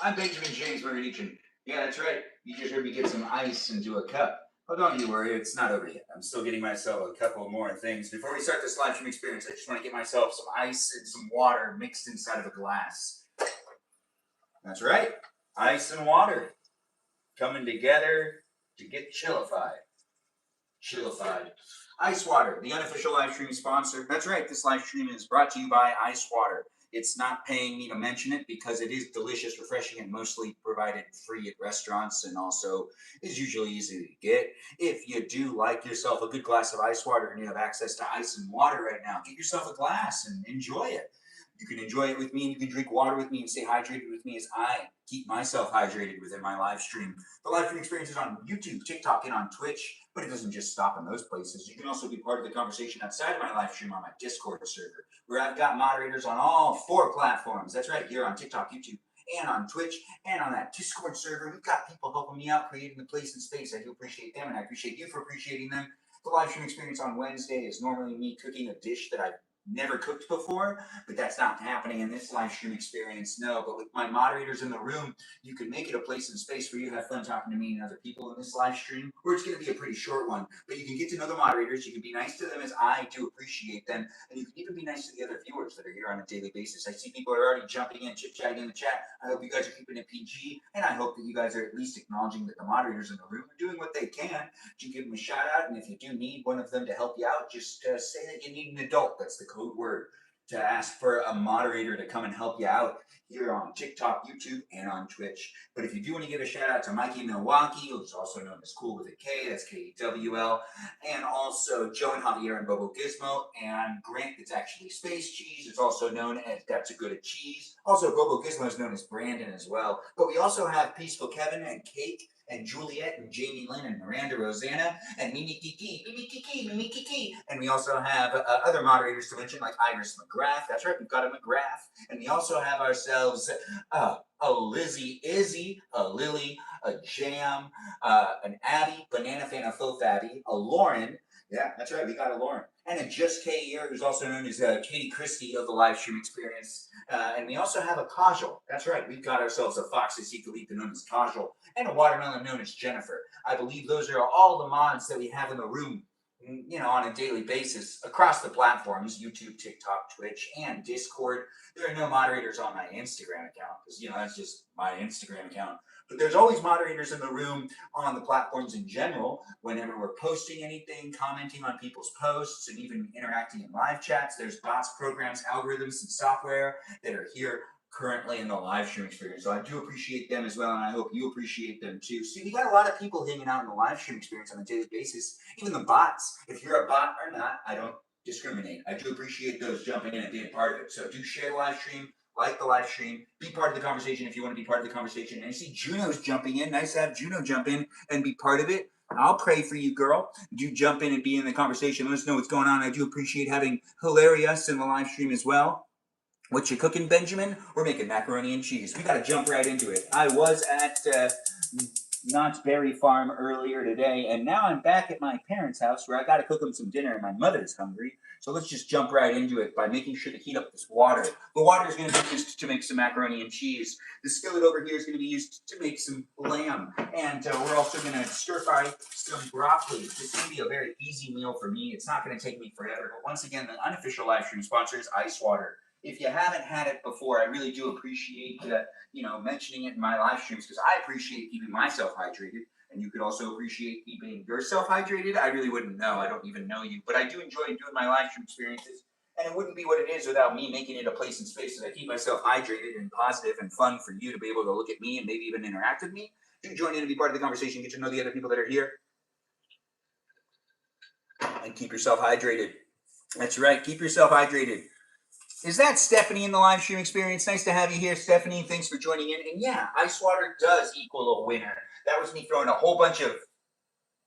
I'm Benjamin James Magrdichian. Yeah, that's right. You just heard me get some ice into a cup. Oh, don't you worry, it's not over yet. I'm still getting myself a couple more things. Before we start this live stream experience, I just want to get myself some ice and some water mixed inside of a glass. That's right. Ice and water coming together to get chillified. Chillified. Ice Water, the unofficial live stream sponsor. That's right, this live stream is brought to you by Ice Water. It's not paying me to mention it because it is delicious, refreshing, and mostly provided free at restaurants and also is usually easy to get. If you do like yourself a good glass of ice water and you have access to ice and water right now, get yourself a glass and enjoy it. You can enjoy it with me and you can drink water with me and stay hydrated with me as I keep myself hydrated within my live stream. The live stream experience is on YouTube, TikTok, and on Twitch, but it doesn't just stop in those places. You can also be part of the conversation outside of my live stream on my Discord server, where I've got moderators on all 4 platforms. That's right, here on TikTok, YouTube, and on Twitch, and on that Discord server. We've got people helping me out creating the place and space. I do appreciate them, and I appreciate you for appreciating them. The live stream experience on Wednesday is normally me cooking a dish that I've never cooked before, but that's not happening in this live stream experience. No, but with my moderators in the room, you can make it a place and space for you to have fun talking to me and other people in this live stream, or it's going to be a pretty short one, but you can get to know the moderators. You can be nice to them as I do appreciate them, and you can even be nice to the other viewers that are here on a daily basis. I see people are already jumping in, chit-chatting in the chat. I hope you guys are keeping it PG, and I hope that you guys are at least acknowledging that the moderators in the room are doing what they can to give them a shout out, and if you do need one of them to help you out, just say that you need an adult. That's the code word to ask for a moderator to come and help you out here on TikTok, YouTube, and on Twitch. But if you do want to give a shout out to Mikey Milwaukee, who's also known as Cool with a K, that's KWL, and also Joe and Javier and Bobo Gizmo, and Grant, that's actually Space Cheese. It's also known as That's a Good at Cheese. Also, Bobo Gizmo is known as Brandon as well. But we also have Peaceful Kevin and Cake and Juliet and Jamie Lynn and Miranda Rosanna and Mimi Kiki, Mimi Kiki, Mimi Kiki. And we also have other moderators to mention, like Iris McGrath. That's right, we've got a McGrath. And we also have ourselves a Lizzie Izzy, a Lily, a Jam, an Abby, Banana Fan, a Faux Fabby, a Lauren. Yeah, that's right, we got a Lauren. And a Just K here, who's also known as Katie Christie of the live stream experience. And we also have a Kajal. That's right, we've got ourselves a Foxy Sikalita known as Kajal, and a Watermelon known as Jennifer. I believe those are all the mods that we have in the room, on a daily basis across the platforms, YouTube, TikTok, Twitch, and Discord. There are no moderators on my Instagram account because, that's just my Instagram account. But there's always moderators in the room on the platforms in general whenever we're posting anything, commenting on people's posts, and even interacting in live chats. There's bots, programs, algorithms, and software that are here currently in the live stream experience. So I do appreciate them as well, and I hope you appreciate them too. See, we got a lot of people hanging out in the live stream experience on a daily basis, even the bots. If you're a bot or not, I don't discriminate. I do appreciate those jumping in and being part of it. So do share the live stream, like the live stream, be part of the conversation if you want to be part of the conversation. And I see Juno's jumping in. Nice to have Juno jump in and be part of it. I'll pray for you, girl. Do jump in and be in the conversation. Let us know what's going on. I do appreciate having Hilarious in the live stream as well. What you cooking, Benjamin? We're making macaroni and cheese. We got to jump right into it. I was at Knott's Berry Farm earlier today, and now I'm back at my parents' house where I got to cook them some dinner, and my mother's hungry. So let's just jump right into it by making sure to heat up this water. The water is going to be used to make some macaroni and cheese. The skillet over here is going to be used to make some lamb, and we're also going to stir fry some broccoli. This is going to be a very easy meal for me. It's not going to take me forever. But once again, the unofficial live stream sponsor is Ice Water. If you haven't had it before, I really do appreciate mentioning it in my live streams because I appreciate keeping myself hydrated, and you could also appreciate keeping yourself hydrated. I really wouldn't know. I don't even know you, but I do enjoy doing my live stream experiences, and it wouldn't be what it is without me making it a place and space that I keep myself hydrated and positive and fun for you to be able to look at me and maybe even interact with me. Do join in and be part of the conversation, get to know the other people that are here, and keep yourself hydrated. That's right, keep yourself hydrated. Is that Stephanie in the live stream experience? Nice to have you here, Stephanie. Thanks for joining in. And yeah, ice water does equal a winner. That was me throwing a whole bunch of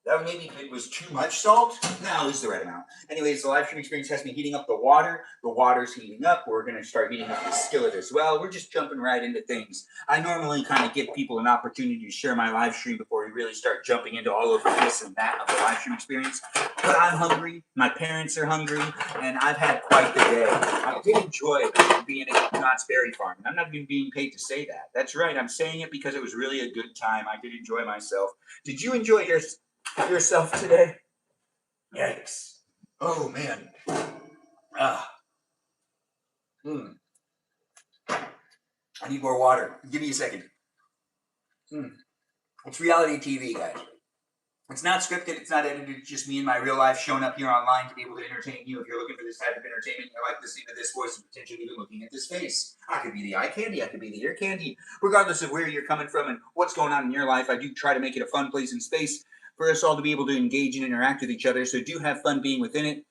That maybe it was too much salt. No, it was the right amount. Anyways, the live stream experience has me heating up the water. The water's heating up. We're going to start heating up the skillet as well. We're just jumping right into things. I normally kind of give people an opportunity to share my live stream before we really start jumping into all of this and that of the live stream experience. But I'm hungry. My parents are hungry. And I've had quite the day. I did enjoy being at Knott's Berry Farm. And I'm not even being paid to say that. That's right. I'm saying it because it was really a good time. I did enjoy myself. Did you enjoy yourself today? Yikes. Oh, man. Ah. I need more water. Give me a second. It's reality TV, guys. It's not scripted. It's not edited. It's just me and my real life showing up here online to be able to entertain you. If you're looking for this type of entertainment, you like listening to this voice and potentially even looking at this face. I could be the eye candy. I could be the ear candy. Regardless of where you're coming from and what's going on in your life, I do try to make it a fun place and space for us all to be able to engage and interact with each other. So do have fun being within it.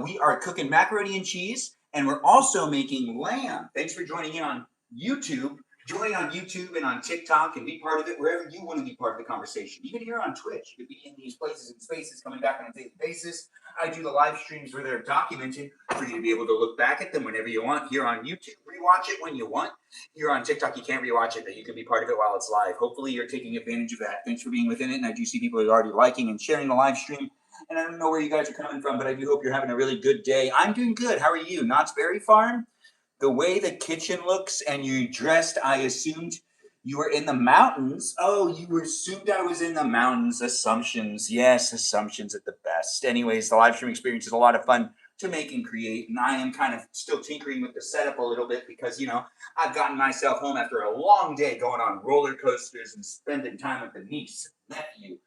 We are cooking macaroni and cheese, and we're also making lamb. Thanks for joining in on YouTube. Join on YouTube and on TikTok and be part of it wherever you want to be part of the conversation. Even here on Twitch, you could be in these places and spaces coming back on a daily basis. I do the live streams where they're documented for you to be able to look back at them whenever you want. Here on YouTube, rewatch it when you want. Here on TikTok, you can't rewatch it, but you can be part of it while it's live. Hopefully, you're taking advantage of that. Thanks for being within it. And I do see people who are already liking and sharing the live stream. And I don't know where you guys are coming from, but I do hope you're having a really good day. I'm doing good. How are you? Knott's Berry Farm? The way the kitchen looks and you dressed, I assumed you were in the mountains. Oh, you assumed I was in the mountains. Assumptions. Yes, assumptions at the best. Anyways, the live stream experience is a lot of fun to make and create. And I am kind of still tinkering with the setup a little bit because, I've gotten myself home after a long day going on roller coasters and spending time with the niece, nephew,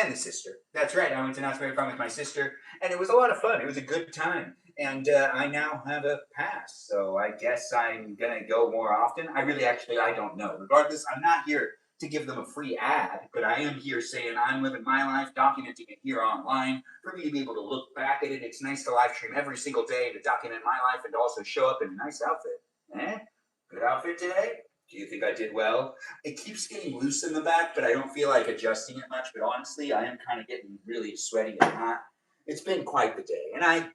and the sister. That's right. I went to Knott's Berry Farm with my sister, and it was a lot of fun. It was a good time. And I now have a pass, so I guess I'm gonna go more often. I don't know. Regardless, I'm not here to give them a free ad, but I am here saying I'm living my life, documenting it here online for me to be able to look back at it. It's nice to live stream every single day to document my life and to also show up in a nice outfit. Good outfit today? Do you think I did well? It keeps getting loose in the back, but I don't feel like adjusting it much. But honestly, I am kind of getting really sweaty and hot. It's been quite the day, and I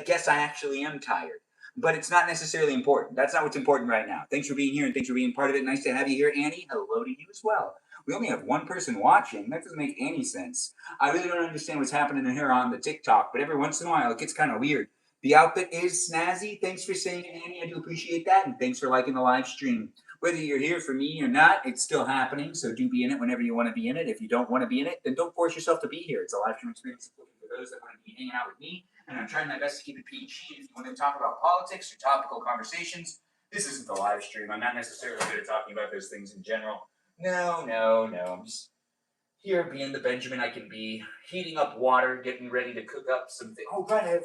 guess I actually am tired, but it's not necessarily important. That's not what's important right now. Thanks for being here, and thanks for being part of it. Nice to have you here, Annie. Hello to you as well. We only have one person watching. That doesn't make any sense. I really don't understand what's happening here on the TikTok, but every once in a while it gets kind of weird. The outfit is snazzy. Thanks for saying it, Annie. I do appreciate that, and thanks for liking the live stream. Whether you're here for me or not, it's still happening, so do be in it whenever you want to be in it. If you don't want to be in it, then don't force yourself to be here. It's a live stream experience for those that want to be hanging out with me, and I'm trying my best to keep it PG. If you want to talk about politics or topical conversations, this isn't the live stream. I'm not necessarily good at talking about those things in general. No. I'm just here being the Benjamin I can be, heating up water, getting ready to cook up something. Oh, right,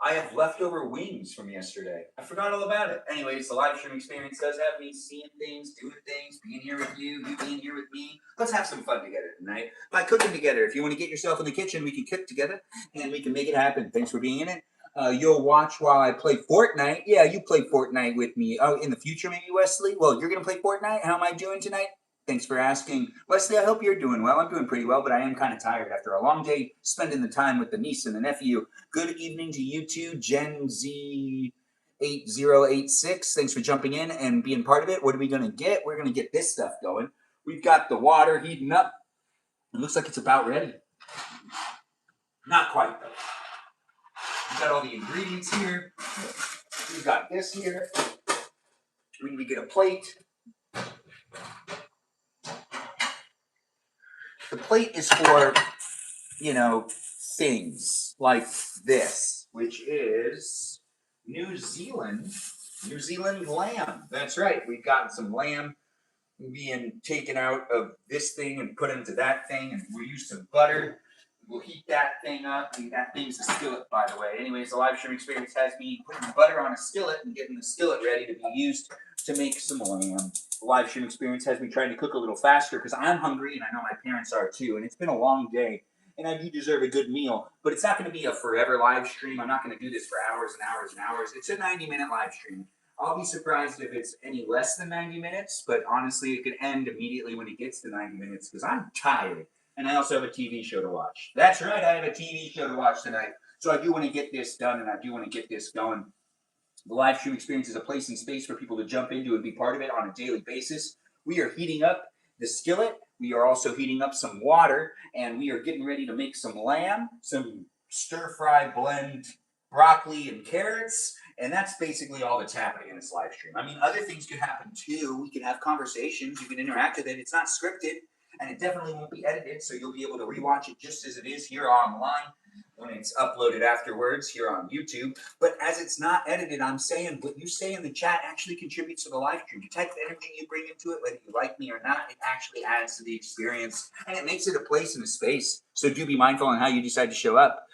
I have leftover wings from yesterday. I forgot all about it. Anyways, the live stream experience does have me seeing things, doing things, being here with you being here with me. Let's have some fun together tonight by cooking together. If you want to get yourself in the kitchen, we can cook together and we can make it happen. Thanks for being in it. You'll watch while I play Fortnite. Yeah, you play Fortnite with me. Oh, in the future, maybe, Wesley? Well, you're going to play Fortnite? How am I doing tonight? Thanks for asking. Wesley, I hope you're doing well. I'm doing pretty well, but I am kind of tired after a long day spending the time with the niece and the nephew. Good evening to you two, Gen Z 8086. Thanks for jumping in and being part of it. What are we going to get? We're going to get this stuff going. We've got the water heating up. It looks like it's about ready. Not quite, though. We've got all the ingredients here. We've got this here. We need to get a plate. The plate is for, things like this, which is New Zealand lamb. That's right. We've gotten some lamb being taken out of this thing and put into that thing, and we'll use some butter. We'll heat that thing up, and that thing's a skillet, by the way. Anyways, the live stream experience has me putting butter on a skillet and getting the skillet ready to be used to make some lamb. The live stream experience has me trying to cook a little faster because I'm hungry, and I know my parents are too, and it's been a long day, and I do deserve a good meal, but it's not going to be a forever live stream. I'm not going to do this for hours and hours and hours. It's a 90-minute live stream. I'll be surprised if it's any less than 90 minutes, but honestly, it could end immediately when it gets to 90 minutes because I'm tired. And I also have a TV show to watch. That's right, I have a TV show to watch tonight. So I do want to get this done, and I do want to get this going. The live stream experience is a place and space for people to jump into and be part of it on a daily basis. We are heating up the skillet. We are also heating up some water, and we are getting ready to make some lamb, some stir-fry blend broccoli and carrots, and that's basically all that's happening in this live stream. I mean, other things could happen too. We can have conversations. You can interact with it. It's not scripted, and it definitely won't be edited, so you'll be able to rewatch it just as it is here online when it's uploaded afterwards here on YouTube. But as it's not edited, I'm saying what you say in the chat actually contributes to the live stream. The type of energy you bring into it, whether you like me or not, it actually adds to the experience, and it makes it a place and a space. So do be mindful on how you decide to show up.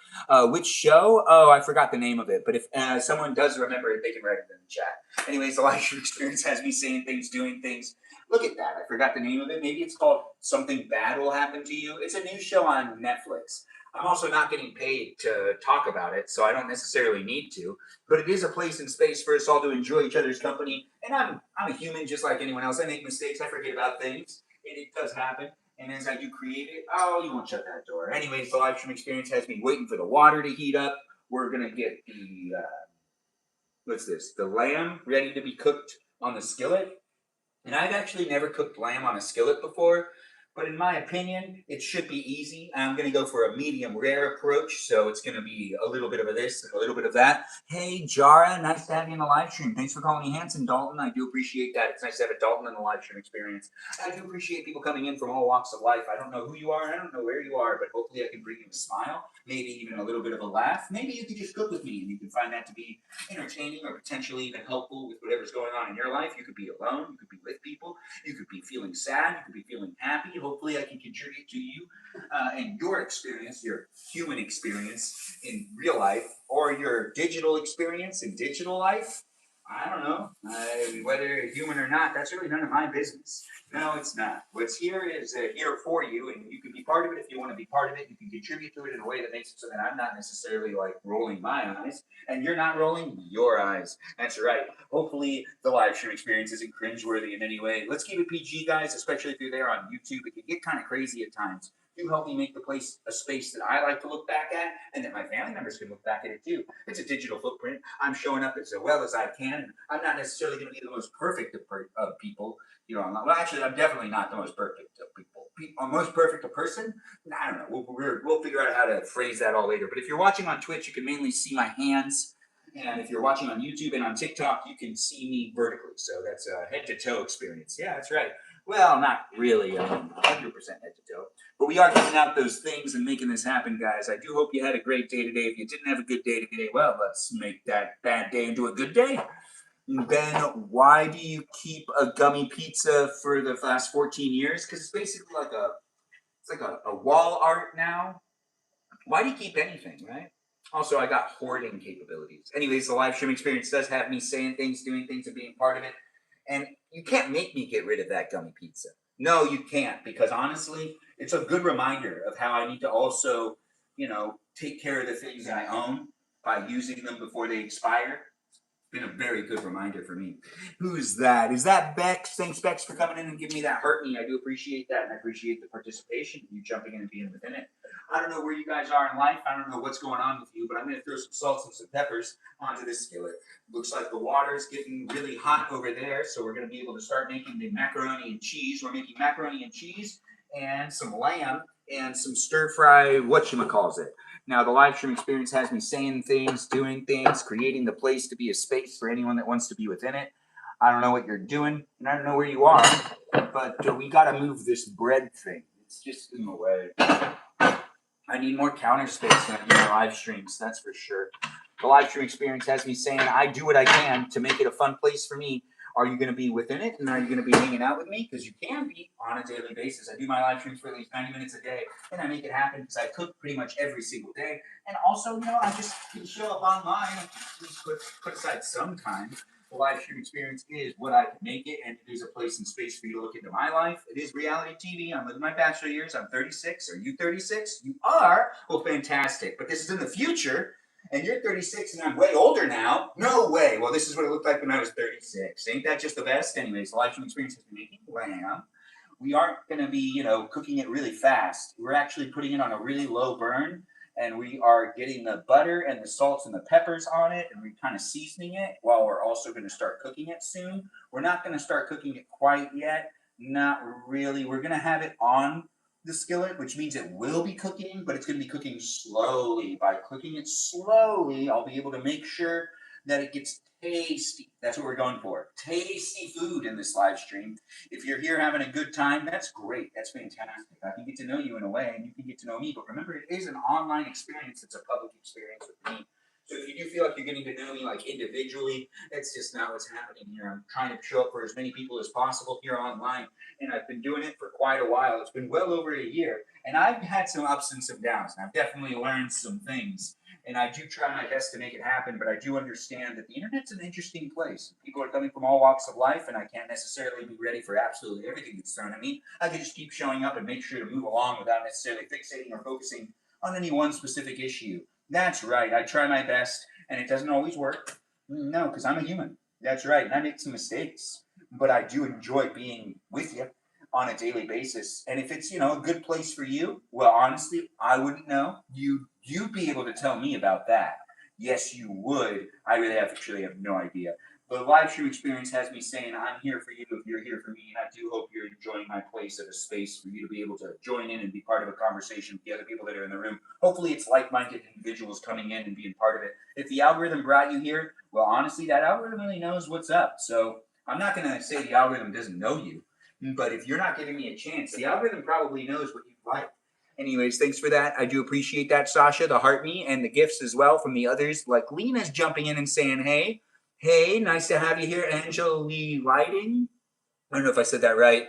Which show? Oh, I forgot the name of it. But if someone does remember it, they can write it in the chat. Anyways, the live stream experience has me saying things, doing things. Look at that. I forgot the name of it. Maybe it's called Something Bad Will Happen to You. It's a new show on Netflix. I'm also not getting paid to talk about it, so I don't necessarily need to. But it is a place and space for us all to enjoy each other's company. And I'm a human just like anyone else. I make mistakes. I forget about things. It does happen. And as I do create it, oh, you won't shut that door. Anyways, the live stream experience has me waiting for the water to heat up. We're going to get the, what's this? The lamb ready to be cooked on the skillet. And I've actually never cooked lamb on a skillet before, but in my opinion, it should be easy. I'm going to go for a medium rare approach, so it's going to be a little bit of this and a little bit of that. Hey, Jara, nice to have you in the live stream. Thanks for calling me handsome, Dalton. I do appreciate that. It's nice to have a Dalton in the live stream experience. I do appreciate people coming in from all walks of life. I don't know who you are, I don't know where you are, but hopefully I can bring you a smile, maybe even a little bit of a laugh. Maybe you could just cook with me, and you can find that to be entertaining or potentially even helpful with whatever's going on in your life. You could be alone, you could be with people, you could be feeling sad, you could be feeling happy. Hopefully I can contribute to you and your experience, your human experience in real life, or your digital experience in digital life. I don't know. Whether human or not, that's really none of my business. No, it's not. What's here is here for you, and you can be part of it if you want to be part of it. You can contribute to it in a way that makes it so that I'm not necessarily like rolling my eyes, and you're not rolling your eyes. That's right. Hopefully, the live stream experience isn't cringeworthy in any way. Let's keep it PG, guys, especially if you're there on YouTube. It can get kind of crazy at times. You help me make the place a space that I like to look back at, and that my family members can look back at it too. It's a digital footprint. I'm showing up as well as I can. I'm not necessarily going to be the most perfect of people here online. Well, actually, I'm definitely not the most perfect of people. Most perfect a person? I don't know. We'll figure out how to phrase that all later. But if you're watching on Twitch, you can mainly see my hands. And if you're watching on YouTube and on TikTok, you can see me vertically. So that's a head-to-toe experience. Yeah, that's right. Well, not really 100% head-to-toe. But we are getting out those things and making this happen, guys. I do hope you had a great day today. If you didn't have a good day today, well, let's make that bad day into a good day. Ben, why do you keep a gummy pizza for the last 14 years? Because it's basically like a wall art now. Why do you keep anything, right? Also, I got hoarding capabilities. Anyways, the live stream experience does have me saying things, doing things, and being part of it. And you can't make me get rid of that gummy pizza. No, you can't, because honestly, it's a good reminder of how I need to also, take care of the things that I own by using them before they expire. Been a very good reminder for me. Who's that? Is that Bex? Thanks, Bex, for coming in and giving me that hurt me. I do appreciate that, and I appreciate the participation, you jumping in and being within it. I don't know where you guys are in life. I don't know what's going on with you, but I'm going to throw some salts and some peppers onto this skillet. Looks like the water's getting really hot over there, so we're going to be able to start making the macaroni and cheese. We're making macaroni and cheese and some lamb and some stir-fry whatchamacallit. Now, the live stream experience has me saying things, doing things, creating the place to be a space for anyone that wants to be within it. I don't know what you're doing, and I don't know where you are, but we got to move this bread thing. It's just in the way. I need more counter space in my live streams, that's for sure. The live stream experience has me saying I do what I can to make it a fun place for me. Are you going to be within it, and are you going to be hanging out with me? Because you can be on a daily basis. I do my live streams for at least 90 minutes a day, and I make it happen because I cook pretty much every single day. And also, I just can show up online. I can put aside some time. The live stream experience is what I can make it, and it is a place and space for you to look into my life. It is reality TV. I'm living my bachelor years. I'm 36. Are you 36? You are? Well, fantastic. But this is in the future. And you're 36 and I'm way older now. No way. Well, this is what it looked like when I was 36. Ain't that just the best? Anyways, the live stream experience has been making lamb. we aren't going to be, cooking it really fast. We're actually putting it on a really low burn, and we are getting the butter and the salts and the peppers on it, and we're kind of seasoning it while we're also going to start cooking it soon. We're not going to start cooking it quite yet. Not really. We're going to have it on the skillet, which means it will be cooking, but it's going to be cooking slowly. By cooking it slowly, I'll be able to make sure that it gets tasty. That's what we're going for. Tasty food in this live stream. If you're here having a good time, that's great. That's fantastic. I can get to know you in a way, and you can get to know me. But remember, it is an online experience. It's a public experience with me. So if you do feel like you're getting to know me like individually, that's just not what's happening here. I'm trying to show up for as many people as possible here online, and I've been doing it for quite a while. It's been well over a year, and I've had some ups and some downs, and I've definitely learned some things. And I do try my best to make it happen, but I do understand that the internet's an interesting place. People are coming from all walks of life, and I can't necessarily be ready for absolutely everything that's thrown at me. I can just keep showing up and make sure to move along without necessarily fixating or focusing on any one specific issue. That's right. I try my best, and it doesn't always work. No, because I'm a human. That's right, and I make some mistakes. But I do enjoy being with you on a daily basis. And if it's, a good place for you, well, honestly, I wouldn't know. You'd be able to tell me about that. Yes, you would. I really actually have no idea. The live stream experience has me saying I'm here for you if you're here for me, and I do hope you're enjoying my place at a space for you to be able to join in and be part of a conversation with the other people that are in the room. Hopefully it's like-minded individuals coming in and being part of it. If the algorithm brought you here, well, honestly, that algorithm really knows what's up. So I'm not going to say the algorithm doesn't know you, but if you're not giving me a chance, the algorithm probably knows what you like. Anyways, thanks for that. I do appreciate that, Sasha, the heart me, and the gifts as well from the others. Like Lena's jumping in and saying, hey. Hey, nice to have you here, Angela Lee Lighting. I don't know if I said that right,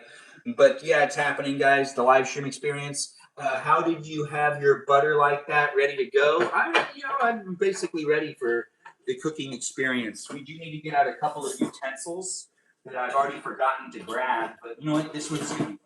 but yeah, it's happening, guys. The live stream experience. How did you have your butter like that, ready to go? I'm basically ready for the cooking experience. We do need to get out a couple of utensils that I've already forgotten to grab, but you know what? This one's gonna be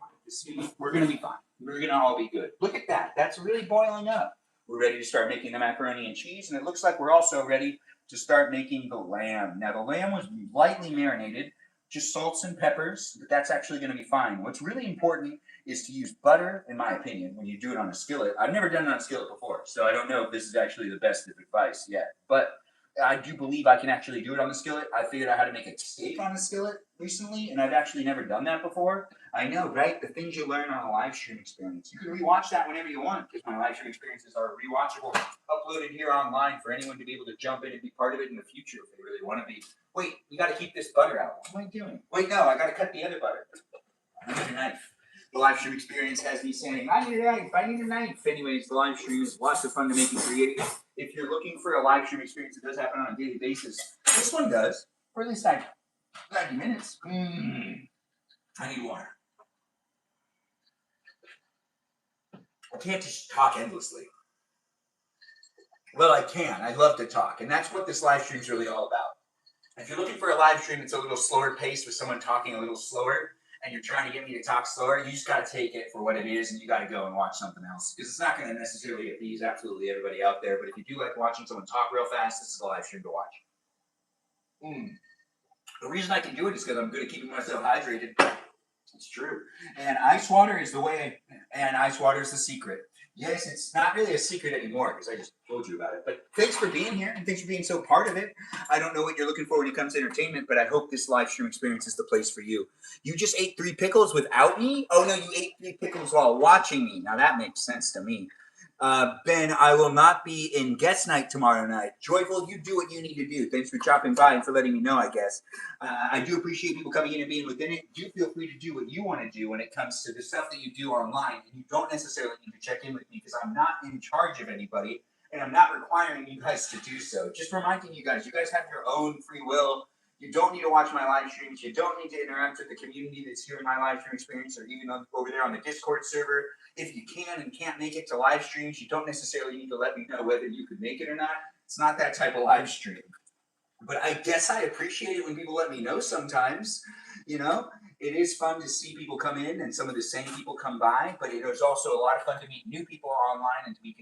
fine. We're gonna be fine. We're gonna all be good. Look at that. That's really boiling up. We're ready to start making the macaroni and cheese, and it looks like we're also ready to start making the lamb. Now, the lamb was lightly marinated, just salts and peppers, but that's actually going to be fine. What's really important is to use butter, in my opinion, when you do it on a skillet. I've never done it on a skillet before, so I don't know if this is actually the best of advice yet. But I do believe I can actually do it on the skillet. I figured out how to make a steak on a skillet recently, and I've actually never done that before. I know, right? The things you learn on a live stream experience. You can rewatch that whenever you want, because my live stream experiences are rewatchable, uploaded here online for anyone to be able to jump in and be part of it in the future if they really want to be. Wait, you got to keep this butter out. What am I doing? Wait, no, I got to cut the other butter. I need a knife. The live stream experience has me saying, I need a knife, I need a knife. Anyways, the live stream is lots of fun to make and create. If you're looking for a live stream experience that does happen on a daily basis, this one does, for at least 90 minutes. I need water. I can't just talk endlessly. Well, I can. I love to talk, and that's what this live stream is really all about. If you're looking for a live stream that's a little slower paced with someone talking a little slower, and you're trying to get me to talk slower, you just got to take it for what it is, and you got to go and watch something else. Because it's not going to necessarily appease absolutely everybody out there, but if you do like watching someone talk real fast, this is a live stream to watch. The reason I can do it is because I'm good at keeping myself hydrated. It's true. And ice water is the way, and ice water is the secret. Yes, it's not really a secret anymore because I just told you about it. But thanks for being here and thanks for being so part of it. I don't know what you're looking for when it comes to entertainment, but I hope this live stream experience is the place for you. You just ate 3 pickles without me? Oh no, you ate 3 pickles while watching me. Now that makes sense to me. Ben, I will not be in guest night tomorrow night. Joyful, you do what you need to do. Thanks for dropping by and for letting me know, I guess. I do appreciate people coming in and being within it. Do feel free to do what you want to do when it comes to the stuff that you do online. And you don't necessarily need to check in with me because I'm not in charge of anybody. And I'm not requiring you guys to do so. Just reminding you guys have your own free will. You don't need to watch my live streams. You don't need to interact with the community that's here in my live stream experience or even over there on the Discord server. If you can and can't make it to live streams, you don't necessarily need to let me know whether you could make it or not. It's not that type of live stream. But I guess I appreciate it when people let me know sometimes. It is fun to see people come in and some of the same people come by, but it is also a lot of fun to meet new people online and to be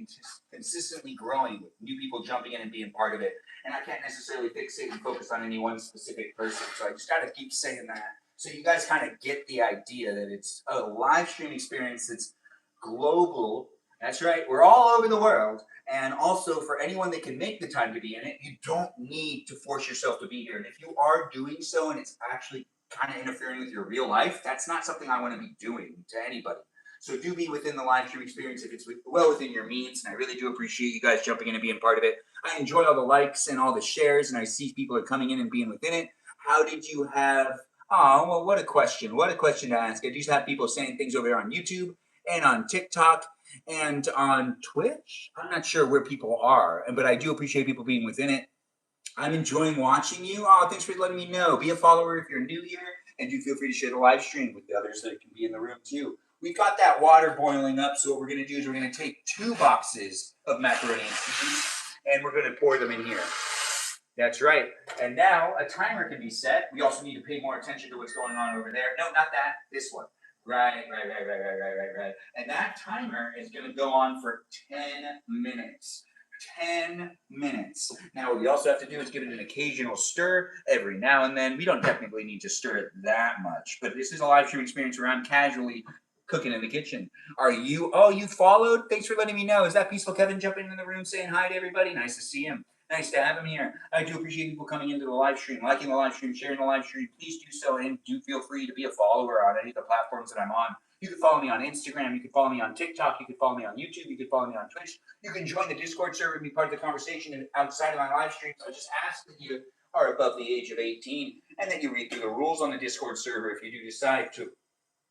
consistently growing with new people jumping in and being part of it. And I can't necessarily fixate and focus on any one specific person, so I just got to keep saying that So you guys kind of get the idea that it's a live stream experience that's global. That's right, we're all over the world. And also for anyone that can make the time to be in it, you don't need to force yourself to be here. And if you are doing so and it's actually kind of interfering with your real life, that's not something I want to be doing to anybody. So do be within the live stream experience if it's well within your means. And I really do appreciate you guys jumping in and being part of it. I enjoy all the likes and all the shares, and I see people are coming in and being within it. How did you have, oh, well, what a question. What a question to ask. I do have people saying things over there on YouTube and on TikTok and on Twitch. I'm not sure where people are, but I do appreciate people being within it. I'm enjoying watching you. Oh, thanks for letting me know. Be a follower if you're new here, and do feel free to share the live stream with the others that can be in the room too. We've got that water boiling up, so what we're going to do is we're going to take 2 boxes of macaroni and cheese, and we're going to pour them in here. That's right. And now a timer can be set. We also need to pay more attention to what's going on over there. No, not that. This one. Right. And that timer is going to go on for 10 minutes. 10 minutes. Now, what we also have to do is give it an occasional stir every now and then. We don't technically need to stir it that much, but this is a live stream experience where I'm casually cooking in the kitchen. Are you? Oh, you followed? Thanks for letting me know. Is that Peaceful Kevin jumping in the room saying hi to everybody? Nice to see him. Nice to have him here. I do appreciate people coming into the live stream, liking the live stream, sharing the live stream. Please do so, and do feel free to be a follower on any of the platforms that I'm on. You can follow me on Instagram. You can follow me on TikTok. You can follow me on YouTube. You can follow me on Twitch. You can join the Discord server and be part of the conversation outside of my live streams. I just ask that you are above the age of 18 and that you read through the rules on the Discord server if you do decide to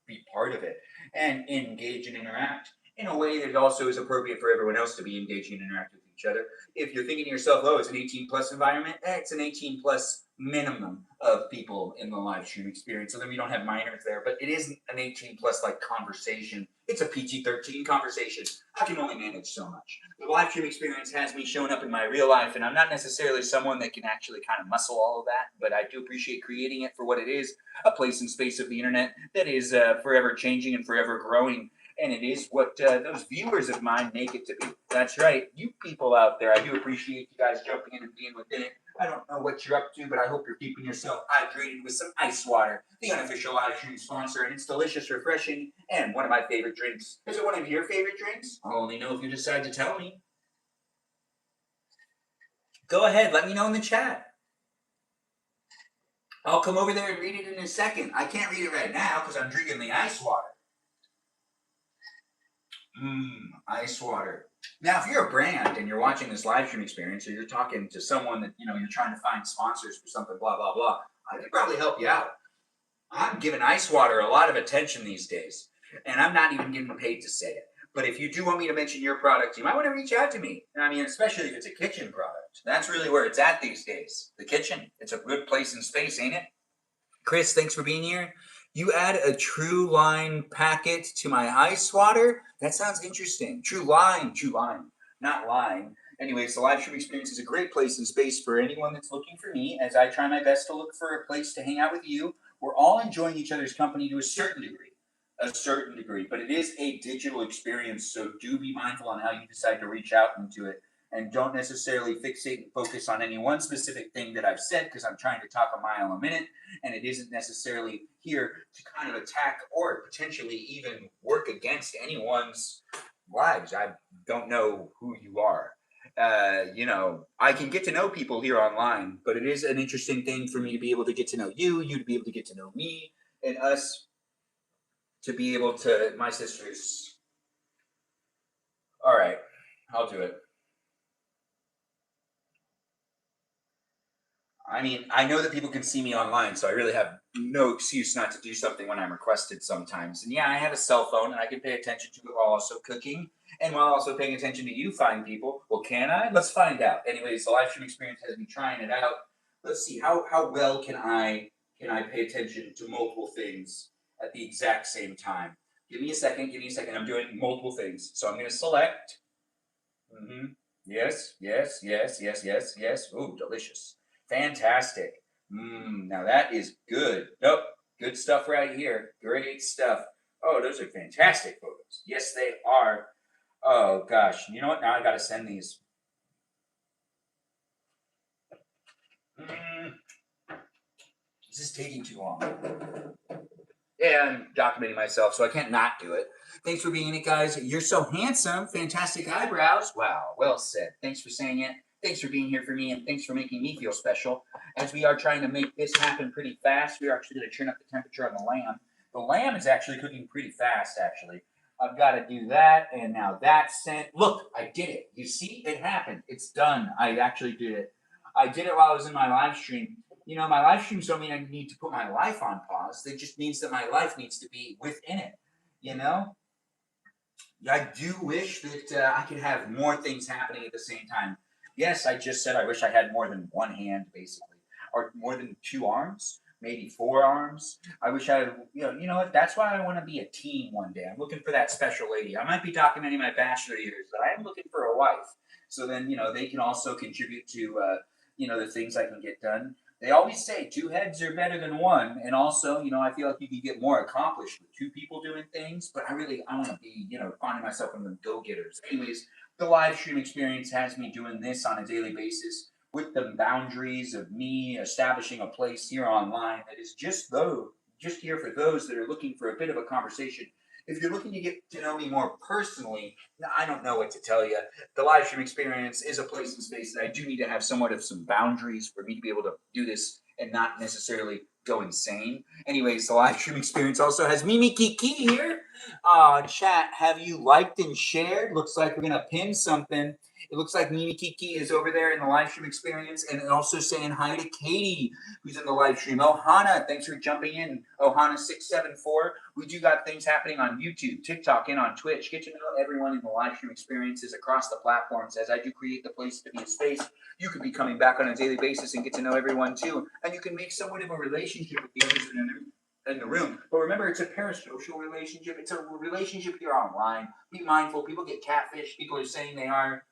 be part of it and engage and interact in a way that also is appropriate for everyone else to be engaging and interact with each other. If you're thinking to yourself, oh, it's an 18 plus environment, it's an 18 plus minimum of people in the live stream experience. So then we don't have minors there, but it isn't an 18 plus like conversation. It's a PG-13 conversation. I can only manage so much. The live stream experience has me showing up in my real life, and I'm not necessarily someone that can actually kind of muscle all of that, but I do appreciate creating it for what it is, a place and space of the internet that is forever changing and forever growing. And it is what those viewers of mine make it to be. That's right. You people out there, I do appreciate you guys jumping in and being within it. I don't know what you're up to, but I hope you're keeping yourself hydrated with some ice water, the unofficial live stream sponsor, and it's delicious, refreshing, and one of my favorite drinks. Is it one of your favorite drinks? I'll only know if you decide to tell me. Go ahead, let me know in the chat. I'll come over there and read it in a second. I can't read it right now because I'm drinking the ice water. Ice water. Now, if you're a brand and you're watching this live stream experience, or you're talking to someone that, you're trying to find sponsors for something, blah, blah, blah, I could probably help you out. I'm giving ice water a lot of attention these days, and I'm not even getting paid to say it. But if you do want me to mention your product, you might want to reach out to me. I mean, especially if it's a kitchen product. That's really where it's at these days. The kitchen. It's a good place and space, ain't it? Chris, thanks for being here. You add a True Line packet to my ice water? That sounds interesting. True Line, not line. Anyways, the live stream experience is a great place and space for anyone that's looking for me as I try my best to look for a place to hang out with you. We're all enjoying each other's company to a certain degree, but it is a digital experience, so do be mindful on how you decide to reach out into it. And don't necessarily fixate and focus on any one specific thing that I've said, because I'm trying to talk a mile a minute, and it isn't necessarily here to kind of attack or potentially even work against anyone's lives. I don't know who you are. I can get to know people here online, but it is an interesting thing for me to be able to get to know you to be able to get to know me, and us to be able to, my sisters. All right, I'll do it. I mean, I know that people can see me online, so I really have no excuse not to do something when I'm requested sometimes. And yeah, I have a cell phone, and I can pay attention to it while also cooking, and while also paying attention to you fine people. Well, can I? Let's find out. Anyways, the live stream experience has me trying it out. Let's see, how well can I pay attention to multiple things at the exact same time? Give me a second. I'm doing multiple things. So I'm going to select. Yes. Ooh, delicious. Fantastic. Now that is good. Nope. Good stuff right here. Great stuff. Oh, those are fantastic photos. Yes, they are. Oh, gosh. You know what? Now I got to send these. This is taking too long. Yeah, I'm documenting myself, so I can't not do it. Thanks for being in it, guys. You're so handsome. Fantastic eyebrows. Wow, well said. Thanks for saying it. Thanks for being here for me, and thanks for making me feel special. As we are trying to make this happen pretty fast, we are actually going to turn up the temperature on the lamb. The lamb is actually cooking pretty fast, actually. I've got to do that, and now that's sent. Look, I did it. You see, it happened. It's done. I actually did it. I did it while I was in my live stream. You know, my live streams don't mean I need to put my life on pause. It just means that my life needs to be within it. You know, I do wish that I could have more things happening at the same time. Yes, I just said I wish I had more than one hand, basically, or more than two arms, maybe four arms. I wish I, you know what? That's why I want to be a teen one day. I'm looking for that special lady. I might be documenting my bachelor years, but I am looking for a wife. So then, they can also contribute to, the things I can get done. They always say two heads are better than one, and also, I feel like you can get more accomplished with two people doing things. But I want to be, finding myself one of the go-getters. Anyways, the live stream experience has me doing this on a daily basis with the boundaries of me establishing a place here online that is just here for those that are looking for a bit of a conversation. If you're looking to get to know me more personally, I don't know what to tell you. The live stream experience is a place and space that I do need to have somewhat of some boundaries for me to be able to do this and not necessarily go insane. Anyways, the live stream experience also has Mimi Kiki here. Chat, have you liked and shared? Looks like we're going to pin something. It looks like Mimi Kiki is over there in the live stream experience, and also saying hi to Katie, who's in the live stream. Ohana, thanks for jumping in. Ohana674. We do got things happening on YouTube, TikTok, and on Twitch. Get to know everyone in the live stream experiences across the platforms. As I do create the place to be a space, you could be coming back on a daily basis and get to know everyone too. And you can make somewhat of a relationship with the others in the room. But remember, it's a parasocial relationship. It's a relationship here online. Be mindful. People get catfish. People are saying they are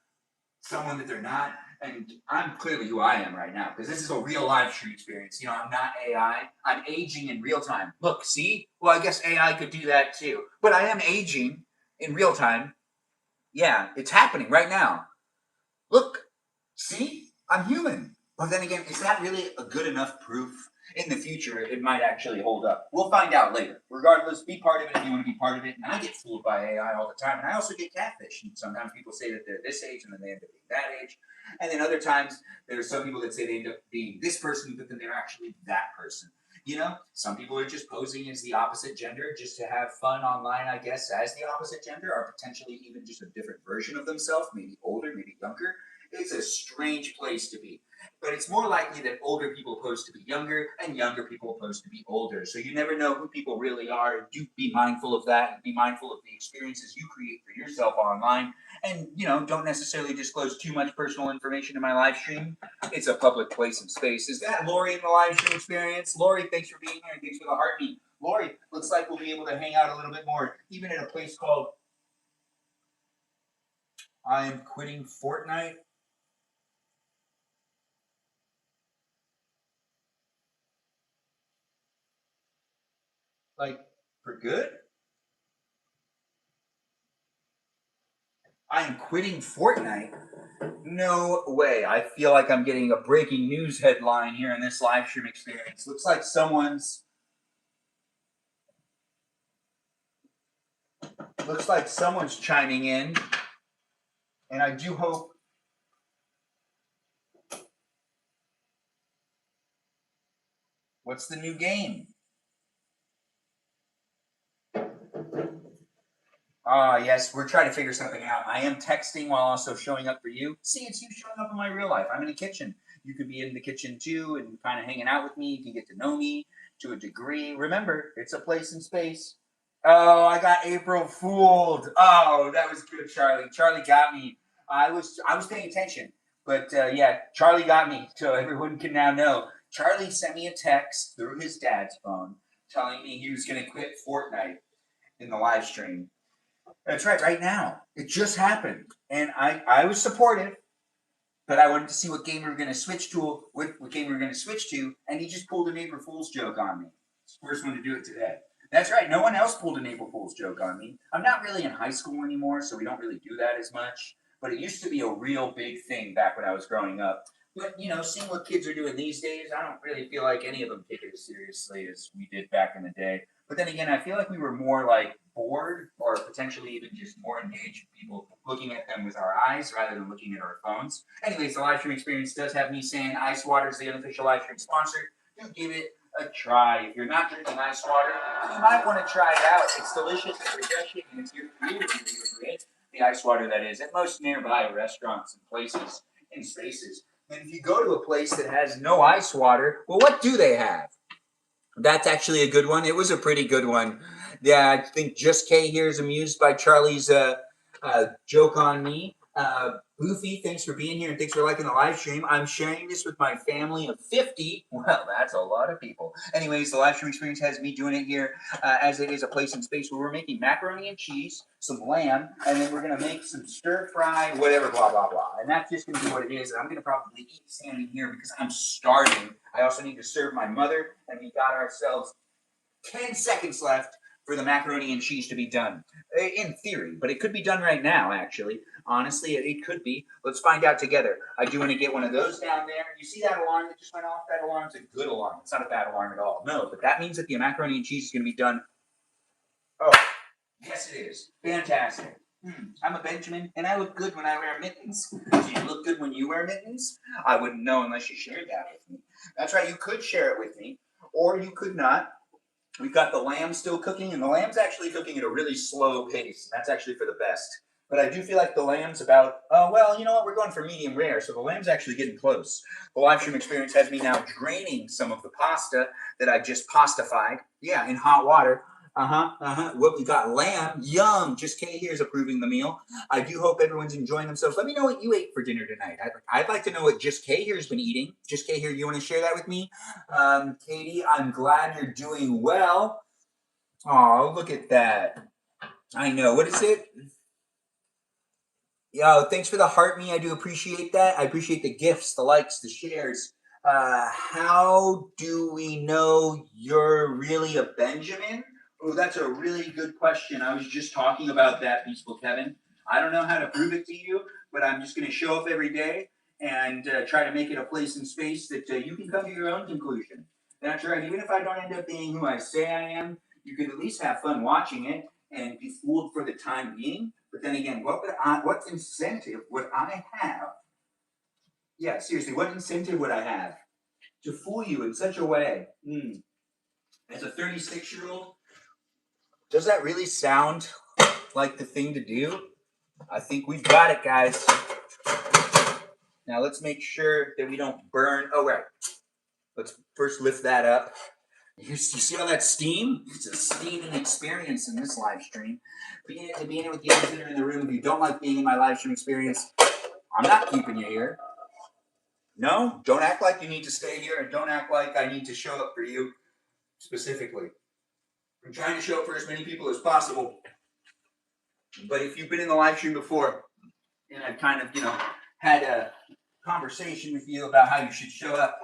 someone that they're not. And I'm clearly who I am right now, because this is a real live stream experience. I'm not AI. I'm aging in real time. Look, see? Well, I guess AI could do that too. But I am aging in real time. Yeah, it's happening right now. Look, see? I'm human. But then again, is that really a good enough proof? In the future, it might actually hold up. We'll find out later. Regardless, be part of it if you want to be part of it. And I get fooled by AI all the time. And I also get catfish. And sometimes people say that they're this age and then they end up being that age. And then other times, there's some people that say they end up being this person, but then they're actually that person. Some people are just posing as the opposite gender just to have fun online, I guess, as the opposite gender, or potentially even just a different version of themselves, maybe older, maybe younger. It's a strange place to be. But it's more likely that older people pose to be younger and younger people pose to be older. So you never know who people really are. Do be mindful of that and be mindful of the experiences you create for yourself online. And, don't necessarily disclose too much personal information in my live stream. It's a public place and space. Is that Lori in the live stream experience? Lori, thanks for being here and thanks for the heartbeat. Lori, looks like we'll be able to hang out a little bit more, even at a place called I Am Quitting Fortnite. Like, for good? I am quitting Fortnite. No way. I feel like I'm getting a breaking news headline here in this live stream experience. Looks like someone's chiming in. And I do hope. What's the new game? Yes, we're trying to figure something out. I am texting while also showing up for you. See, it's you showing up in my real life. I'm in the kitchen. You could be in the kitchen too and kind of hanging out with me. You can get to know me to a degree. Remember, it's a place and space. Oh, I got April fooled. Oh, that was good, Charlie. Charlie got me. I was paying attention. But yeah, Charlie got me. So everyone can now know. Charlie sent me a text through his dad's phone telling me he was going to quit Fortnite in the live stream. That's right now. It just happened. And I was supportive, but I wanted to see what game we were going to switch to, and he just pulled an April Fool's joke on me. He's the first one to do it today. That's right. No one else pulled an April Fool's joke on me. I'm not really in high school anymore, so we don't really do that as much. But it used to be a real big thing back when I was growing up. But, seeing what kids are doing these days, I don't really feel like any of them take it as seriously as we did back in the day. But then again, I feel like we were more like bored or potentially even just more engaged with people looking at them with our eyes rather than looking at our phones. Anyways, the live stream experience does have me saying Ice Water is the unofficial live stream sponsor. Do give it a try. If you're not drinking ice water, you might want to try it out. It's delicious, it's refreshing, and it's your favorite favorite. The ice water that is at most nearby restaurants and places and spaces. And if you go to a place that has no ice water, well, what do they have? That's actually a good one. It was a pretty good one. Yeah, I think Just K here is amused by Charlie's joke on me. Goofy, thanks for being here and thanks for liking the live stream. I'm sharing this with my family of 50. Well, that's a lot of people. Anyways, the live stream experience has me doing it here as it is a place and space where we're making macaroni and cheese, some lamb, and then we're going to make some stir fry, whatever, blah, blah, blah. And that's just going to be what it is. And I'm going to probably eat standing here because I'm starving. I also need to serve my mother, and we got ourselves 10 seconds left for the macaroni and cheese to be done. In theory, but it could be done right now, actually. Honestly, it could be. Let's find out together. I do want to get one of those down there. You see that alarm that just went off? That alarm's a good alarm. It's not a bad alarm at all. No, but that means that the macaroni and cheese is going to be done. Oh, yes it is. Fantastic. I'm a Benjamin, and I look good when I wear mittens. Do you look good when you wear mittens? I wouldn't know unless you shared that with me. That's right, you could share it with me, or you could not. We've got the lamb still cooking, and the lamb's actually cooking at a really slow pace. And that's actually for the best. But I do feel like the lamb's about, oh, well, you know what? We're going for medium rare, so the lamb's actually getting close. The live stream experience has me now draining some of the pasta that I just pastified. Yeah, in hot water. What we got? Lamb. Yum. Just K here is approving the meal. I do hope everyone's enjoying themselves. Let me know what you ate for dinner tonight. I'd like to know what Just K here's been eating. Just K here, you want to share that with me? Katie, I'm glad you're doing well. Oh, look at that. I know. What is it? Yo, thanks for the heart me. I do appreciate that. I appreciate the gifts, the likes, the shares. How do we know you're really a Benjamin? Oh, that's a really good question. I was just talking about that, Peaceful Kevin. I don't know how to prove it to you, but I'm just going to show up every day and try to make it a place and space that you can come to your own conclusion. That's right. Even if I don't end up being who I say I am, you can at least have fun watching it and be fooled for the time being. But then again, what incentive would I have? Yeah, seriously, what incentive would I have to fool you in such a way? As a 36-year-old, does that really sound like the thing to do? I think we've got it, guys. Now let's make sure that we don't burn. Oh, right. Let's first lift that up. You see all that steam? It's a steaming experience in this live stream. Being it with the others that are in the room, if you don't like being in my live stream experience, I'm not keeping you here. No, don't act like you need to stay here, and don't act like I need to show up for you specifically. I'm trying to show up for as many people as possible. But if you've been in the live stream before, and I've kind of, had a conversation with you about how you should show up,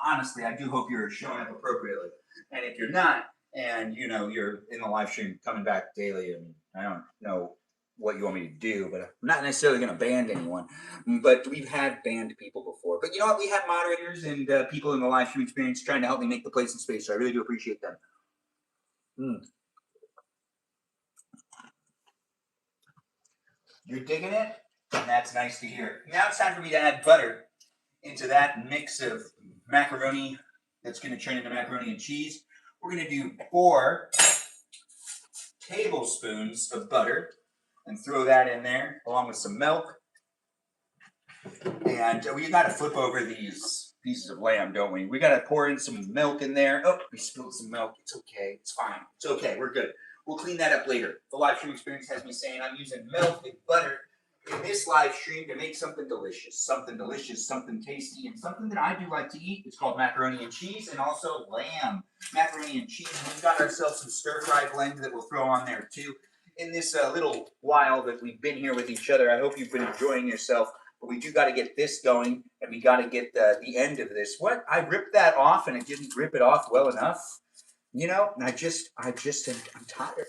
honestly, I do hope you're showing up appropriately. And if you're not, and you're in the live stream coming back daily, I don't know what you want me to do, but I'm not necessarily going to ban anyone. But we've had banned people before. But you know what? We have moderators and people in the live stream experience trying to help me make the place and space. So I really do appreciate them. You're digging it? That's nice to hear. Now it's time for me to add butter into that mix of macaroni that's going to turn into macaroni and cheese. We're going to do 4 tablespoons of butter and throw that in there along with some milk. And we got to flip over these pieces of lamb, don't we? We got to pour in some milk in there. Oh, we spilled some milk. It's okay. It's fine. It's okay. We're good. We'll clean that up later. The live stream experience has me saying I'm using milk and butter in this live stream to make something delicious, something tasty, and something that I do like to eat. It's called macaroni and cheese and also lamb. Macaroni and cheese. We've got ourselves some stir-fry blend that we'll throw on there too. In this little while that we've been here with each other, I hope you've been enjoying yourself. But we do got to get this going, and we got to get the end of this. What? I ripped that off, and it didn't rip it off well enough. And I'm tired.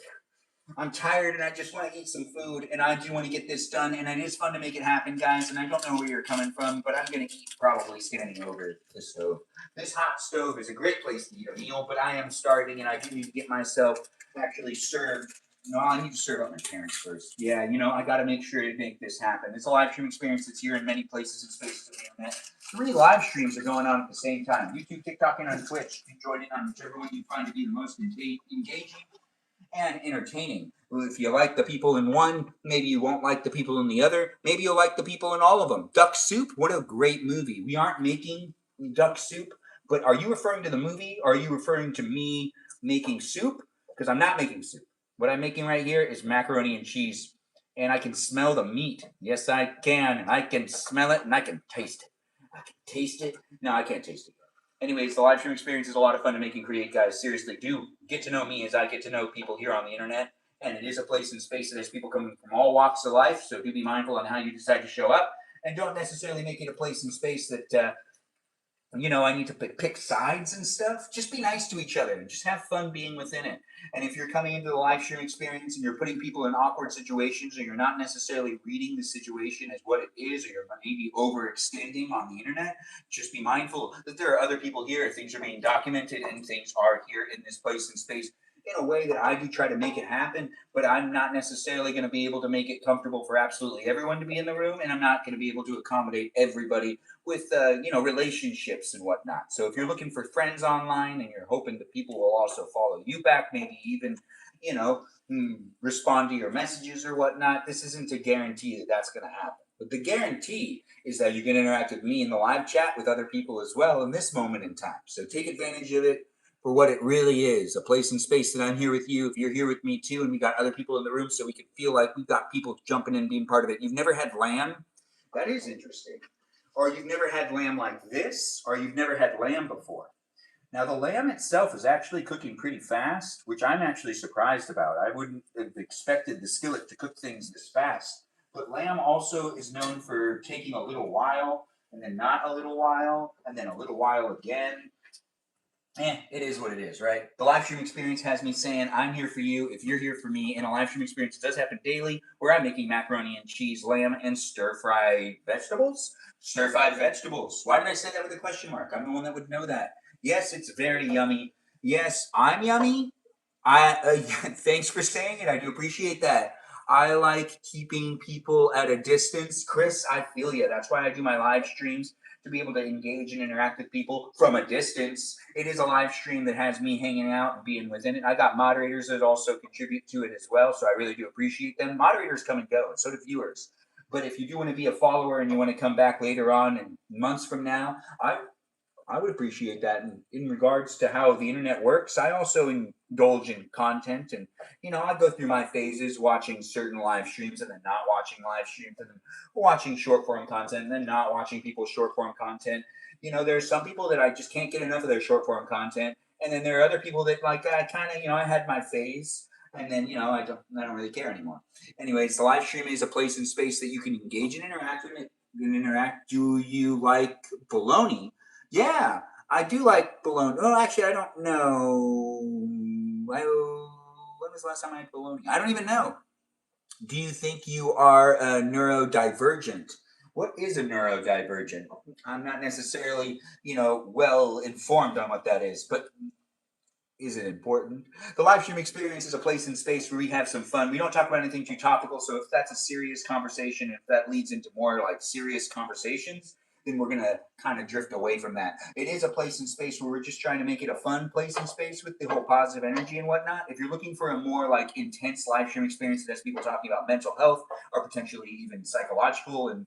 I'm tired and I just want to eat some food and I do want to get this done and it is fun to make it happen, guys. And I don't know where you're coming from, but I'm going to eat probably standing over the stove. This hot stove is a great place to eat a meal, but I am starving and I do need to get myself actually served. No, I need to serve up my parents first. Yeah, I got to make sure to make this happen. It's a live stream experience that's here in many places and spaces of the internet. 3 live streams are going on at the same time. YouTube, TikTok, and on Twitch. You can join in on whichever one you find to be the most engaging and entertaining. If you like the people in one, maybe you won't like the people in the other. Maybe you'll like the people in all of them. Duck Soup, what a great movie. We aren't making Duck Soup, but are you referring to the movie? Or are you referring to me making soup? Because I'm not making soup. What I'm making right here is macaroni and cheese. And I can smell the meat. Yes, I can. I can smell it and I can taste it. I can taste it. No, I can't taste it. Anyways, the live stream experience is a lot of fun to make and create, guys. Seriously, do get to know me as I get to know people here on the internet. And it is a place and space that there's people coming from all walks of life. So do be mindful on how you decide to show up. And don't necessarily make it a place and space that, I need to pick sides and stuff. Just be nice to each other and just have fun being within it. And if you're coming into the live stream experience and you're putting people in awkward situations or you're not necessarily reading the situation as what it is, or you're maybe overextending on the internet, just be mindful that there are other people here. Things are being documented and things are here in this place and space in a way that I do try to make it happen, but I'm not necessarily going to be able to make it comfortable for absolutely everyone to be in the room, and I'm not going to be able to accommodate everybody with relationships and whatnot. So if you're looking for friends online and you're hoping that people will also follow you back, maybe even respond to your messages or whatnot, this isn't a guarantee that that's going to happen. But the guarantee is that you can interact with me in the live chat with other people as well in this moment in time. So take advantage of it for what it really is, a place and space that I'm here with you. If you're here with me too, and we got other people in the room, so we can feel like we've got people jumping in and being part of it. You've never had lamb? That is interesting. Or you've never had lamb like this, or you've never had lamb before. Now, the lamb itself is actually cooking pretty fast, which I'm actually surprised about. I wouldn't have expected the skillet to cook things this fast. But lamb also is known for taking a little while, and then not a little while, and then a little while again. It is what it is, right? The live stream experience has me saying, I'm here for you if you're here for me. And a live stream experience does happen daily where I'm making macaroni and cheese, lamb, and stir-fried vegetables. Stir-fried vegetables. Why did I say that with a question mark? I'm the one that would know that. Yes, it's very yummy. Yes, I'm yummy. Thanks for saying it. I do appreciate that. I like keeping people at a distance. Chris, I feel you. That's why I do my live streams, to be able to engage and interact with people from a distance. It is a live stream that has me hanging out and being within it. I got moderators that also contribute to it as well, so I really do appreciate them. Moderators come and go, and so do viewers. But if you do want to be a follower and you want to come back later on and months from now, I would appreciate that. And in regards to how the internet works, I also indulge in content, and I go through my phases, watching certain live streams and then not watching live streams, and then watching short form content and then not watching people's short form content. There's some people that I just can't get enough of their short form content, and then there are other people that like I kind of I had my phase, and then I don't really care anymore. Anyways, the live stream is a place and space that you can engage and interact with it. Do you like bologna? Yeah, I do like bologna. Oh, actually, I don't know. When was the last time I had bologna? I don't even know. Do you think you are neurodivergent? What is a neurodivergent? I'm not necessarily, well informed on what that is, but is it important? The live stream experience is a place and space where we have some fun. We don't talk about anything too topical, so if that's a serious conversation, if that leads into more like serious conversations, then we're going to kind of drift away from that. It is a place and space where we're just trying to make it a fun place and space with the whole positive energy and whatnot. If you're looking for a more like intense live stream experience that has people talking about mental health or potentially even psychological and,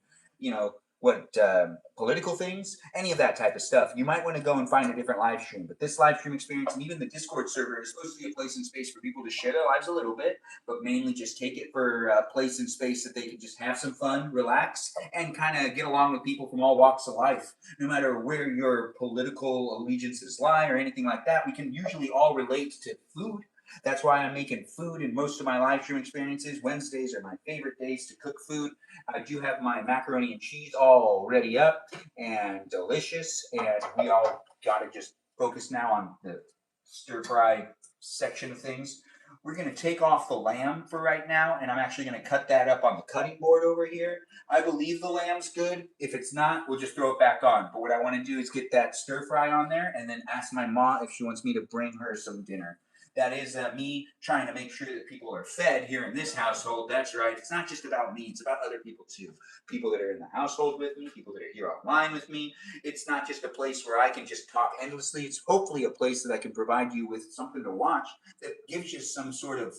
political things, any of that type of stuff, you might want to go and find a different live stream. But this live stream experience and even the Discord server is supposed to be a place and space for people to share their lives a little bit, but mainly just take it for a place and space that they can just have some fun, relax, and kind of get along with people from all walks of life. No matter where your political allegiances lie or anything like that, we can usually all relate to food. That's why I'm making food in most of my live stream experiences. Wednesdays are my favorite days to cook food. I do have my macaroni and cheese all ready up and delicious, and we all got to just focus now on the stir fry section of things. we're going to take off the lamb for right now, and I'm actually going to cut that up on the cutting board over here. I believe the lamb's good. If it's not, we'll just throw it back on. But what I want to do is get that stir fry on there and then ask my mom if she wants me to bring her some dinner. That is me trying to make sure that people are fed here in this household. That's right. It's not just about me. It's about other people too. People that are in the household with me, people that are here online with me. It's not just a place where I can just talk endlessly. It's hopefully a place that I can provide you with something to watch that gives you some sort of,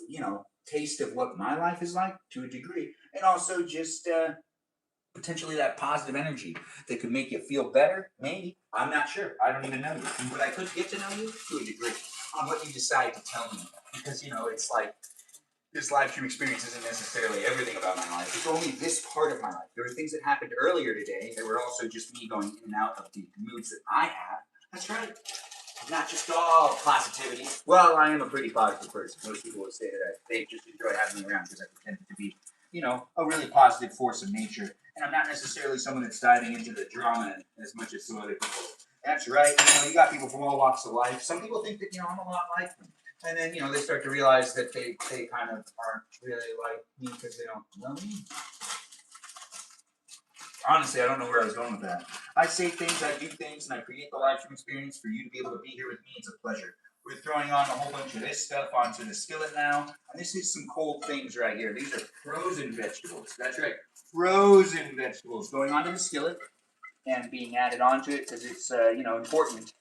taste of what my life is like to a degree. And also just potentially that positive energy that could make you feel better. Maybe. I'm not sure. I don't even know you. But I could get to know you to a degree on what you decide to tell me. Because, it's like this live stream experience isn't necessarily everything about my life. It's only this part of my life. There were things that happened earlier today that were also just me going in and out of the moods that I have. That's right. Not just all positivity. Well, I am a pretty positive person. Most people would say that they just enjoy having me around because I pretend to be, a really positive force of nature. And I'm not necessarily someone that's diving into the drama as much as some other people. That's right. You got people from all walks of life. Some people think that, I'm a lot like them. And then, they start to realize that they kind of aren't really like me because they don't know me. Honestly, I don't know where I was going with that. I say things, I do things, and I create the live stream experience for you to be able to be here with me. It's a pleasure. We're throwing on a whole bunch of this stuff onto the skillet now. And this is some cold things right here. These are frozen vegetables. That's right. Frozen vegetables going onto the skillet and being added onto it because it's, important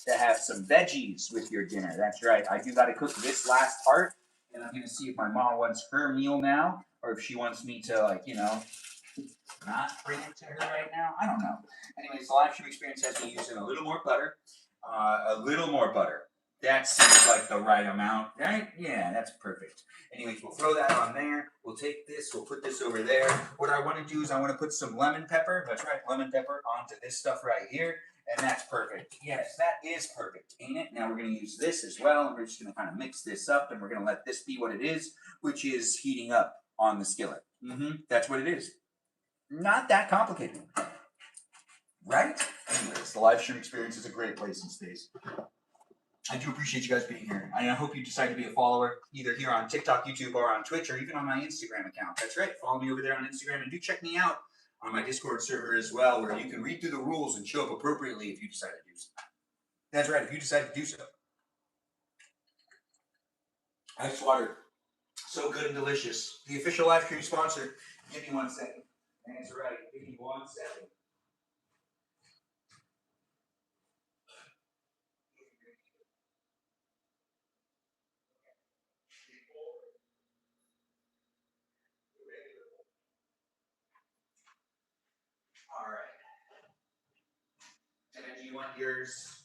to have some veggies with your dinner. That's right. I do got to cook this last part. And I'm going to see if my mom wants her meal now or if she wants me to, not bring it to her right now. I don't know. Anyways, the live stream experience has me using a little more butter. That seems like the right amount, right? Yeah, that's perfect. Anyways, we'll throw that on there. We'll take this, we'll put this over there. What I want to do is I want to put some lemon pepper. That's right, lemon pepper onto this stuff right here. And that's perfect. Yes, that is perfect, ain't it? Now we're going to use this as well. And we're just going to kind of mix this up. And we're going to let this be what it is, which is heating up on the skillet. That's what it is. Not that complicated. Right? Anyways, the live stream experience is a great place and space. I do appreciate you guys being here. I hope you decide to be a follower, either here on TikTok, YouTube, or on Twitch, or even on my Instagram account. That's right. Follow me over there on Instagram, and do check me out on my Discord server as well, where you can read through the rules and show up appropriately if you decide to do so. That's right, if you decide to do so. Ice water. So good and delicious. The official live stream sponsor. Give me 1 second. That's right. Give me 1 second. All right. And then do you want yours?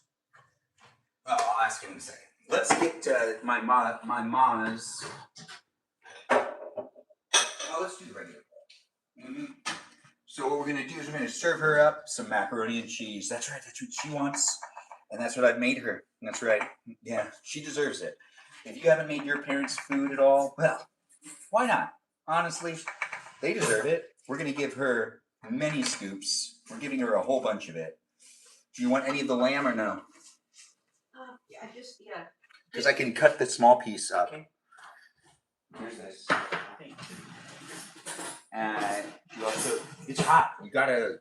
Oh, I'll ask him in a second. Let's get to my ma's. Oh, let's do the regular. So what we're gonna do is we're gonna serve her up some macaroni and cheese. That's right. That's what she wants, and that's what I've made her. That's right. Yeah, she deserves it. If you haven't made your parents food at all, well, why not? Honestly, they deserve it. We're gonna give her many scoops. We're giving her a whole bunch of it. Do you want any of the lamb or no? Yeah. Because I can cut the small piece up. Okay. Here's this. And you also, it's hot. You gotta.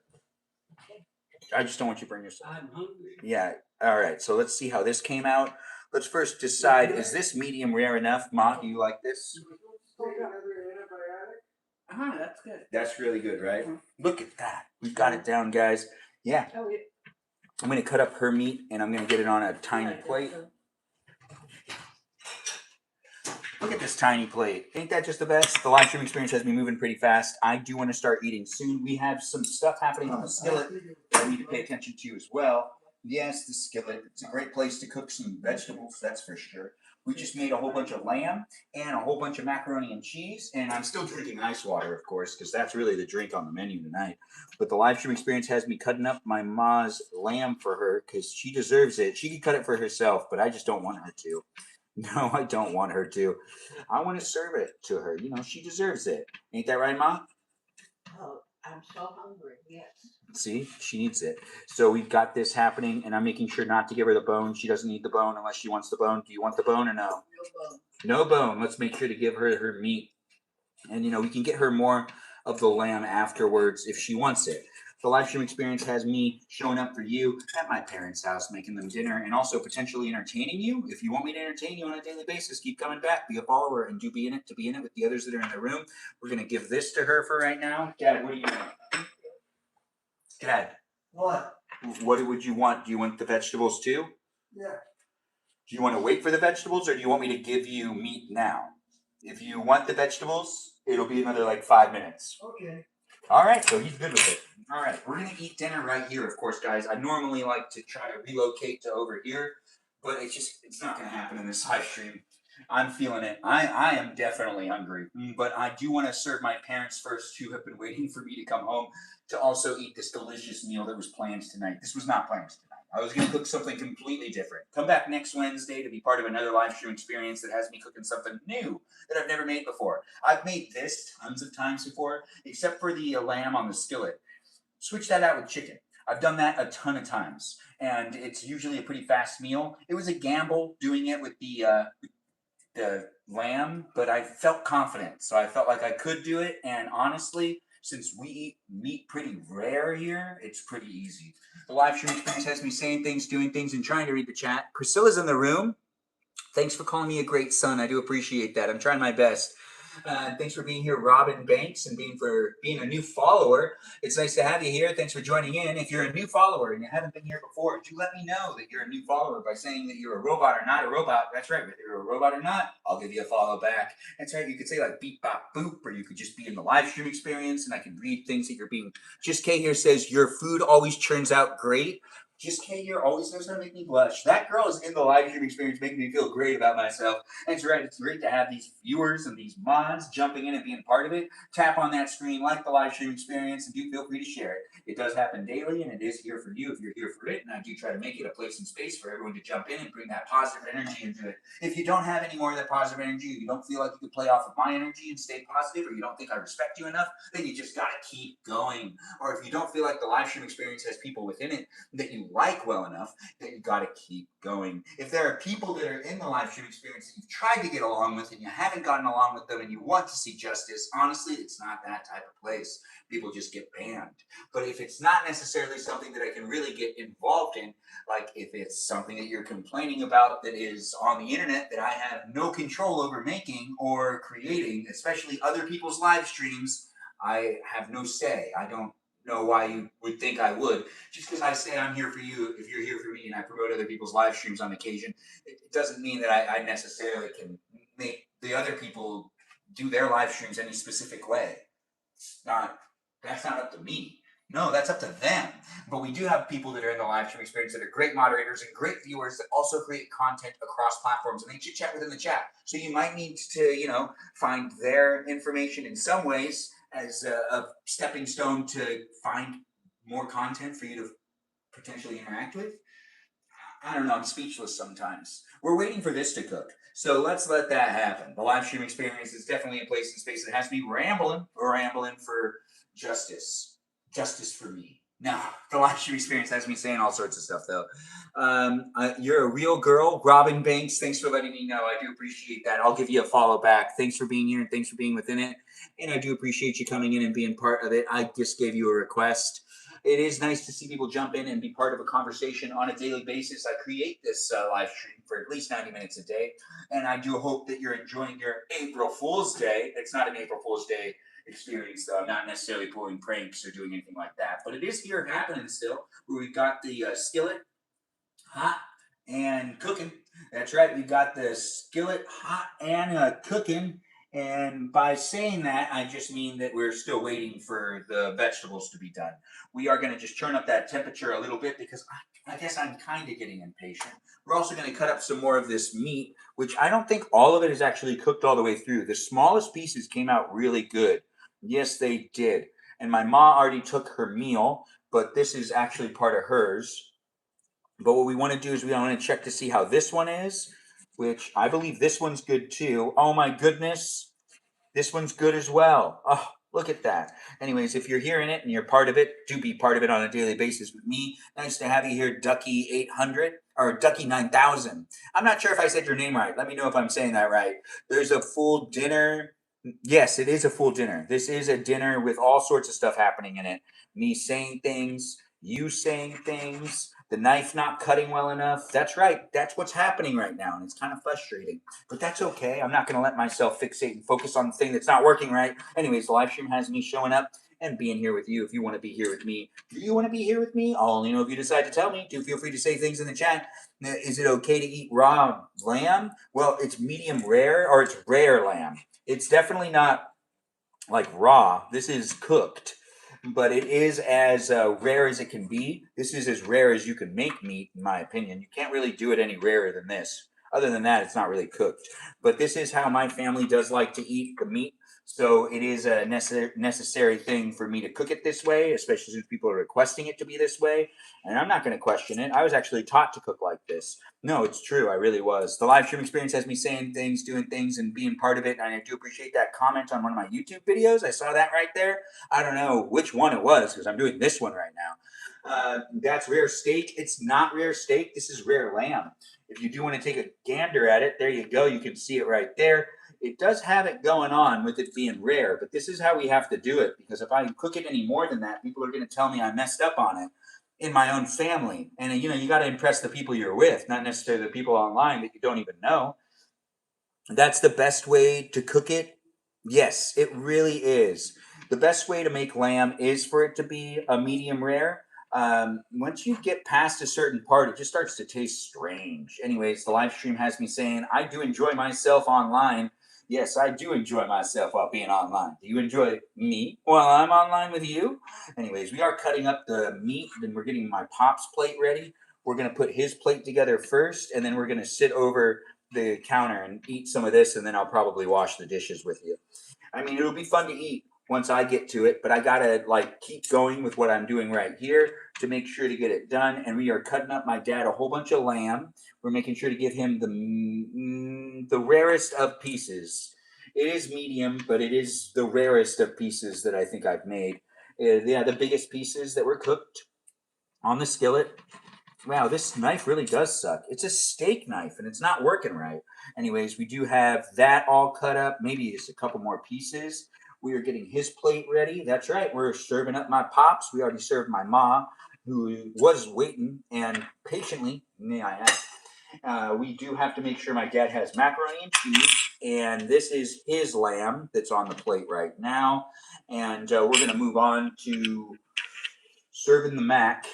I just don't want you to burn yourself. I'm hungry. Yeah. All right. So let's see how this came out. Let's first decide: is this medium rare enough? Ma, do you like this? That's good. That's really good, right? Look at that. We've got it down, guys. Yeah. Oh, yeah. I'm gonna cut up her meat, and I'm gonna get it on a tiny plate. Look at this tiny plate. Ain't that just the best? The live stream experience has me moving pretty fast. I do want to start eating soon. We have some stuff happening on the skillet that I need to pay attention to as well. Yes, the skillet. It's a great place to cook some vegetables, that's for sure. We just made a whole bunch of lamb and a whole bunch of macaroni and cheese. And I'm still drinking ice water, of course, because that's really the drink on the menu tonight. But the live stream experience has me cutting up my ma's lamb for her because she deserves it. She could cut it for herself, but I just don't want her to. No, I don't want her to. I want to serve it to her. You know, she deserves it. Ain't that right, Ma? Oh, I'm so hungry, yes. See, she needs it. So we've got this happening, and I'm making sure not to give her the bone. She doesn't need the bone unless she wants the bone. Do you want the bone or no? No bone. No bone. Let's make sure to give her her meat. And, we can get her more of the lamb afterwards if she wants it. The live stream experience has me showing up for you at my parents' house, making them dinner, and also potentially entertaining you. If you want me to entertain you on a daily basis, keep coming back, be a follower, and do be in it to be in it with the others that are in the room. We're going to give this to her for right now. Dad, what do you want? Dad. What? What would you want? Do you want the vegetables too? Yeah. Do you want to wait for the vegetables, or do you want me to give you meat now? If you want the vegetables, it'll be another like 5 minutes. Okay. All right, so he's good with it. All right, we're gonna eat dinner right here, of course, guys. I normally like to try to relocate to over here, but it's not gonna happen in this live stream. I'm feeling it. I am definitely hungry, but I do want to serve my parents first, who have been waiting for me to come home to also eat this delicious meal that was planned tonight. This was not planned tonight. I was going to cook something completely different. Come back next Wednesday to be part of another live stream experience that has me cooking something new that I've never made before. I've made this tons of times before, except for the lamb on the skillet. Switch that out with chicken. I've done that a ton of times, and it's usually a pretty fast meal. It was a gamble doing it with the lamb, but I felt confident, so I felt like I could do it. And honestly, since we eat meat pretty rare here, it's pretty easy. The live stream experience has me saying things, doing things, and trying to read the chat. Priscilla's in the room. Thanks for calling me a great son. I do appreciate that. I'm trying my best. Thanks for being here, Robin Banks, and being a new follower. It's nice to have you here. Thanks for joining in. If you're a new follower and you haven't been here before, do let me know that you're a new follower by saying that you're a robot or not a robot. That's right. Whether you're a robot or not, I'll give you a follow back. That's right. You could say like beep, bop, boop, or you could just be in the live stream experience, and I can read things that you're being. Just K here says your food always turns out great. Just K here always knows how to make me blush. That girl is in the live stream experience, making me feel great about myself. That's right. It's great to have these viewers and these mods jumping in and being part of it. Tap on that screen, like the live stream experience, and do feel free to share it. It does happen daily, and it is here for you if you're here for it. And I do try to make it a place and space for everyone to jump in and bring that positive energy into it. If you don't have any more of that positive energy, or you don't feel like you can play off of my energy and stay positive, or you don't think I respect you enough, then you just gotta keep going. Or if you don't feel like the live stream experience has people within it that you like well enough, that you got to keep going. If there are people that are in the live stream experience that you've tried to get along with and you haven't gotten along with them and you want to see justice, honestly, it's not that type of place. People just get banned. But if it's not necessarily something that I can really get involved in, like if it's something that you're complaining about that is on the internet that I have no control over making or creating, especially other people's live streams, I have no say. I don't know why you would think I would. Just because I say I'm here for you, if you're here for me, and I promote other people's live streams on occasion, it doesn't mean that I necessarily can make the other people do their live streams any specific way. That's not up to me. No, that's up to them. But we do have people that are in the live stream experience that are great moderators and great viewers that also create content across platforms, and they chit chat within the chat. So you might need to, find their information in some ways as a stepping stone to find more content for you to potentially interact with. I don't know, I'm speechless sometimes. We're waiting for this to cook. So let's let that happen. The live stream experience is definitely a place and space that has me rambling for justice. Justice for me. No, the live stream experience has me saying all sorts of stuff, though. You're a real girl, Robin Banks. Thanks for letting me know. I do appreciate that. I'll give you a follow back. Thanks for being here and thanks for being within it. And I do appreciate you coming in and being part of it. I just gave you a request. It is nice to see people jump in and be part of a conversation on a daily basis. I create this live stream for at least 90 minutes a day. And I do hope that you're enjoying your April Fool's Day. It's not an April Fool's Day experience, though. I'm not necessarily pulling pranks or doing anything like that. But it is here happening still, where we've got the skillet hot and cooking. That's right, we've got the skillet hot and cooking. And by saying that, I just mean that we're still waiting for the vegetables to be done. We are going to just turn up that temperature a little bit because I guess I'm kind of getting impatient. We're also going to cut up some more of this meat, which I don't think all of it is actually cooked all the way through. The smallest pieces came out really good. Yes, they did. And my ma already took her meal, but this is actually part of hers. But what we want to do is we want to check to see how this one is, which I believe this one's good too. Oh my goodness. This one's good as well. Oh, Look at that. Anyways, if you're hearing it and you're part of it, do be part of it on a daily basis with me. Nice to have you here, Ducky 800 or Ducky 9000. I'm not sure if I said your name right. Let me know if I'm saying that right. There's a full dinner. Yes, it is a full dinner. This is a dinner with all sorts of stuff happening in it. Me saying things, you saying things, the knife not cutting well enough. That's right. That's what's happening right now. And it's kind of frustrating. But that's okay. I'm not going to let myself fixate and focus on the thing that's not working right. Anyways, the live stream has me showing up and being here with you. If you want to be here with me, do you want to be here with me? I'll only know if you decide to tell me. Do feel free to say things in the chat. Is it okay to eat raw lamb? Well, it's medium rare or it's rare lamb. It's definitely not like raw. This is cooked, but it is as rare as it can be. This is as rare as you can make meat, in my opinion. You can't really do it any rarer than this. Other than that, it's not really cooked. But this is how my family does like to eat the meat. So it is a necessary thing for me to cook it this way, especially since people are requesting it to be this way. And I'm not going to question it. I was actually taught to cook like this. No, it's true. I really was. The live stream experience has me saying things, doing things, and being part of it. And I do appreciate that comment on one of my YouTube videos. I saw that right there. I don't know which one it was because I'm doing this one right now. That's rare steak. It's not rare steak. This is rare lamb. If you do want to take a gander at it, there you go. You can see it right there. It does have it going on with it being rare, but this is how we have to do it because if I cook it any more than that, people are going to tell me I messed up on it in my own family. And you got to impress the people you're with, not necessarily the people online that you don't even know. That's the best way to cook it. Yes, it really is. The best way to make lamb is for it to be a medium rare. Once you get past a certain part, it just starts to taste strange. Anyways, the live stream has me saying, I do enjoy myself online. Yes, I do enjoy myself while being online. Do you enjoy me while I'm online with you? Anyways, we are cutting up the meat and we're getting my pop's plate ready. We're going to put his plate together first, and then we're going to sit over the counter and eat some of this, and then I'll probably wash the dishes with you. I mean, it'll be fun to eat once I get to it, but I gotta keep going with what I'm doing right here to make sure to get it done. And we are cutting up my dad a whole bunch of lamb. We're making sure to give him the rarest of pieces. It is medium, but it is the rarest of pieces that I think I've made. Yeah, the biggest pieces that were cooked on the skillet. Wow, this knife really does suck. It's a steak knife and it's not working right. Anyways, we do have that all cut up. Maybe just a couple more pieces. We are getting his plate ready. That's right. We're serving up my pops. We already served my mom, who was waiting and patiently. We do have to make sure my dad has macaroni and cheese. And this is his lamb that's on the plate right now. And we're going to move on to serving the mac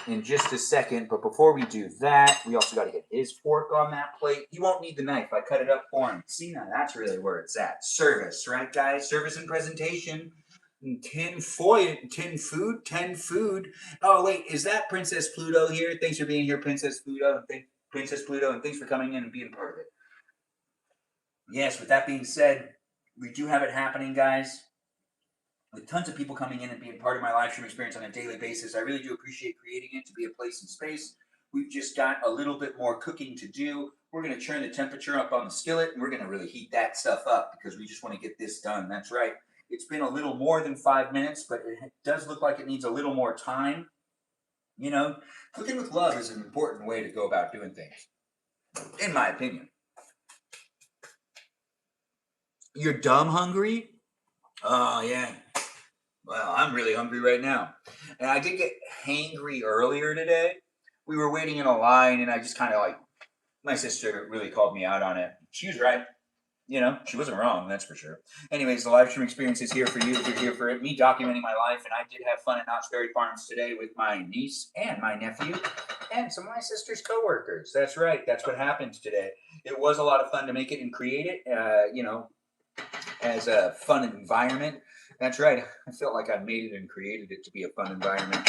in just a second. But before we do that, we also got to get his fork on that plate. He won't need the knife. I cut it up for him. See, now that's really where it's at. Service, right, guys? Service and presentation. 10 food, 10 food. Oh, wait, is that Princess Pluto here? Thanks for being here, Princess Pluto. Princess Pluto, and thanks for coming in and being part of it. Yes, with that being said, we do have it happening, guys. With tons of people coming in and being part of my live stream experience on a daily basis. I really do appreciate creating it to be a place and space. We've just got a little bit more cooking to do. We're going to turn the temperature up on the skillet, and we're going to really heat that stuff up because we just want to get this done. That's right. It's been a little more than 5 minutes, but it does look like it needs a little more time. Cooking with love is an important way to go about doing things, in my opinion. You're dumb hungry? Oh, yeah. Well, I'm really hungry right now. And I did get hangry earlier today. We were waiting in a line, and I just kind of my sister really called me out on it. She was right. She wasn't wrong, that's for sure. Anyways, the live stream experience is here for you if you're here for it. Me documenting my life, and I did have fun at Knott's Berry Farms today with my niece and my nephew and some of my sister's coworkers. That's right. That's what happened today. It was a lot of fun to make it and create it, as a fun environment. That's right. I felt like I made it and created it to be a fun environment.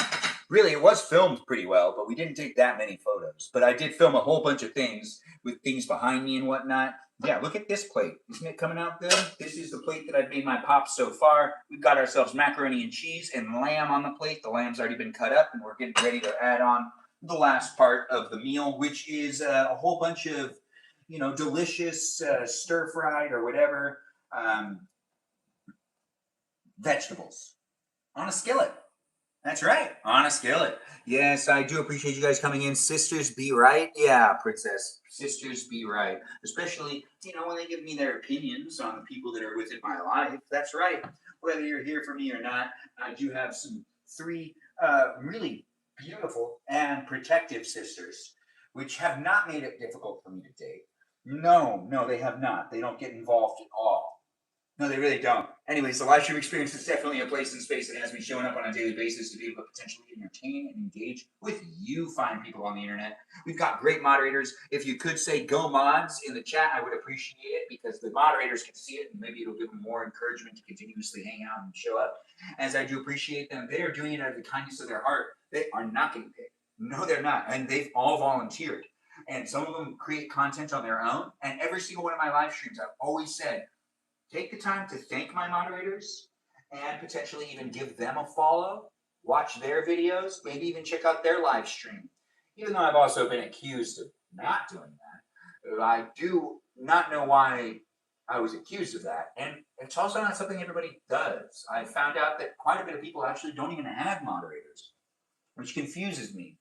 Really, it was filmed pretty well, but we didn't take that many photos. But I did film a whole bunch of things with things behind me and whatnot. Yeah, look at this plate. Isn't it coming out good? This is the plate that I've made my pops so far. We've got ourselves macaroni and cheese and lamb on the plate. The lamb's already been cut up, and we're getting ready to add on the last part of the meal, which is a whole bunch of, delicious stir-fried or whatever vegetables on a skillet. That's right, on a skillet. Yes, I do appreciate you guys coming in. Sisters be right. Yeah, princess. Sisters be right. Especially, when they give me their opinions on the people that are within my life. That's right. Whether you're here for me or not, I do have three really beautiful and protective sisters, which have not made it difficult for me to date. No, they have not. They don't get involved at all. No, they really don't. Anyways, the live stream experience is definitely a place and space that has me showing up on a daily basis to be able to potentially entertain and engage with you fine people on the internet. We've got great moderators. If you could say go mods in the chat, I would appreciate it because the moderators can see it and maybe it'll give them more encouragement to continuously hang out and show up. As I do appreciate them, they are doing it out of the kindness of their heart. They are not getting paid. No, they're not. And they've all volunteered. And some of them create content on their own. And every single one of my live streams, I've always said, take the time to thank my moderators and potentially even give them a follow, watch their videos, maybe even check out their live stream. Even though I've also been accused of not doing that, I do not know why I was accused of that. And it's also not something everybody does. I found out that quite a bit of people actually don't even have moderators, which confuses me.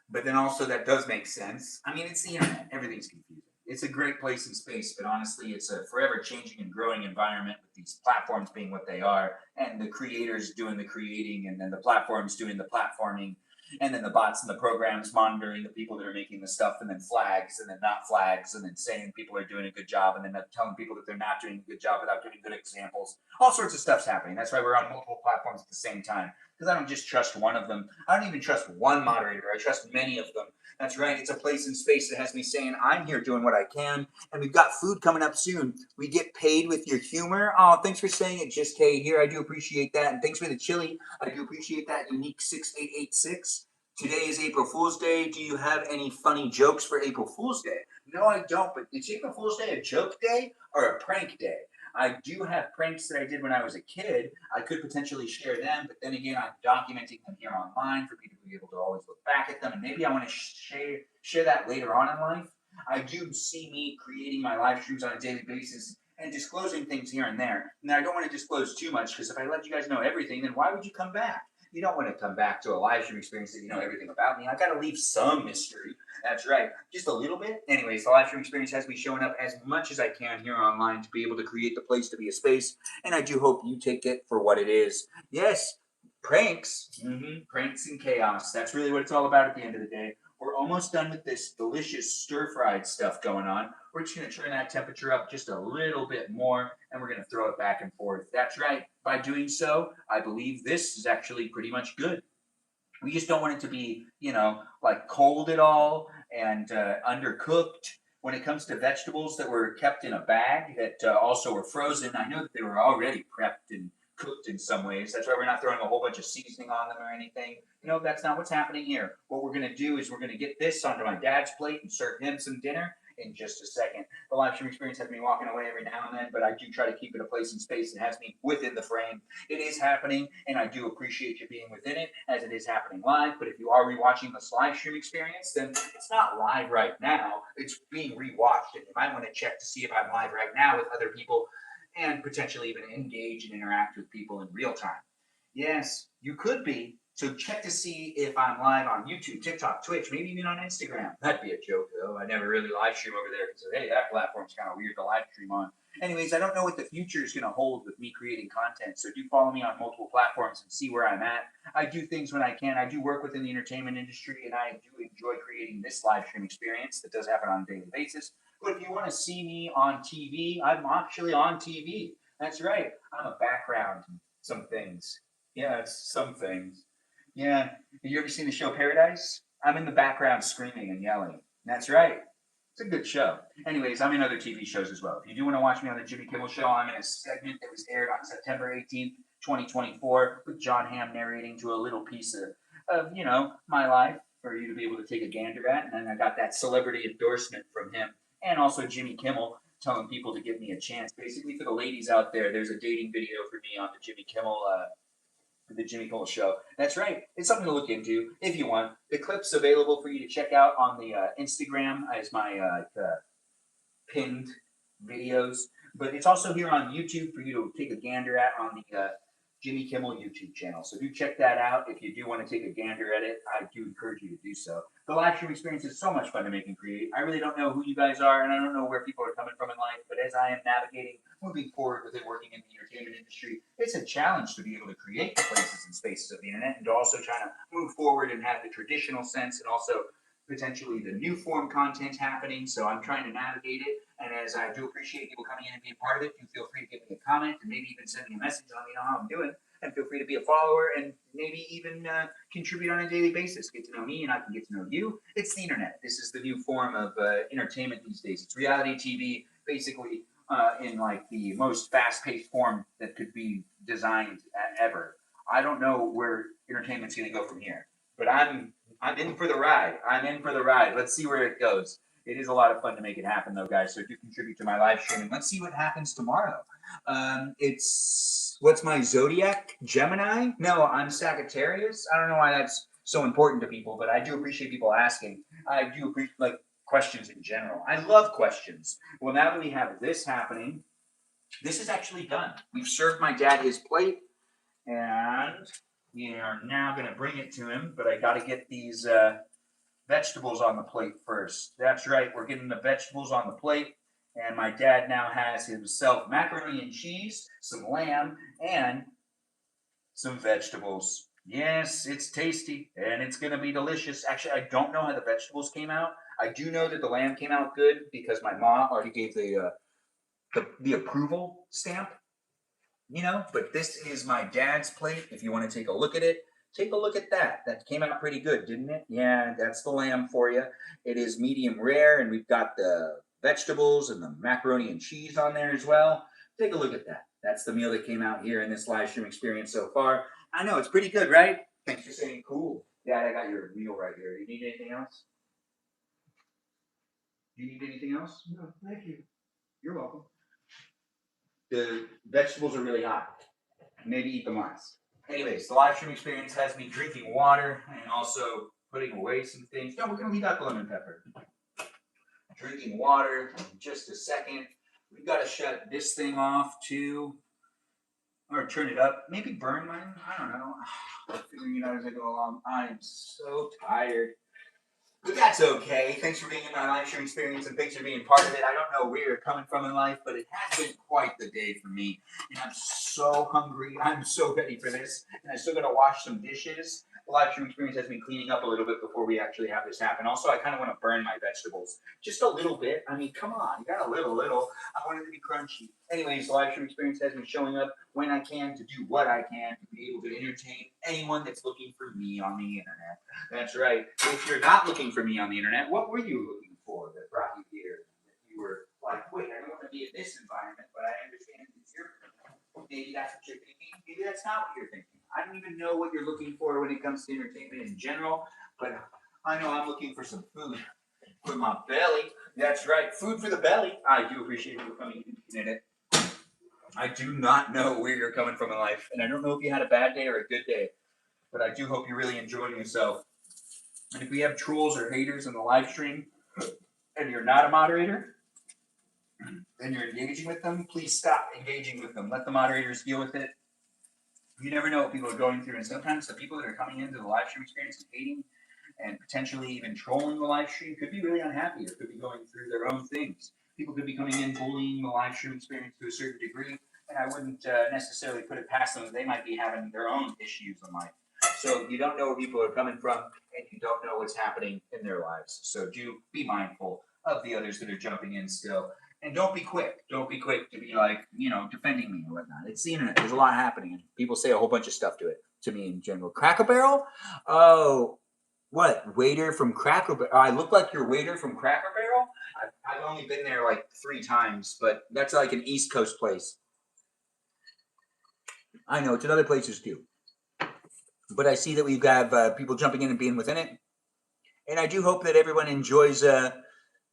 But then also that does make sense. I mean, it's the internet. Everything's confusing. It's a great place and space, but honestly, it's a forever changing and growing environment with these platforms being what they are, and the creators doing the creating, and then the platforms doing the platforming, and then the bots and the programs monitoring the people that are making the stuff, and then flags, and then not flags, and then saying people are doing a good job, and then telling people that they're not doing a good job without giving good examples. All sorts of stuff's happening. That's why we're on multiple platforms at the same time, because I don't just trust one of them. I don't even trust one moderator. I trust many of them. That's right. It's a place and space that has me saying, I'm here doing what I can. And we've got food coming up soon. We get paid with your humor. Oh, thanks for saying it, Just K here. I do appreciate that. And thanks for the chili. I do appreciate that. Unique 6886. Today is April Fool's Day. Do you have any funny jokes for April Fool's Day? No, I don't. But is April Fool's Day a joke day or a prank day? I do have pranks that I did when I was a kid. I could potentially share them, but then again, I'm documenting them here online for people to be able to always look back at them. And maybe I want to share that later on in life. I do see me creating my live streams on a daily basis and disclosing things here and there. Now, I don't want to disclose too much because if I let you guys know everything, then why would you come back? You don't want to come back to a live stream experience that you know everything about me. I got to leave some mystery. That's right, just a little bit. Anyways, the live stream experience has me showing up as much as I can here online to be able to create the place to be a space, and I do hope you take it for what it is. Yes, pranks, pranks and chaos. That's really what it's all about at the end of the day. We're almost done with this delicious stir-fried stuff going on. We're just going to turn that temperature up just a little bit more, and we're going to throw it back and forth. That's right. By doing so, I believe this is actually pretty much good. We just don't want it to be, like cold at all and undercooked. When it comes to vegetables that were kept in a bag that also were frozen, I know that they were already prepped and cooked in some ways. That's why we're not throwing a whole bunch of seasoning on them or anything. That's not what's happening here. What we're going to do is we're going to get this onto my dad's plate and serve him some dinner in just a second. The live stream experience has me walking away every now and then, but I do try to keep it a place and space that has me within the frame. It is happening, and I do appreciate you being within it as it is happening live. But if you are rewatching this live stream experience, then it's not live right now. It's being rewatched, and you might want to check to see if I'm live right now with other people and potentially even engage and interact with people in real time. Yes, you could be. So check to see if I'm live on YouTube, TikTok, Twitch, maybe even on Instagram. That'd be a joke, though. I never really live stream over there because, hey, that platform's kind of weird to live stream on. Anyways, I don't know what the future is going to hold with me creating content, so do follow me on multiple platforms and see where I'm at. I do things when I can. I do work within the entertainment industry, and I do enjoy creating this live stream experience that does happen on a daily basis. But if you want to see me on TV, I'm actually on TV. That's right. I'm a background in some things. Yeah, some things. Yeah. Have you ever seen the show Paradise? I'm in the background screaming and yelling. That's right. It's a good show. Anyways, I'm in other TV shows as well. If you do want to watch me on the Jimmy Kimmel Show, I'm in a segment that was aired on September 18th, 2024, with John Hamm narrating to a little piece of my life for you to be able to take a gander at. And then I got that celebrity endorsement from him. And also Jimmy Kimmel telling people to give me a chance. Basically, for the ladies out there, there's a dating video for me on the Jimmy Kimmel Show. That's right. It's something to look into if you want. The clip's available for you to check out on the Instagram as my pinned videos. But it's also here on YouTube for you to take a gander at on the Jimmy Kimmel YouTube channel. So do check that out if you do want to take a gander at it. I do encourage you to do so. The live stream experience is so much fun to make and create. I really don't know who you guys are, and I don't know where people are coming from in life, but as I am navigating, moving forward with it, working in the entertainment industry, it's a challenge to be able to create the places and spaces of the internet and to also try to move forward and have the traditional sense and also potentially the new form content happening. So I'm trying to navigate it. And as I do appreciate people coming in and being part of it, do feel free to give me a comment and maybe even send me a message and let me know how I'm doing. And feel free to be a follower and maybe even contribute on a daily basis. Get to know me and I can get to know you. It's the internet. This is the new form of entertainment these days. It's reality TV, basically in like the most fast-paced form that could be designed ever. I don't know where entertainment's going to go from here, but I'm in for the ride. I'm in for the ride. Let's see where it goes. It is a lot of fun to make it happen, though, guys. So do contribute to my live stream. And let's see what happens tomorrow. What's my zodiac? Gemini? No, I'm Sagittarius. I don't know why that's so important to people, but I do appreciate people asking. I do appreciate like questions in general. I love questions. Well, now that we have this happening, this is actually done. We've served my dad his plate, and we are now going to bring it to him. But I got to get these vegetables on the plate first. That's right. We're getting the vegetables on the plate. And my dad now has himself macaroni and cheese, some lamb, and some vegetables. Yes, it's tasty, and it's going to be delicious. Actually, I don't know how the vegetables came out. I do know that the lamb came out good because my mom already gave the approval stamp, you know. But this is my dad's plate. If you want to take a look at it, take a look at that. That came out pretty good, didn't it? Yeah, that's the lamb for you. It is medium rare, and we've got the vegetables and the macaroni and cheese on there as well. Take a look at that. That's the meal that came out here in this live stream experience so far. I know, it's pretty good, right? Thanks for saying cool. Dad, I got your meal right here. Do you need anything else? Do you need anything else? No, thank you. You're welcome. The vegetables are really hot. Maybe eat them last. Anyways, the live stream experience has me drinking water and also putting away some things. No, we're going to leave out the lemon pepper. Drinking water in just a second. We've got to shut this thing off too. Or turn it up. Maybe burn mine. I don't know. I'm figuring it out as I go along. I'm so tired. But that's okay. Thanks for being in my live stream experience and thanks for being part of it. I don't know where you're coming from in life, but it has been quite the day for me. And I'm so hungry. I'm so ready for this. And I still got to wash some dishes. The live stream experience has me cleaning up a little bit before we actually have this happen. Also, I kind of want to burn my vegetables. Just a little bit. I mean, come on. You got a little. I want it to be crunchy. Anyways, the live stream experience has me showing up when I can to do what I can to be able to entertain anyone that's looking for me on the internet. That's right. If you're not looking for me on the internet, what were you looking for that brought you here? You were like, wait, I don't want to be in this environment, but I understand it's your environment. Maybe that's what you're thinking. Maybe that's not what you're thinking. I don't even know what you're looking for when it comes to entertainment in general, but I know I'm looking for some food for my belly. That's right, food for the belly. I do appreciate you coming and looking at it. I do not know where you're coming from in life, and I don't know if you had a bad day or a good day, but I do hope you're really enjoying yourself. And if we have trolls or haters in the live stream, and you're not a moderator, and you're engaging with them, please stop engaging with them. Let the moderators deal with it. You never know what people are going through, and sometimes the people that are coming into the live stream experience and hating and potentially even trolling the live stream could be really unhappy or could be going through their own things. People could be coming in bullying the live stream experience to a certain degree, and I wouldn't necessarily put it past them that they might be having their own issues in life. So you don't know where people are coming from, and you don't know what's happening in their lives. So do be mindful of the others that are jumping in still. And don't be quick. Don't be quick to be like, defending me or whatnot. It's the internet. There's a lot happening. And people say a whole bunch of stuff to me in general. Cracker Barrel? Oh, what? Waiter from Cracker Barrel? I look like your waiter from Cracker Barrel? I've only been there like 3 times, but that's like an East Coast place. I know, it's in other places too. But I see that we've got people jumping in and being within it. And I do hope that everyone enjoys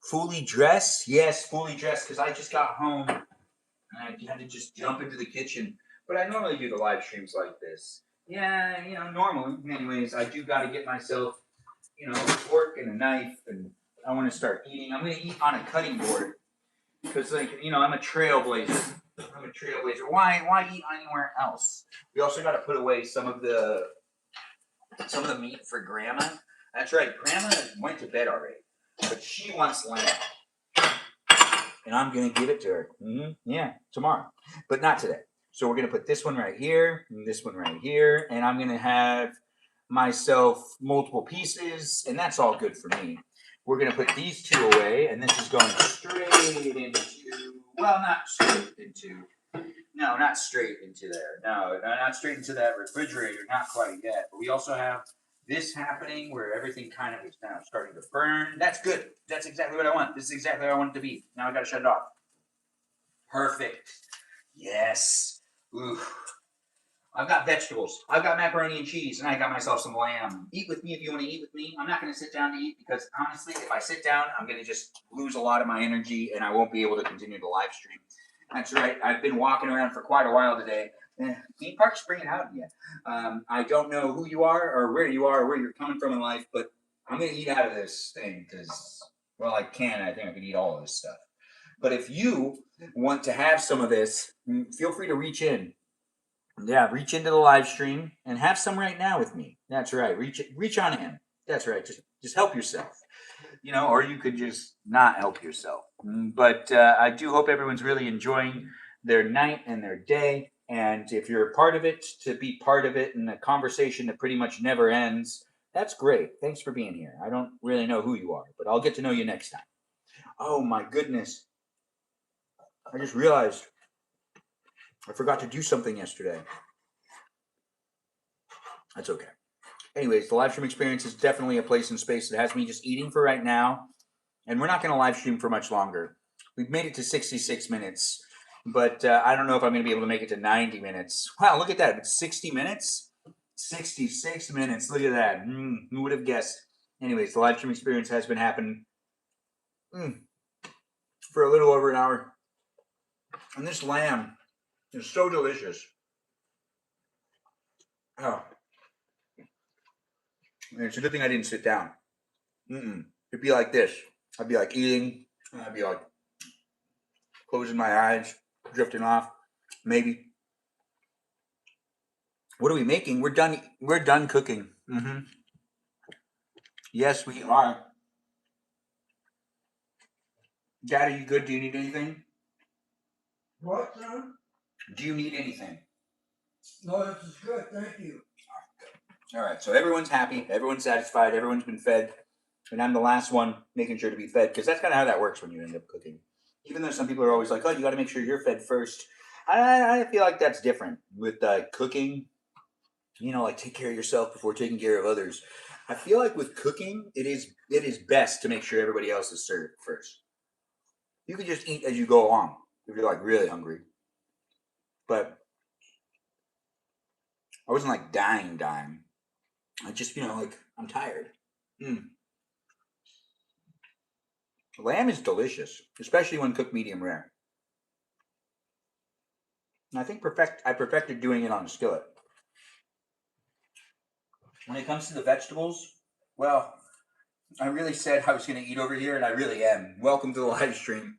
fully dressed. Yes, fully dressed, because I just got home and I had to just jump into the kitchen. But I normally do the live streams like this. Yeah, normally. Anyways, I do got to get myself, a fork and a knife, and I want to start eating. I'm going to eat on a cutting board because, I'm a trailblazer. I'm a trailblazer. Why eat anywhere else? We also got to put away some of the meat for Grandma. That's right. Grandma went to bed already, but she wants lamb, and I'm gonna give it to her. Yeah, tomorrow, but not today. So we're gonna put this one right here, and this one right here, and I'm gonna have myself multiple pieces, and that's all good for me. We're gonna put these two away, and this is going straight into, well, not straight into, no, not straight into there. No, not straight into that refrigerator, not quite yet. But we also have this happening where everything kind of is now starting to burn. That's good. That's exactly what I want. This is exactly what I want it to be. Now I gotta shut it off. Perfect. Yes. Ooh. I've got vegetables. I've got macaroni and cheese, and I got myself some lamb. Eat with me if you want to eat with me. I'm not going to sit down to eat because, honestly, if I sit down, I'm going to just lose a lot of my energy, and I won't be able to continue the live stream. That's right. I've been walking around for quite a while today. Theme park's bringing out yet. I don't know who you are or where you're coming from in life, but I'm going to eat out of this thing because, well, I can. I think I could eat all of this stuff. But if you want to have some of this, feel free to reach in. Yeah, reach into the live stream and have some right now with me. That's right. Reach on in. That's right. Just help yourself. Or you could just not help yourself. But I do hope everyone's really enjoying their night and their day. And if you're a part of it, to be part of it in a conversation that pretty much never ends, that's great. Thanks for being here. I don't really know who you are, but I'll get to know you next time. Oh my goodness. I just realized I forgot to do something yesterday. That's okay. Anyways, the live stream experience is definitely a place and space that has me just eating for right now. And we're not going to live stream for much longer. We've made it to 66 minutes, but I don't know if I'm going to be able to make it to 90 minutes. Wow, look at that. It's 60 minutes? 66 minutes. Look at that. Who would have guessed? Anyways, the live stream experience has been happening for a little over an hour. And this lamb is so delicious. Oh. And it's a good thing I didn't sit down. It'd be like this. I'd be like eating, and I'd be like closing my eyes, drifting off, maybe. What are we making? We're done. We're done cooking. Yes, we are. Dad, are you good? Do you need anything? What, son? Do you need anything? No, this is good. Thank you. All right. So everyone's happy. Everyone's satisfied. Everyone's been fed. And I'm the last one making sure to be fed because that's kind of how that works when you end up cooking. Even though some people are always like, oh, you got to make sure you're fed first. I feel like that's different with cooking. Like take care of yourself before taking care of others. I feel like with cooking, it is best to make sure everybody else is served first. You can just eat as you go along if you're like really hungry. But I wasn't like dying. I just, like I'm tired. Lamb is delicious, especially when cooked medium rare. And I think I perfected doing it on a skillet. When it comes to the vegetables, well, I really said I was going to eat over here, and I really am. Welcome to the live stream.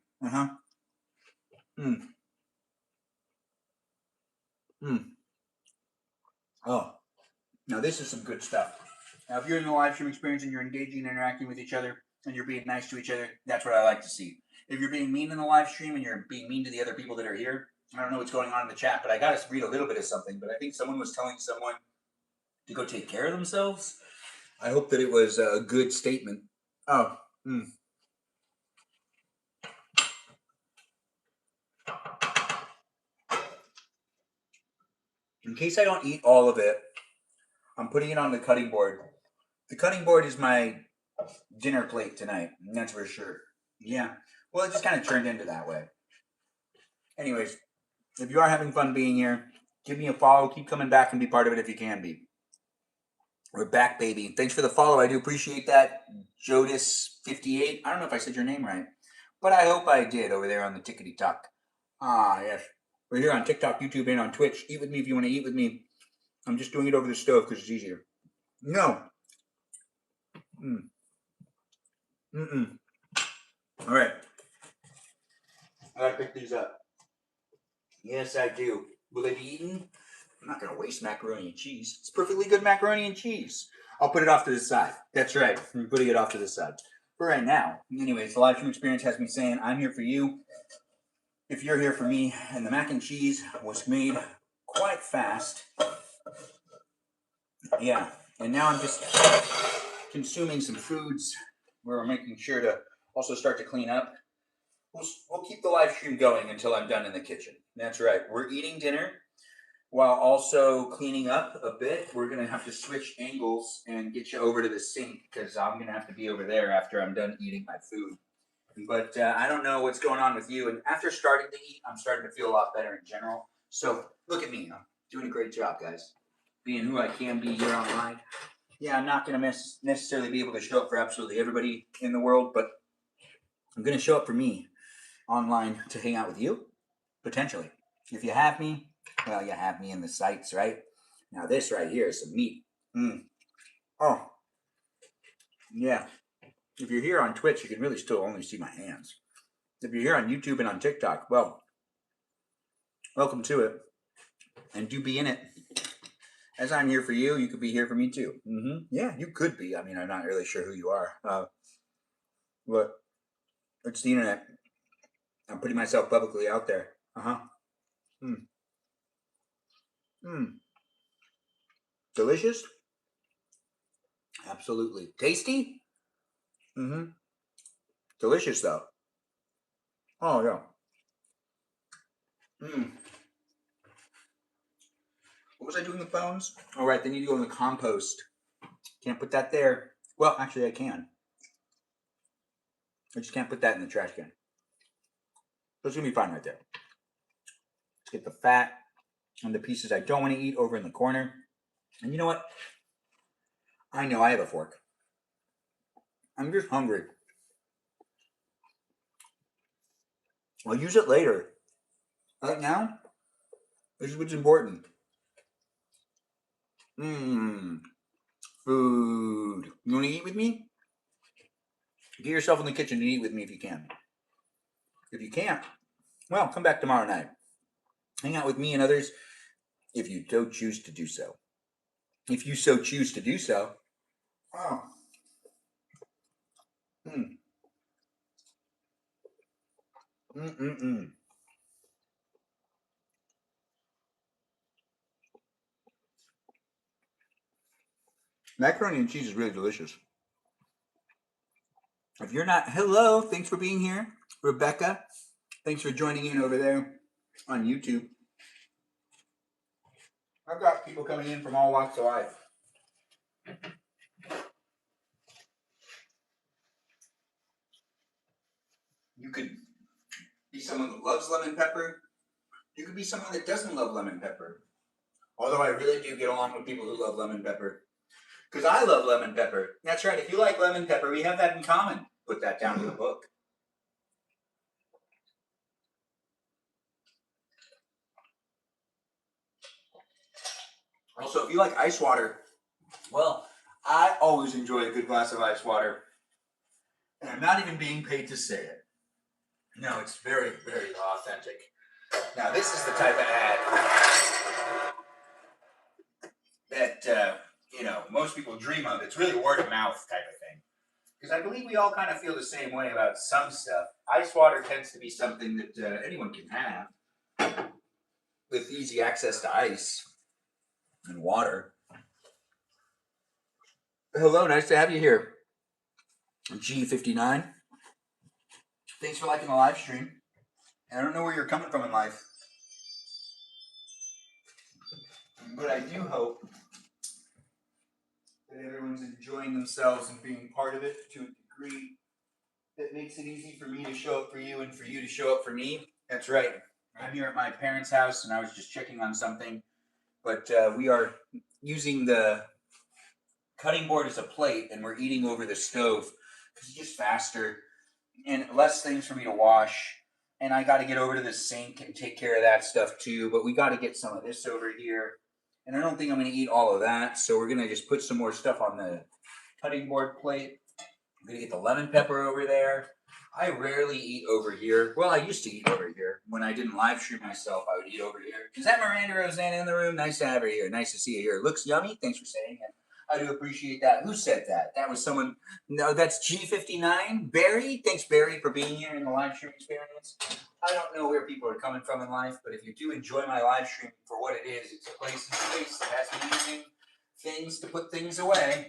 Oh, now this is some good stuff. Now, if you're in the live stream experience and you're engaging and interacting with each other and you're being nice to each other, that's what I like to see. If you're being mean in the live stream and you're being mean to the other people that are here, I don't know what's going on in the chat, but I got to read a little bit of something. But I think someone was telling someone to go take care of themselves. I hope that it was a good statement. Oh, In case I don't eat all of it, I'm putting it on the cutting board. The cutting board is my dinner plate tonight, and that's for sure. Yeah. Well, it just kind of turned into that way. Anyways, if you are having fun being here, give me a follow. Keep coming back and be part of it if you can be. We're back, baby. Thanks for the follow. I do appreciate that. Jodis58. I don't know if I said your name right, but I hope I did over there on the Tickety Talk. Ah, yes. We're here on TikTok, YouTube, and on Twitch. Eat with me if you want to eat with me. I'm just doing it over the stove because it's easier. No. All right. I gotta pick these up. Yes, I do. Will they be eaten? I'm not going to waste macaroni and cheese. It's perfectly good macaroni and cheese. I'll put it off to the side. That's right. I'm putting it off to the side. For right now. Anyways, the live stream experience has me saying, I'm here for you if you're here for me. And the mac and cheese was made quite fast. Yeah. And now I'm just consuming some foods where we're making sure to also start to clean up. We'll keep the live stream going until I'm done in the kitchen. That's right. We're eating dinner while also cleaning up a bit. We're going to have to switch angles and get you over to the sink because I'm going to have to be over there after I'm done eating my food. But I don't know what's going on with you. And after starting to eat, I'm starting to feel a lot better in general. So look at me. I'm doing a great job, guys. Being who I can be here online. Yeah, I'm not going to necessarily be able to show up for absolutely everybody in the world, but I'm going to show up for me online to hang out with you, potentially. If you have me, well, you have me in the sights, right? Now this right here is some meat. Oh, yeah. If you're here on Twitch, you can really still only see my hands. If you're here on YouTube and on TikTok, well, welcome to it. And do be in it. As I'm here for you, you could be here for me too. Yeah, you could be. I mean, I'm not really sure who you are. But it's the internet. I'm putting myself publicly out there. Delicious? Absolutely. Tasty? Delicious though. Oh yeah. What was I doing with phones? Oh right, they need to go in the compost. Can't put that there. Well, actually I can. I just can't put that in the trash can. So it's gonna be fine right there. Let's get the fat and the pieces I don't want to eat over in the corner. And you know what? I know I have a fork. I'm just hungry. I'll use it later. Right now, this is what's important. Food. You want to eat with me? Get yourself in the kitchen and eat with me if you can. If you can't, well, come back tomorrow night. Hang out with me and others if you so choose to do so. If you so choose to do so. Oh. Macaroni and cheese is really delicious. If you're not, hello, thanks for being here. Rebecca, thanks for joining in over there on YouTube. I've got people coming in from all walks of life. You could be someone who loves lemon pepper. You could be someone that doesn't love lemon pepper. Although I really do get along with people who love lemon pepper. Because I love lemon pepper. That's right, if you like lemon pepper, we have that in common. Put that down in the book. Also, if you like ice water, well, I always enjoy a good glass of ice water. And I'm not even being paid to say it. No, it's very, very authentic. Now, this is the type of ad that, most people dream of. It's really word of mouth type of thing. Because I believe we all kind of feel the same way about some stuff. Ice water tends to be something that anyone can have with easy access to ice and water. Hello, nice to have you here. G59. Thanks for liking the live stream. I don't know where you're coming from in life, but I do hope that everyone's enjoying themselves and being part of it to a degree that makes it easy for me to show up for you and for you to show up for me. That's right. I'm here at my parents' house and I was just checking on something, but we are using the cutting board as a plate and we're eating over the stove because it's just faster and less things for me to wash. And I got to get over to the sink and take care of that stuff too. But we got to get some of this over here. And I don't think I'm going to eat all of that. So we're going to just put some more stuff on the cutting board plate. I'm going to get the lemon pepper over there. I rarely eat over here. Well, I used to eat over here. When I didn't live stream myself, I would eat over here. Is that Miranda Rosanna in the room? Nice to have her here. Nice to see you here. Looks yummy. Thanks for saying it. I do appreciate that. Who said that? That was someone. No, that's G59. Barry. Thanks, Barry, for being here in the live stream experience. I don't know where people are coming from in life, but if you do enjoy my live stream for what it is, it's a place and space that has me using things to put things away.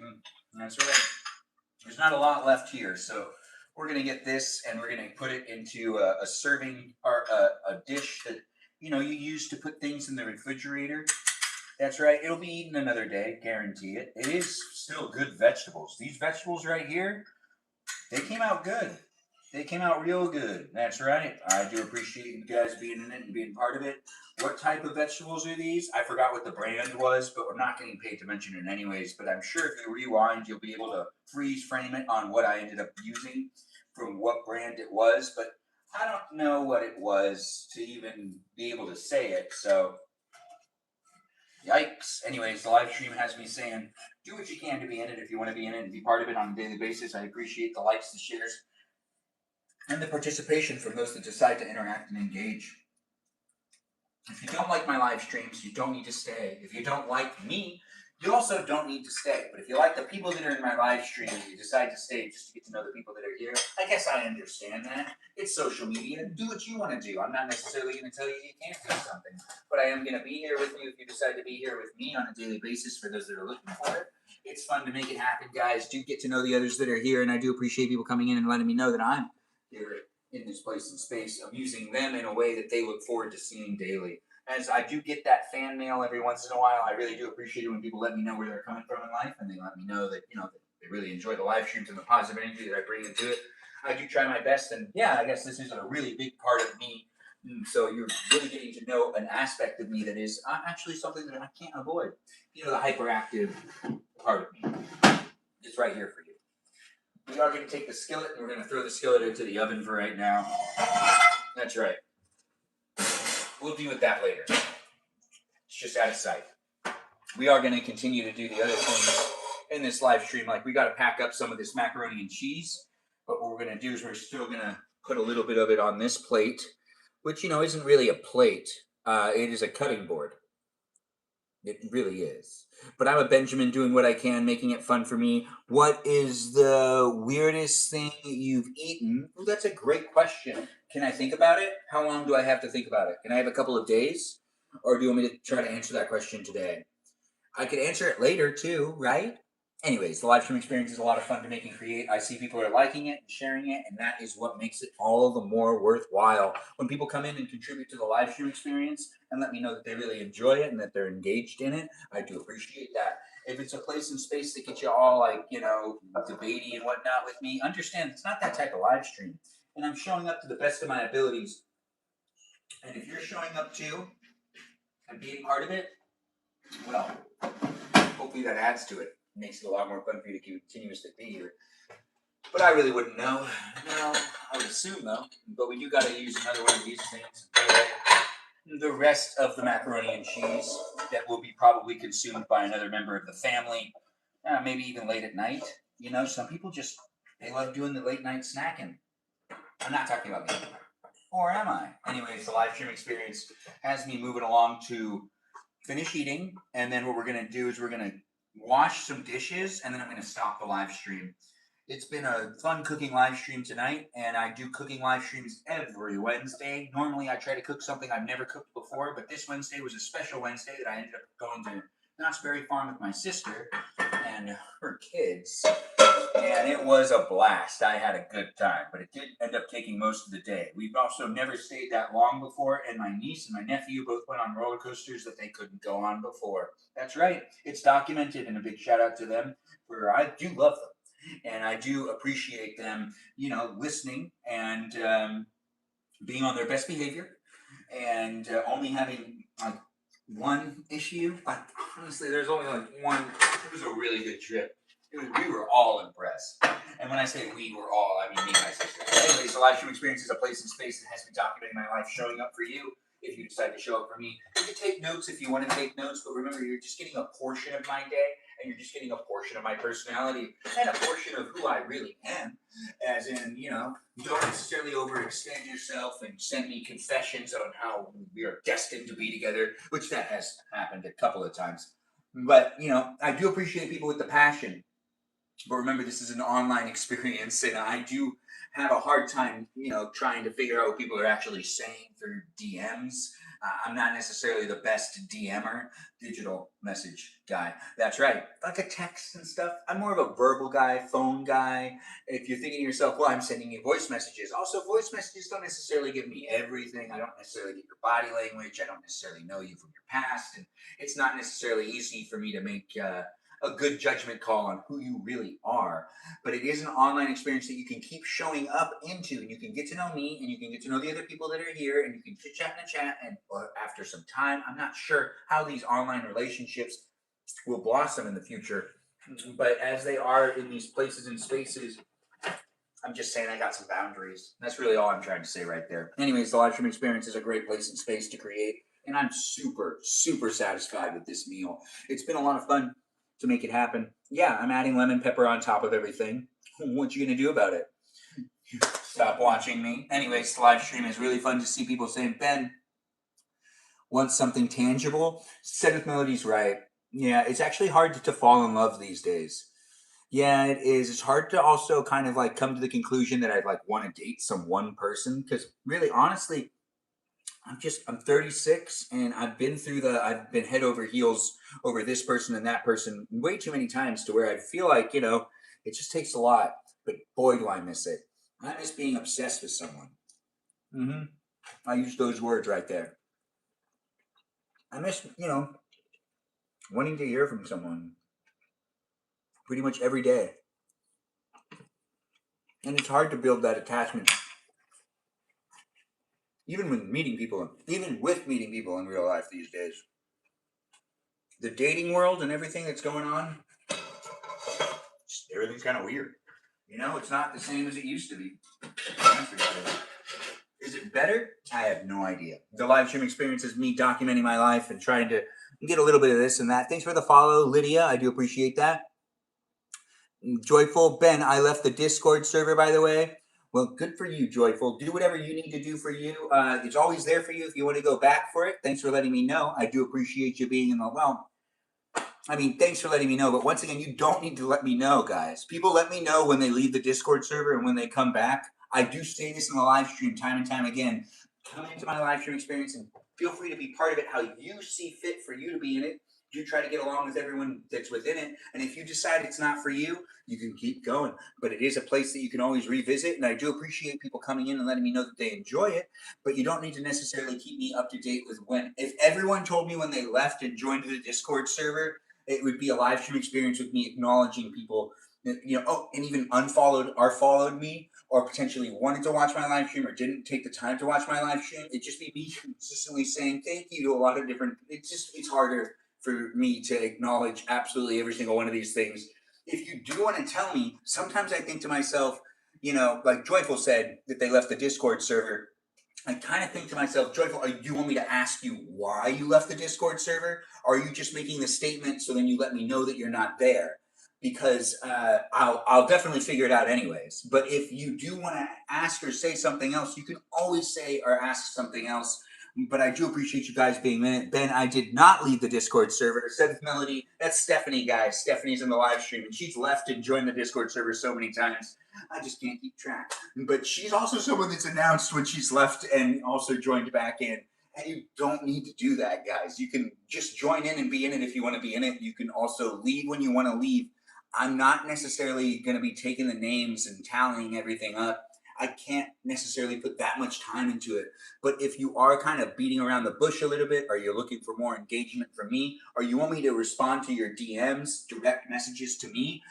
That's right. There's not a lot left here, so we're gonna get this and we're gonna put it into a serving or a dish that you use to put things in the refrigerator. That's right. It'll be eaten another day, guarantee it. It is still good vegetables. These vegetables right here, they came out good. They came out real good. That's right. I do appreciate you guys being in it and being part of it. What type of vegetables are these? I forgot what the brand was, but we're not getting paid to mention it anyways. But I'm sure if you rewind, you'll be able to freeze frame it on what I ended up using from what brand it was. But I don't know what it was to even be able to say it. So, yikes. Anyways, the live stream has me saying, do what you can to be in it if you want to be in it and be part of it on a daily basis. I appreciate the likes, the shares, and the participation from those that decide to interact and engage. If you don't like my live streams, you don't need to stay. If you don't like me, you also don't need to stay. But if you like the people that are in my live stream and you decide to stay just to get to know the people that are here, I guess I understand that. It's social media. Do what you want to do. I'm not necessarily going to tell you you can't do something. But I am going to be here with you if you decide to be here with me on a daily basis for those that are looking for it. It's fun to make it happen, guys. Do get to know the others that are here, and I do appreciate people coming in and letting me know that I'm here in this place and space, amusing them in a way that they look forward to seeing daily. As I do get that fan mail every once in a while, I really do appreciate it when people let me know where they're coming from in life, and they let me know that that they really enjoy the live streams and the positive energy that I bring into it. I do try my best, and yeah, I guess this is a really big part of me. So you're really getting to know an aspect of me that is actually something that I can't avoid. The hyperactive part of me. It's right here for you. We are going to take the skillet and we're going to throw the skillet into the oven for right now. That's right. We'll deal with that later. It's just out of sight. We are going to continue to do the other things in this live stream. Like we got to pack up some of this macaroni and cheese. But what we're going to do is we're still going to put a little bit of it on this plate, which, isn't really a plate. It is a cutting board. It really is. But I'm a Benjamin doing what I can, making it fun for me. What is the weirdest thing you've eaten? Well, that's a great question. Can I think about it? How long do I have to think about it? Can I have a couple of days? Or do you want me to try to answer that question today? I could answer it later too, right? Anyways, the live stream experience is a lot of fun to make and create. I see people are liking it and sharing it, and that is what makes it all the more worthwhile. When people come in and contribute to the live stream experience and let me know that they really enjoy it and that they're engaged in it, I do appreciate that. If it's a place and space that gets you all debatey and whatnot with me, understand it's not that type of live stream. And I'm showing up to the best of my abilities. And if you're showing up too and being part of it, well, hopefully that adds to it. Makes it a lot more fun for you to continuously be here. But I really wouldn't know. No, I would assume though. But we do got to use another one of these things. The rest of the macaroni and cheese that will be probably consumed by another member of the family, maybe even late at night. Some people they love doing the late night snacking. I'm not talking about me. Or am I? Anyways, the live stream experience has me moving along to finish eating, and then what we're going to do is we're going to wash some dishes, and then I'm going to stop the live stream. It's been a fun cooking live stream tonight, and I do cooking live streams every Wednesday. Normally, I try to cook something I've never cooked before, but this Wednesday was a special Wednesday that I ended up going to Knott's Berry Farm with my sister and her kids, and it was a blast. I had a good time, but it did end up taking most of the day. We've also never stayed that long before, and my niece and my nephew both went on roller coasters that they couldn't go on before. That's right. It's documented, and a big shout out to them, for I do love them, and I do appreciate them, listening and being on their best behavior, and only having one issue. Honestly, there's only one. It was a really good trip. We were all impressed. And when I say we were all, I mean me and my sister. Anyways, the live stream experience is a place and space that has been documenting my life, showing up for you if you decide to show up for me. You can take notes if you want to take notes, but remember, you're just getting a portion of my day, and you're just getting a portion of my personality and a portion of who I really am. As in, don't necessarily overextend yourself and send me confessions on how we are destined to be together, which that has happened a couple of times. But, I do appreciate people with the passion. But remember, this is an online experience, and I do have a hard time, trying to figure out what people are actually saying through DMs. I'm not necessarily the best DMer, digital message guy. That's right. Like a text and stuff. I'm more of a verbal guy, phone guy. If you're thinking to yourself, well, I'm sending you voice messages. Also, voice messages don't necessarily give me everything. I don't necessarily get your body language. I don't necessarily know you from your past. And it's not necessarily easy for me to make a good judgment call on who you really are. But it is an online experience that you can keep showing up into, and you can get to know me, and you can get to know the other people that are here, and you can chit chat and chat. And after some time, I'm not sure how these online relationships will blossom in the future, but as they are in these places and spaces, I'm just saying I got some boundaries. That's really all I'm trying to say right there. Anyways, the live stream experience is a great place and space to create, and I'm super, super satisfied with this meal. It's been a lot of fun to make it happen. Yeah, I'm adding lemon pepper on top of everything. What you gonna do about it? Stop watching me. Anyways, the live stream is really fun to see people saying, Ben, want something tangible? Said with Melody's right. Yeah, it's actually hard to fall in love these days. Yeah, it is. It's hard to also kind of like come to the conclusion that I'd like want to date some one person, because really, honestly, I'm 36, and I've been head over heels over this person and that person way too many times to where I feel like, it just takes a lot. But boy, do I miss it. I miss being obsessed with someone. I use those words right there. I miss, wanting to hear from someone pretty much every day. And it's hard to build that attachment. Even with meeting people in real life these days. The dating world and everything that's going on, everything's kind of weird. It's not the same as it used to be. Is it better? I have no idea. The live stream experience is me documenting my life and trying to get a little bit of this and that. Thanks for the follow, Lydia. I do appreciate that. Joyful Ben, I left the Discord server, by the way. Well, good for you, Joyful. Do whatever you need to do for you. It's always there for you if you want to go back for it. Thanks for letting me know. I do appreciate you being in the thanks for letting me know. But once again, you don't need to let me know, guys. People let me know when they leave the Discord server and when they come back. I do say this in the live stream time and time again. Come into my live stream experience and feel free to be part of it how you see fit for you to be in it. You try to get along with everyone that's within it. And if you decide it's not for you, you can keep going. But it is a place that you can always revisit. And I do appreciate people coming in and letting me know that they enjoy it. But you don't need to necessarily keep me up to date with if everyone told me when they left and joined the Discord server, it would be a live stream experience with me acknowledging people, and even unfollowed or followed me, or potentially wanted to watch my live stream or didn't take the time to watch my live stream. It'd just be me consistently saying thank you to a lot of different. It's harder for me to acknowledge absolutely every single one of these things. If you do want to tell me, sometimes I think to myself, like Joyful said that they left the Discord server. I kind of think to myself, Joyful, do you want me to ask you why you left the Discord server? Or are you just making the statement so then you let me know that you're not there? Because I'll definitely figure it out anyways. But if you do want to ask or say something else, you can always say or ask something else. But I do appreciate you guys being in it. Ben, I did not leave the Discord server. Seventh Melody, that's Stephanie, guys. Stephanie's in the live stream, and she's left and joined the Discord server so many times. I just can't keep track. But she's also someone that's announced when she's left and also joined back in. And you don't need to do that, guys. You can just join in and be in it if you want to be in it. You can also leave when you want to leave. I'm not necessarily going to be taking the names and tallying everything up. I can't necessarily put that much time into it. But if you are kind of beating around the bush a little bit, or you're looking for more engagement from me, or you want me to respond to your DMs, direct messages to me,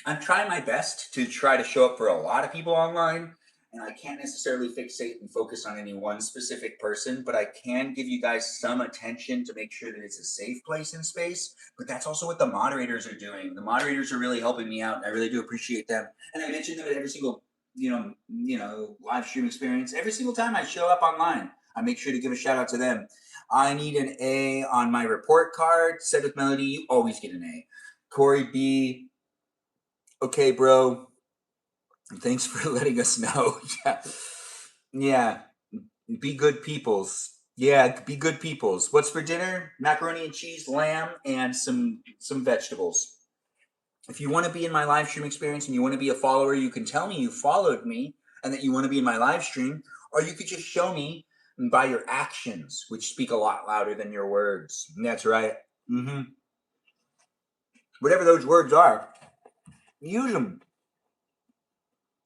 I'm trying my best to try to show up for a lot of people online, and I can't necessarily fixate and focus on any one specific person, but I can give you guys some attention to make sure that it's a safe place and space. But that's also what the moderators are doing. The moderators are really helping me out, and I really do appreciate them. And I mentioned them at every single live stream experience. Every single time I show up online, I make sure to give a shout out to them. I need an A on my report card. Said with Melody, you always get an A. Corey B, okay, bro. Thanks for letting us know. Yeah. Be good peoples. Yeah, be good peoples. What's for dinner? Macaroni and cheese, lamb, and some vegetables. If you want to be in my live stream experience and you want to be a follower, you can tell me you followed me and that you want to be in my live stream, or you could just show me by your actions, which speak a lot louder than your words. And that's right. Whatever those words are, use them.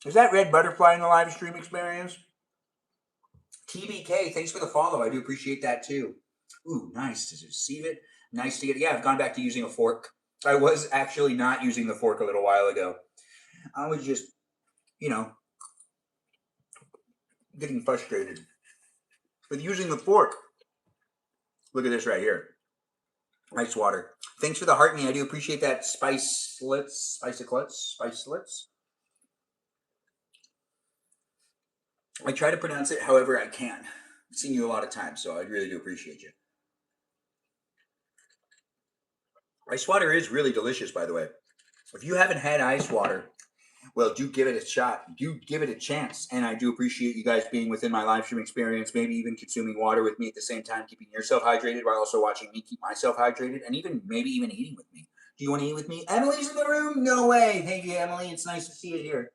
Is that red butterfly in the live stream experience? TBK, thanks for the follow. I do appreciate that too. Ooh, nice to receive it. Nice to get it. Yeah, I've gone back to using a fork. I was actually not using the fork a little while ago. I was just, getting frustrated with using the fork. Look at this right here. Nice water. Thanks for the heart me. I do appreciate that. Spicelets. I try to pronounce it however I can. I've seen you a lot of times, so I really do appreciate you. Ice water is really delicious, by the way. If you haven't had ice water, well, do give it a shot. Do give it a chance. And I do appreciate you guys being within my live stream experience, maybe even consuming water with me at the same time, keeping yourself hydrated while also watching me keep myself hydrated, and maybe even eating with me. Do you want to eat with me? Emily's in the room? No way. Thank you, Emily. It's nice to see you here.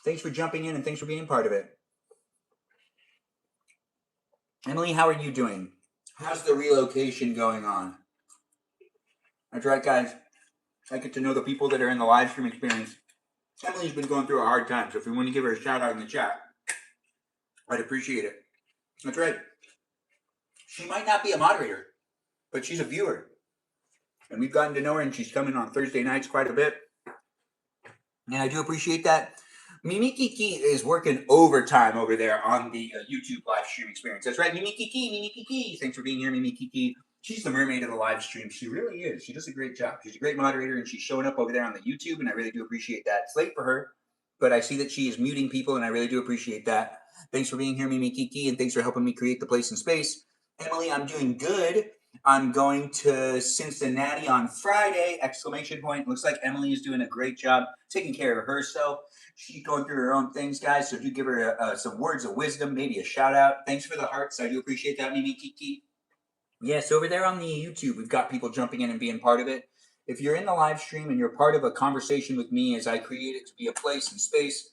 Thanks for jumping in and thanks for being part of it. Emily, how are you doing? How's the relocation going on? That's right, guys. I get to know the people that are in the live stream experience. Emily's been going through a hard time, so if you want to give her a shout out in the chat, I'd appreciate it. That's right. She might not be a moderator, but she's a viewer. And we've gotten to know her, and she's coming on Thursday nights quite a bit. And I do appreciate that. Mimi Kiki is working overtime over there on the YouTube live stream experience. That's right, Mimi Kiki. Thanks for being here, Mimi Kiki. She's the mermaid of the live stream. She really is. She does a great job. She's a great moderator, and she's showing up over there on the YouTube, and I really do appreciate that. It's late for her, but I see that she is muting people, and I really do appreciate that. Thanks for being here, Mimi Kiki, and thanks for helping me create the place and space. Emily, I'm doing good. I'm going to Cincinnati on Friday, ! Looks like Emily is doing a great job taking care of herself. She's going through her own things, guys, so do give her some words of wisdom, maybe a shout out. Thanks for the hearts. I do appreciate that, Mimi Kiki. Yes, over there on the YouTube, we've got people jumping in and being part of it. If you're in the live stream and you're part of a conversation with me as I create it to be a place and space,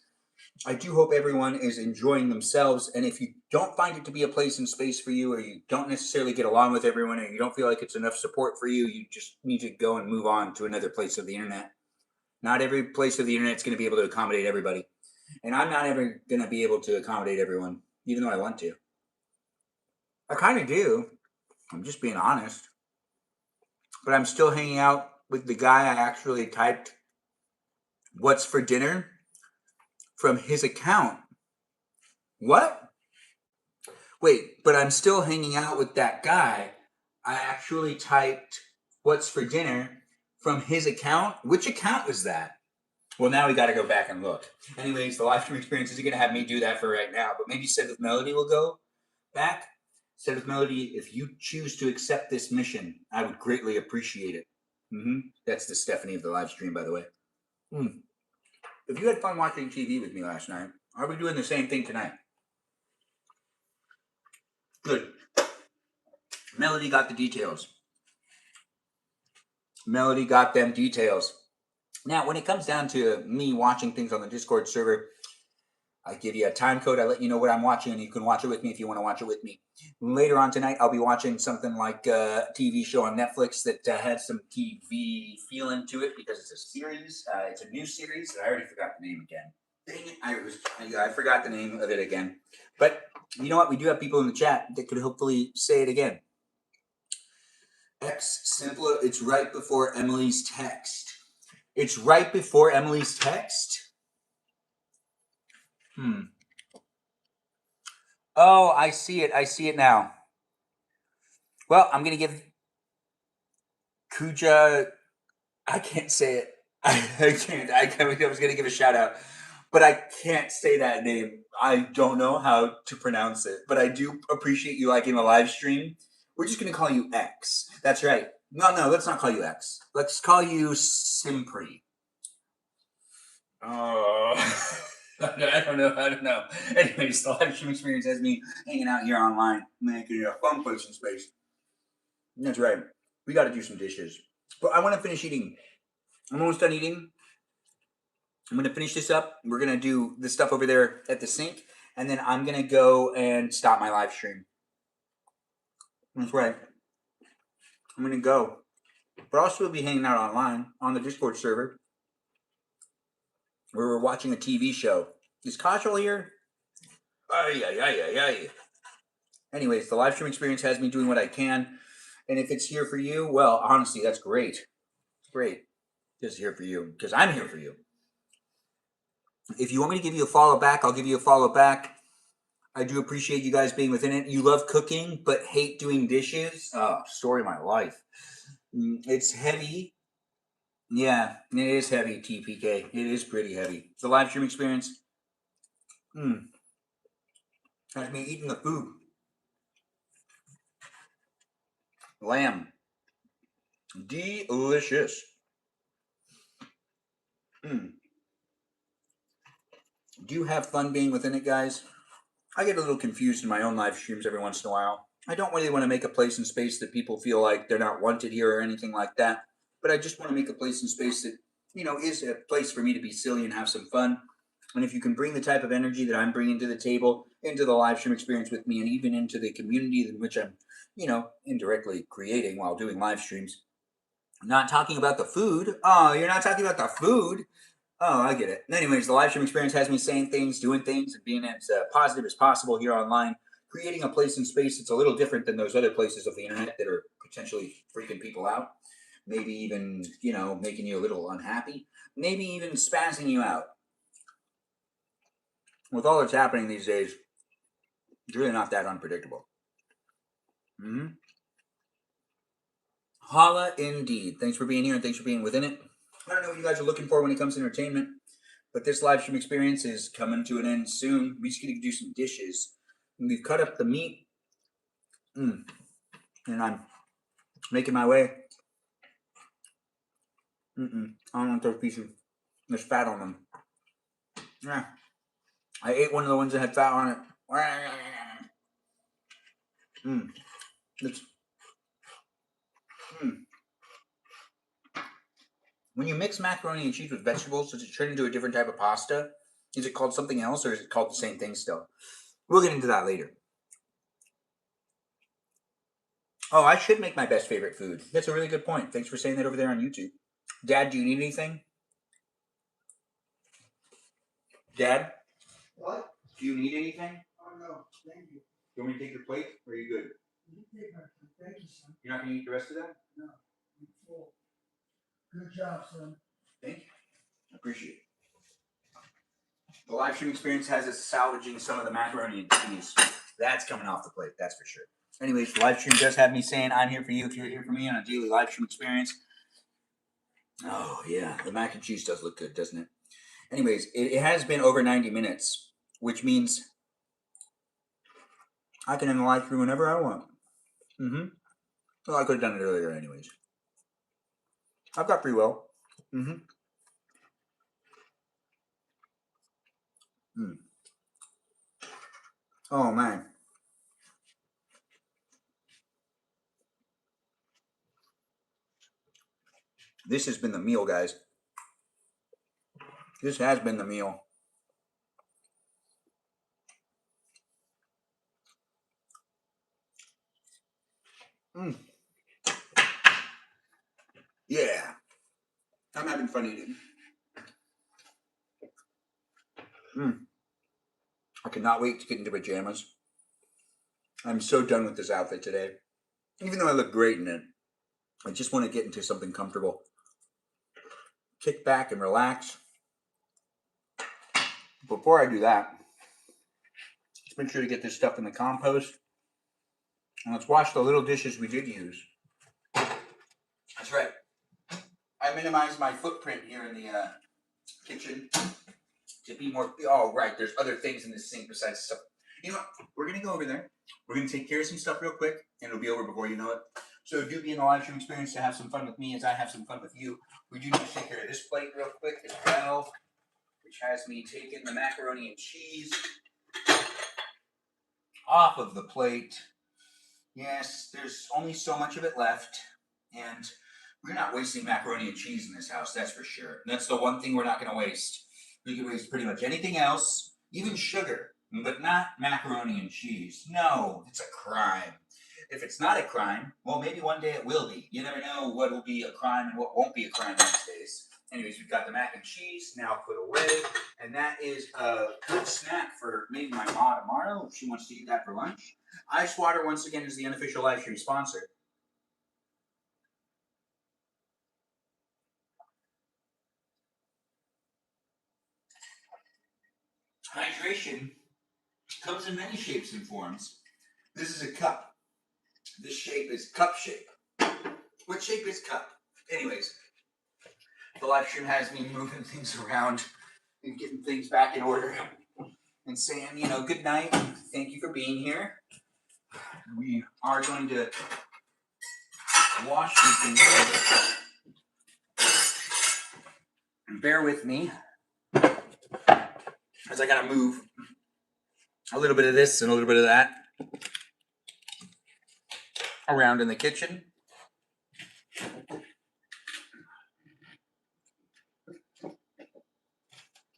I do hope everyone is enjoying themselves. And if you don't find it to be a place and space for you, or you don't necessarily get along with everyone, or you don't feel like it's enough support for you, you just need to go and move on to another place of the internet. Not every place of the internet is going to be able to accommodate everybody. And I'm not ever going to be able to accommodate everyone, even though I want to. I kind of do. I'm just being honest. But I'm still hanging out with the guy I actually typed "What's for dinner?" from his account. What? Wait, but I'm still hanging out with that guy. I actually typed "What's for dinner?" from his account. Which account was that? Well, now we got to go back and look. Anyways, the live stream experience isn't going to have me do that for right now, but maybe Said with Melody will go back. Said with Melody, if you choose to accept this mission, I would greatly appreciate it. That's the Stephanie of the live stream, by the way. If you had fun watching TV with me last night, are we doing the same thing tonight? Good. Melody got the details. Melody got them details. Now, when it comes down to me watching things on the Discord server, I give you a time code. I let you know what I'm watching, and you can watch it with me if you want to watch it with me. Later on tonight, I'll be watching something like a TV show on Netflix that has some TV feeling to it because it's a series. It's a new series. I already forgot the name again. Dang it, I forgot the name of it again. But you know what? We do have people in the chat that could hopefully say it again. Simpler. It's right before Emily's text. It's right before Emily's text? Oh, I see it. I see it now. Well, I'm going to give Kuja... I can't say it. I can't. I was going to give a shout out. but I can't say that name. I don't know how to pronounce it, but I do appreciate you liking the live stream. We're just gonna call you X. That's right. No, let's not call you X. Let's call you Simpri. Oh, I don't know. Anyways, the live stream experience has me hanging out here online, making it a fun place in space. That's right. We got to do some dishes, but I want to finish eating. I'm almost done eating. I'm gonna finish this up. We're gonna do the stuff over there at the sink, and then I'm gonna go and stop my live stream. That's right. I'm gonna go, but I'll still be hanging out online on the Discord server where we're watching a TV show. Is Casual here? Ay. Anyways, the live stream experience has me doing what I can, and if it's here for you, well, honestly, that's great. It's great. It's here for you because I'm here for you. If you want me to give you a follow back, I'll give you a follow back. I do appreciate you guys being within it. You love cooking, but hate doing dishes. Oh, story of my life. It's heavy. Yeah, it is heavy, TPK. It is pretty heavy. The live stream experience has me eating the food. Lamb. Delicious. Do you have fun being within it, guys? I get a little confused in my own live streams every once in a while. I don't really want to make a place and space that people feel like they're not wanted here or anything like that. But I just want to make a place and space that, is a place for me to be silly and have some fun. And if you can bring the type of energy that I'm bringing to the table into the live stream experience with me and even into the community in which I'm, indirectly creating while doing live streams. I'm not talking about the food. Oh, you're not talking about the food? Oh, I get it. Anyways, the live stream experience has me saying things, doing things, and being as positive as possible here online, creating a place and space that's a little different than those other places of the internet that are potentially freaking people out. Maybe even, making you a little unhappy. Maybe even spazzing you out. With all that's happening these days, it's really not that unpredictable. Holla indeed. Thanks for being here and thanks for being within it. I don't know what you guys are looking for when it comes to entertainment, but this live stream experience is coming to an end soon. We just get to do some dishes. And we've cut up the meat, and I'm making my way. I don't want those pieces. There's fat on them. Yeah. I ate one of the ones that had fat on it. When you mix macaroni and cheese with vegetables, does it turn into a different type of pasta? Is it called something else, or is it called the same thing still? We'll get into that later. Oh, I should make my best favorite food. That's a really good point. Thanks for saying that over there on YouTube. Dad, do you need anything? Dad? What? Do you need anything? Oh, no, thank you. You want me to take your plate, or are you good? You take my food. Thank you, son. You're not going to eat the rest of that? No, I'm full. Good job, son. Thank you. I appreciate it. The live stream experience has us salvaging some of the macaroni and cheese. That's coming off the plate, that's for sure. Anyways, the live stream does have me saying I'm here for you if you're here for me on a daily live stream experience. Oh, yeah. The mac and cheese does look good, doesn't it? Anyways, it has been over 90 minutes, which means I can end the live stream whenever I want. Well, I could have done it earlier anyways. I've got free will. Oh, man. This has been the meal, guys. This has been the meal. Yeah. I'm having fun eating. I cannot wait to get into pajamas. I'm so done with this outfit today. Even though I look great in it, I just want to get into something comfortable. Kick back and relax. Before I do that, let's make sure to get this stuff in the compost. And let's wash the little dishes we did use. That's right. I minimized my footprint here in the kitchen to be more. Oh, right. There's other things in this sink besides stuff. You know what? We're gonna go over there. We're gonna take care of some stuff real quick, and it'll be over before you know it. So do be in the live stream experience to have some fun with me as I have some fun with you. We do need to take care of this plate real quick as well, which has me taking the macaroni and cheese off of the plate. Yes, there's only so much of it left, and we're not wasting macaroni and cheese in this house, that's for sure. That's the one thing we're not going to waste. We can waste pretty much anything else, even sugar, but not macaroni and cheese. No, it's a crime. If it's not a crime, well, maybe one day it will be. You never know what will be a crime and what won't be a crime these days. Anyways, we've got the mac and cheese now put away, and that is a good snack for maybe my mom tomorrow if she wants to eat that for lunch. Ice Water, once again, is the unofficial live stream sponsor. Hydration comes in many shapes and forms. This is a cup. This shape is cup shape. What shape is cup? Anyways, the live stream has me moving things around and getting things back in order and saying, you know, good night. Thank you for being here. We are going to wash these things. Bear with me as I gotta move a little bit of this and a little bit of that around in the kitchen.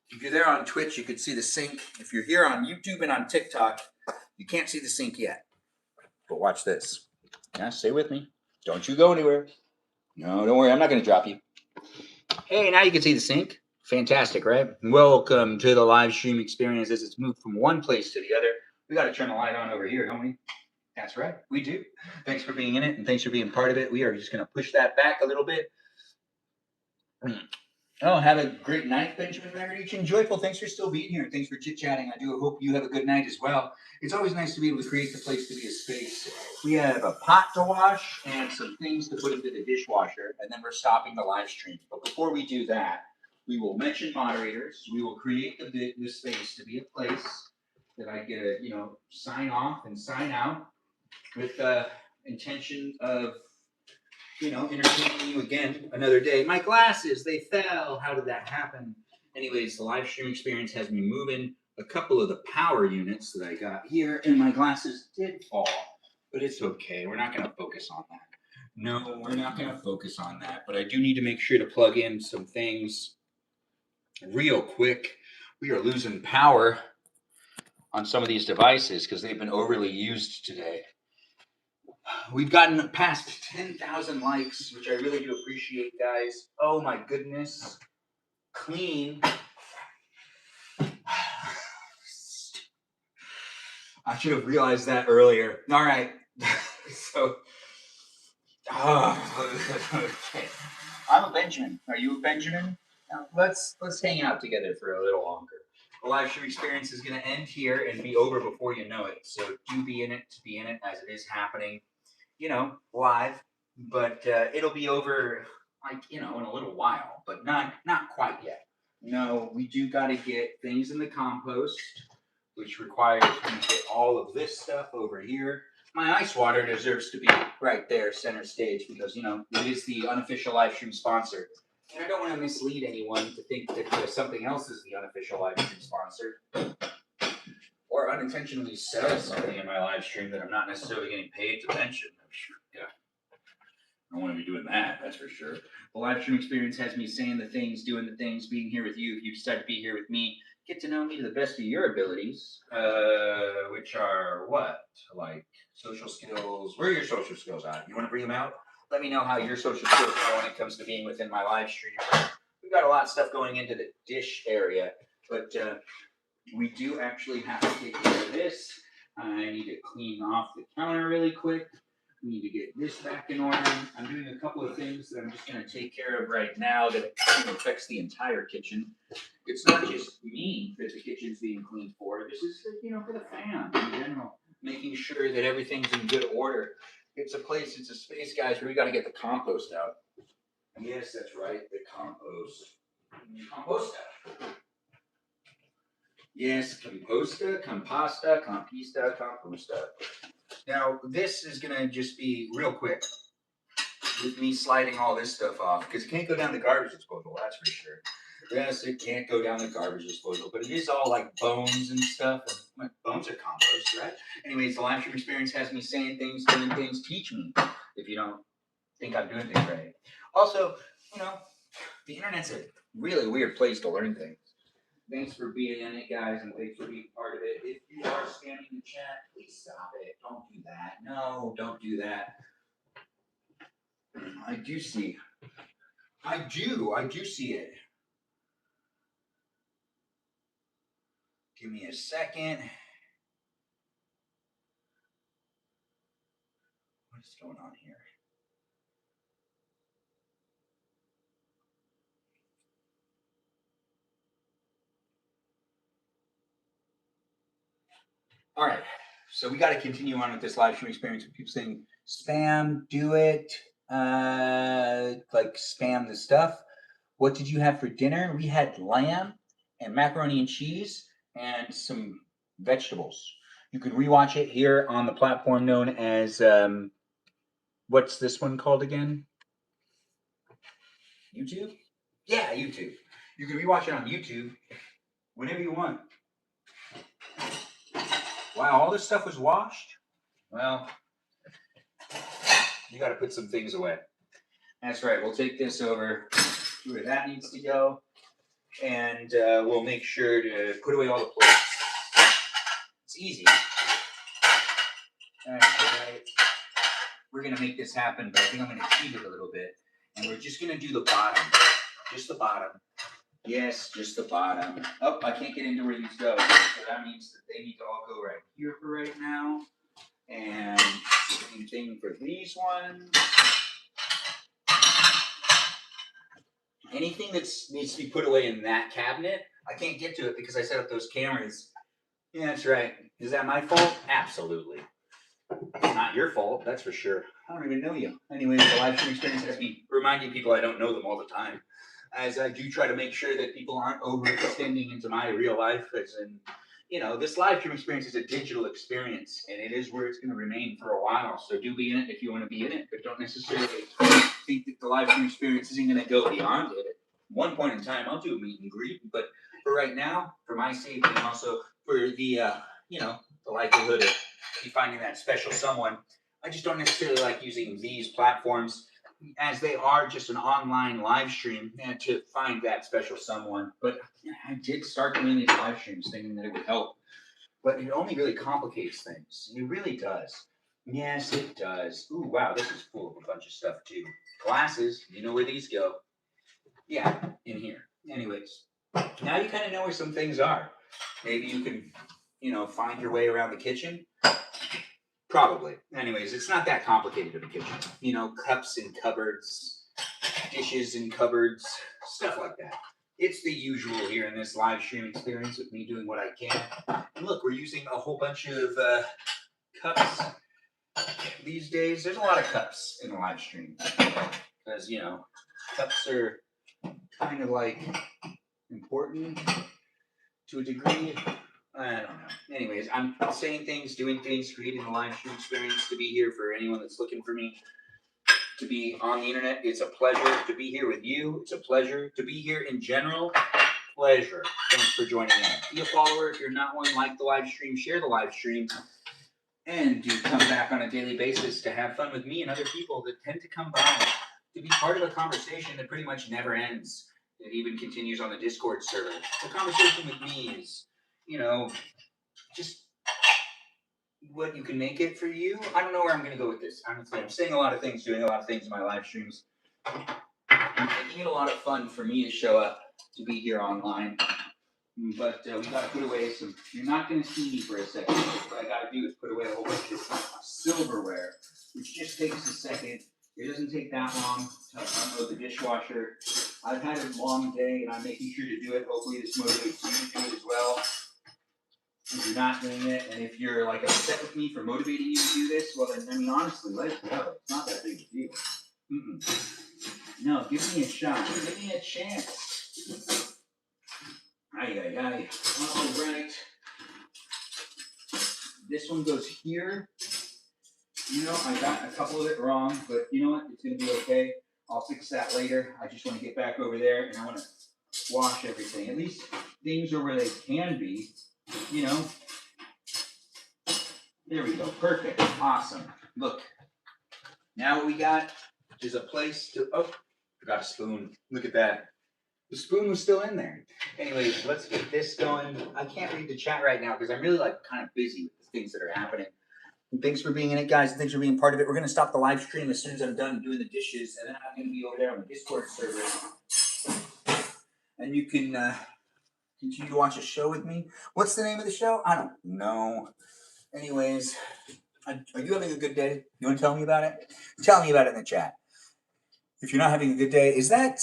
If you're there on Twitch, you could see the sink. If you're here on YouTube and on TikTok, you can't see the sink yet. But watch this. Yeah, stay with me. Don't you go anywhere. No, don't worry. I'm not going to drop you. Hey, now you can see the sink. Fantastic, right? Welcome to the live stream experience as it's moved from one place to the other. We got to turn the light on over here, don't we? That's right. We do. Thanks for being in it, and thanks for being part of it. We are just going to push that back a little bit. Oh, have a great night, Benjamin Magrdichian. Joyful, thanks for still being here. Thanks for chit-chatting. I do hope you have a good night as well. It's always nice to be able to create the place to be a space. We have a pot to wash and some things to put into the dishwasher, and then we're stopping the live stream. But before we do that, we will mention moderators. We will create the space to be a place that I get to, sign off and sign out with the intention of entertaining you again another day. My glasses, they fell. How did that happen? Anyways, the live stream experience has me moving a couple of the power units that I got here, and my glasses did fall, but it's okay. We're not going to focus on that. No, we're not going to focus on that, but I do need to make sure to plug in some things real quick. We are losing power on some of these devices because they've been overly used today. We've gotten past 10,000 likes, which I really do appreciate, guys. Oh my goodness. Clean. I should have realized that earlier. All right. So, okay. I'm a Benjamin. Are you a Benjamin? Now, let's hang out together for a little longer. The live stream experience is going to end here and be over before you know it. So do be in it to be in it as it is happening. Live, but it'll be over in a little while, but not quite yet. No, we do got to get things in the compost, which requires me to get all of this stuff over here. My ice water deserves to be right there, center stage, because it is the unofficial live stream sponsor, and I don't want to mislead anyone to think that something else is the unofficial live stream sponsor. Or unintentionally sell something in my live stream that I'm not necessarily getting paid to mention. Yeah, I don't want to be doing that, that's for sure. The live stream experience has me saying the things, doing the things, being here with you. If you decide to be here with me, get to know me to the best of your abilities, which are what? Like social skills. Where are your social skills at? You want to bring them out? Let me know how your social skills are when it comes to being within my live stream. We've got a lot of stuff going into the dish area, but we do actually have to take care of this. I need to clean off the counter really quick. We need to get this back in order. I'm doing a couple of things that I'm just going to take care of right now that affects the entire kitchen. It's not just me that the kitchen's being cleaned for. This is, for the fam in general. Making sure that everything's in good order. It's a space, guys, where we got to get the compost out. Yes, that's right, the compost. Compost out. Yes, composta, compasta, compista, composta. Now, this is going to just be real quick with me sliding all this stuff off because it can't go down the garbage disposal, that's for sure. Yes, it can't go down the garbage disposal, but it is all like bones and stuff. And bones are compost, right? Anyways, the live stream experience has me saying things, doing things. Teach me if you don't think I'm doing things right. Also, the internet's a really weird place to learn things. Thanks for being in it, guys, and thanks for being part of it. If you are spamming the chat, please stop it. Don't do that. No, don't do that. I do see. I do see it. Give me a second. What is going on here? All right. So we got to continue on with this live stream experience. People saying spam, do it, like spam the stuff. What did you have for dinner? We had lamb and macaroni and cheese and some vegetables. You can rewatch it here on the platform known as what's this one called again? YouTube? Yeah, YouTube. You can rewatch it on YouTube whenever you want. Wow, all this stuff was washed? Well, you got to put some things away. That's right. We'll take this over to where that needs to go, and we'll make sure to put away all the plates. It's easy. All right. We're going to make this happen, but I think I'm going to cheat it a little bit, and we're just going to do the bottom. Just the bottom. Yes, just the bottom. Oh, I can't get into where these go. So that means that they need to all go right here for right now. And same thing for these ones. Anything that needs to be put away in that cabinet, I can't get to it because I set up those cameras. Yeah, that's right. Is that my fault? Absolutely. It's not your fault, that's for sure. I don't even know you. Anyways, the live stream experience has me reminding people I don't know them all the time. As I do try to make sure that people aren't overextending into my real life, as in, this live stream experience is a digital experience, and it is where it's going to remain for a while. So do be in it if you want to be in it, but don't necessarily think that the live stream experience isn't going to go beyond it. At one point in time, I'll do a meet and greet, but for right now, for my safety and also for the, the likelihood of you finding that special someone, I just don't necessarily like using these platforms as they are just an online live stream to find that special someone. But I did start doing these live streams thinking that it would help, but it only really complicates things. It really does. Yes, it does. Ooh, wow, this is full of a bunch of stuff too. Glasses, you know where these go. Yeah, in here. Anyways, now you kind of know where some things are. Maybe you can, find your way around the kitchen. Probably. Anyways, it's not that complicated of a kitchen. Cups in cupboards, dishes in cupboards, stuff like that. It's the usual here in this live stream experience with me doing what I can. And look, we're using a whole bunch of cups these days. There's a lot of cups in the live stream because, cups are kind of like important to a degree. I don't know. Anyways, I'm saying things, doing things, creating a live stream experience to be here for anyone that's looking for me to be on the internet. It's a pleasure to be here with you. It's a pleasure to be here in general. Pleasure. Thanks for joining in. Be a follower. If you're not one, like the live stream, share the live stream, and do come back on a daily basis to have fun with me and other people that tend to come by to be part of a conversation that pretty much never ends. It even continues on the Discord server. The conversation with me is, just what you can make it for you. I don't know where I'm going to go with this. Honestly, I'm saying a lot of things, doing a lot of things in my live streams. I'm making it a lot of fun for me to show up, to be here online. But we got to put away some. You're not going to see me for a second. What I got to do is put away a whole bunch of silverware, which just takes a second. It doesn't take that long to unload the dishwasher. I've had a long day, and I'm making sure to do it. Hopefully, this motivates you to do it as well. If you're not doing it, and if you're like upset with me for motivating you to do this, well then, honestly, let it go. It's not that big a deal. No, give me a shot. Give me a chance. Aye, aye, aye. All right. This one goes here. You know, I got a couple of it wrong, but you know what? It's going to be okay. I'll fix that later. I just want to get back over there and I want to wash everything. At least things are where they can be, you know. There we go. Perfect. Awesome. Look. Now what we got is a place to, oh, forgot a spoon. Look at that. The spoon was still in there. Anyway, let's get this going. I can't read the chat right now because I'm really like kind of busy with the things that are happening. And thanks for being in it, guys. Thanks for being part of it. We're going to stop the live stream as soon as I'm done doing the dishes, and then I'm going to be over there on the Discord server. And you can continue to watch a show with me. What's the name of the show? I don't know. Anyways, are you having a good day? You want to tell me about it? Tell me about it in the chat. If you're not having a good day, is that...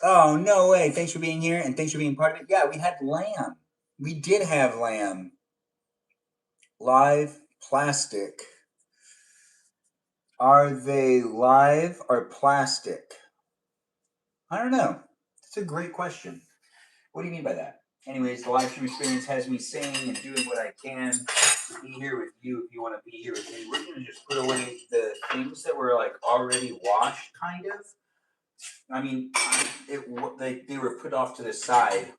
Oh, no way. Thanks for being here, and thanks for being part of it. Yeah, we had lamb. We did have lamb. Live plastic. Are they live or plastic? I don't know. That's a great question. What do you mean by that? Anyways, the live stream experience has me saying and doing what I can to be here with you if you want to be here with me. We're going to just put away the things that were like already washed, kind of. I mean, they were put off to the side.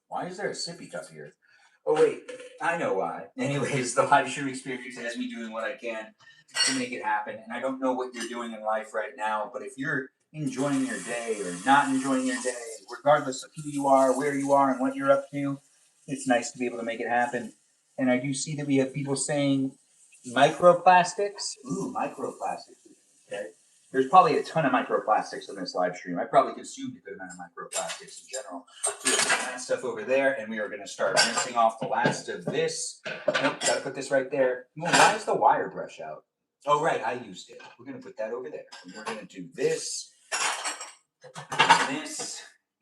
Why is there a sippy cup here? Oh, wait, I know why. Anyways, the live stream experience has me doing what I can to make it happen. And I don't know what you're doing in life right now, but if you're enjoying your day or not enjoying your day, regardless of who you are, where you are, and what you're up to, it's nice to be able to make it happen. And I do see that we have people saying microplastics. Ooh, microplastics. Okay. There's probably a ton of microplastics in this live stream. I probably consumed a good amount of microplastics in general. So there's that stuff over there, and we are going to start rinsing off the last of this. Nope, got to put this right there. Well, why is the wire brush out? Oh, right, I used it. We're going to put that over there. And we're going to do this,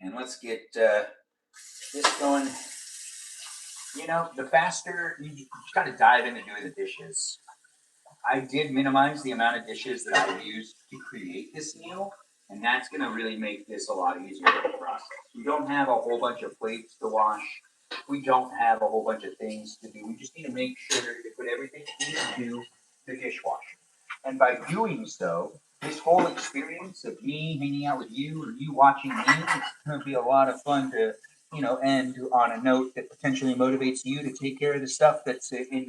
and let's get this going. You know, the faster, you just got to dive into doing the dishes. I did minimize the amount of dishes that I used to create this meal, and that's going to really make this a lot easier for us. We don't have a whole bunch of plates to wash. We don't have a whole bunch of things to do. We just need to make sure to put everything into the dishwasher. And by doing so, this whole experience of me hanging out with you or you watching me, it's going to be a lot of fun to, you know, end on a note that potentially motivates you to take care of the stuff that's in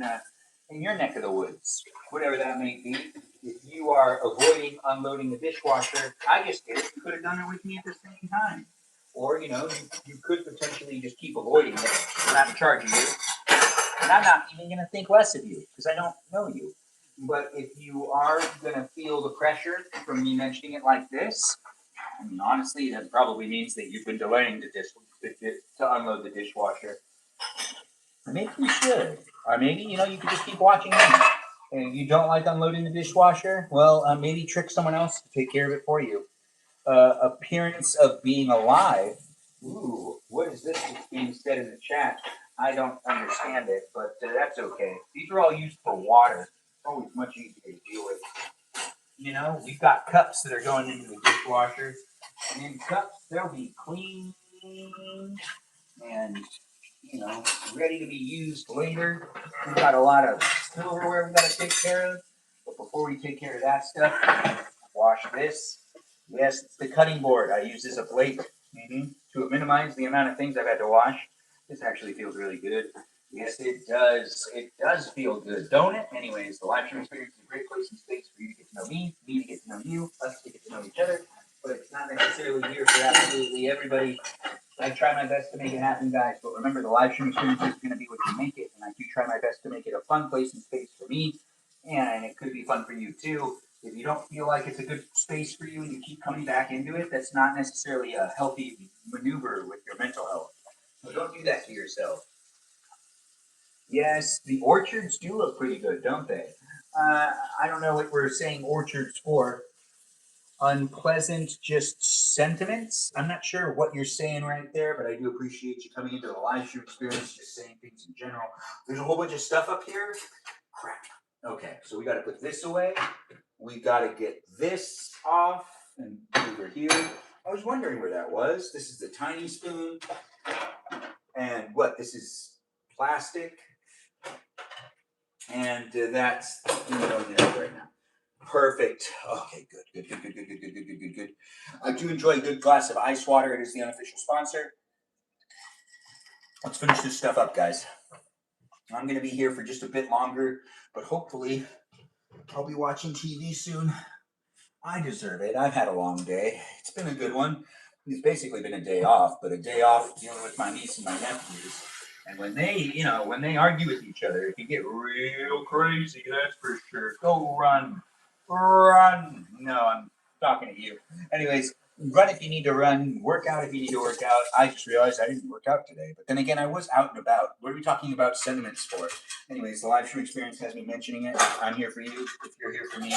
your neck of the woods, whatever that may be. If you are avoiding unloading the dishwasher, I just did it. You could have done it with me at the same time. Or, you know, you could potentially just keep avoiding it. I'm not charging you. And I'm not even going to think less of you because I don't know you. But if you are going to feel the pressure from me mentioning it like this, I mean, honestly, that probably means that you've been delaying to unload the dishwasher. Maybe you should. Or maybe, you know, you could just keep watching me. And you don't like unloading the dishwasher? Well, maybe trick someone else to take care of it for you. Appearance of being alive. Ooh, what is this that's being said in the chat? I don't understand it, but that's okay. These are all used for water. It's always much easier to deal with. You know, we've got cups that are going into the dishwasher. And in cups, they'll be clean and, you know, ready to be used later. We've got a lot of silverware we've got to take care of. But before we take care of that stuff, wash this. Yes, it's the cutting board. I use this as a plate to minimize the amount of things I've had to wash. This actually feels really good. Yes, it does. It does feel good, don't it? Anyways, the live stream experience is a great place and space for you to get to know me to get to know you, us to get to know each other. But it's not necessarily here for absolutely everybody. I try my best to make it happen, guys. But remember, the live stream experience is going to be what you make it. And I do try my best to make it a fun place and space for me. And it could be fun for you, too. If you don't feel like it's a good space for you and you keep coming back into it, that's not necessarily a healthy maneuver with your mental health. So don't do that to yourself. Yes, the orchards do look pretty good, don't they? I don't know what we're saying orchards for. Unpleasant just sentiments. I'm not sure what you're saying right there, but I do appreciate you coming into the live stream experience, just saying things in general. There's a whole bunch of stuff up here. Crap. Okay, so we got to put this away. We got to get this off and over here. I was wondering where that was. This is the tiny spoon. And what? This is plastic. And that's in there right now. Perfect. Okay, good. I do enjoy a good glass of ice water. It is the unofficial sponsor. Let's finish this stuff up, guys. I'm going to be here for just a bit longer, but hopefully I'll be watching TV soon. I deserve it. I've had a long day. It's been a good one. It's basically been a day off, but a day off dealing with my niece and my nephews. And when they argue with each other, it can get real crazy, that's for sure. Go run. Run. No, I'm talking to you. Anyways, run if you need to run, work out if you need to work out. I just realized I didn't work out today. But then again, I was out and about. What are we talking about sentiments for? Anyways, the live stream experience has me mentioning it. I'm here for you if you're here for me.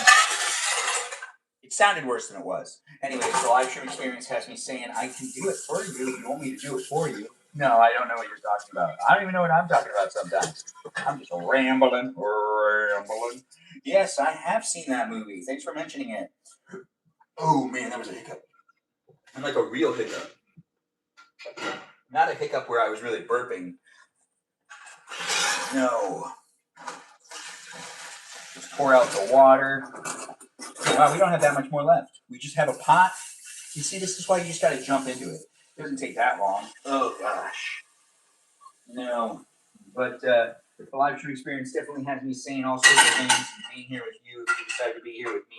It sounded worse than it was. Anyways, the live stream experience has me saying, I can do it for you if you want me to do it for you. No, I don't know what you're talking about. I don't even know what I'm talking about sometimes. I'm just rambling. Yes, I have seen that movie. Thanks for mentioning it. Oh, man, that was a hiccup. And like a real hiccup. Not a hiccup where I was really burping. No. Just pour out the water. Wow, we don't have that much more left. We just have a pot. You see, this is why you just got to jump into it. It doesn't take that long. Oh, gosh. No. But the live stream experience definitely has me saying all sorts of things and being here with you if you decide to be here with me.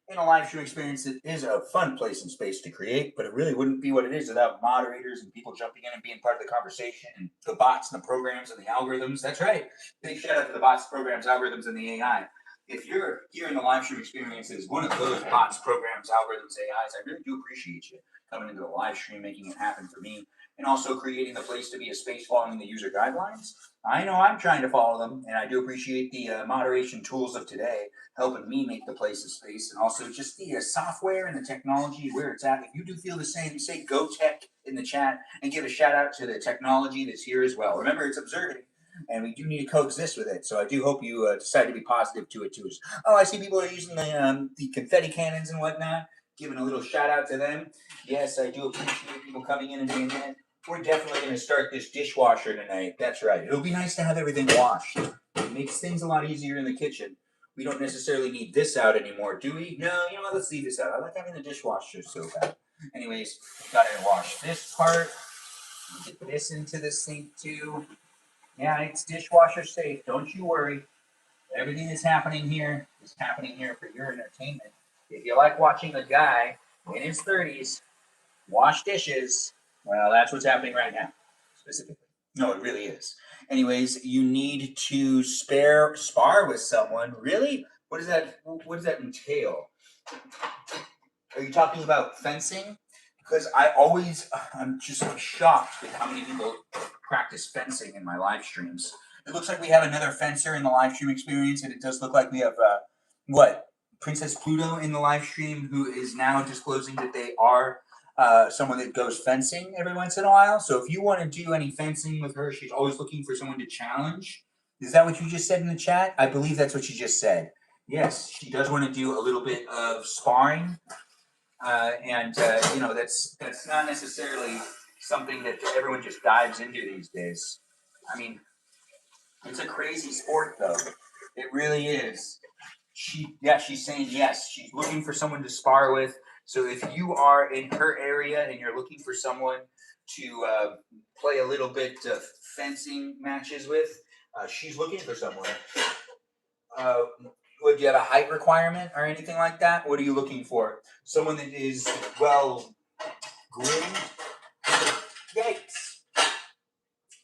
In a live stream experience, it is a fun place and space to create, but it really wouldn't be what it is without moderators and people jumping in and being part of the conversation and the bots and the programs and the algorithms. That's right. Big shout out to the bots, programs, algorithms, and the AI. If you're here in the live stream experience as one of those bots, programs, algorithms, AIs, I really do appreciate you coming into the live stream, making it happen for me, and also creating the place to be a space following the user guidelines. I know I'm trying to follow them, and I do appreciate the moderation tools of today helping me make the place a space, and also just the software and the technology where it's at. If you do feel the same, say Go Tech in the chat and give a shout out to the technology that's here as well. Remember, it's observing, and we do need to coexist with it. So I do hope you decide to be positive to it too. Oh, I see people are using the confetti cannons and whatnot. Giving a little shout out to them. Yes, I do appreciate people coming in and doing that. We're definitely going to start this dishwasher tonight. That's right. It'll be nice to have everything washed. It makes things a lot easier in the kitchen. We don't necessarily need this out anymore, do we? No, you know what? Let's leave this out. I like having the dishwasher so bad. Anyways, got to wash this part. Get this into the sink too. Yeah, it's dishwasher safe. Don't you worry. Everything that's happening here is happening here for your entertainment. If you like watching a guy in his 30s wash dishes, well, that's what's happening right now, specifically. No, it really is. Anyways, you need to spar with someone. Really? What does that entail? Are you talking about fencing? Because I'm just shocked at how many people practice fencing in my live streams. It looks like we have another fencer in the live stream experience, and it does look like we have Princess Pluto in the live stream, who is now disclosing that they are someone that goes fencing every once in a while. So if you want to do any fencing with her, she's always looking for someone to challenge. Is that what you just said in the chat? I believe that's what you just said. Yes, she does want to do a little bit of sparring. That's not necessarily something that everyone just dives into these days. I mean, it's a crazy sport, though. It really is. She's saying yes. She's looking for someone to spar with. So if you are in her area and you're looking for someone to play a little bit of fencing matches with, she's looking for someone. Would you have a height requirement or anything like that? What are you looking for? Someone that is well groomed? Yikes.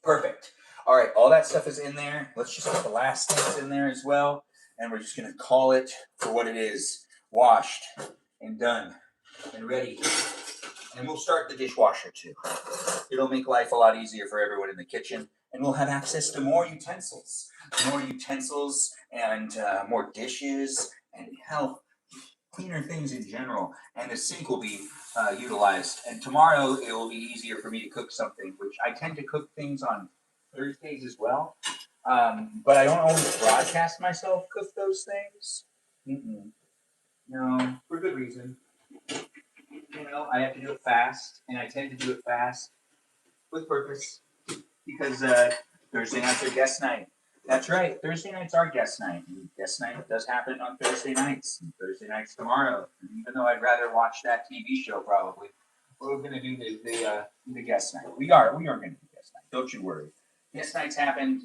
Perfect. All right, all that stuff is in there. Let's just put the last things in there as well. And we're just going to call it for what it is. Washed and done and ready. And we'll start the dishwasher too. It'll make life a lot easier for everyone in the kitchen. And we'll have access to more utensils. And more dishes and cleaner things in general. And the sink will be utilized. And tomorrow it will be easier for me to cook something, which I tend to cook things on Thursdays as well. But I don't always broadcast myself cook those things. No, for good reason. you know, I have to do it fast, and I tend to do it fast with purpose because Thursday nights are guest night. That's right, Thursday nights are guest night. And guest night does happen on Thursday nights. And Thursday nights tomorrow. And even though I'd rather watch that TV show, probably, we're going to do the guest night. We are going to do guest night. Don't you worry. Guest nights happened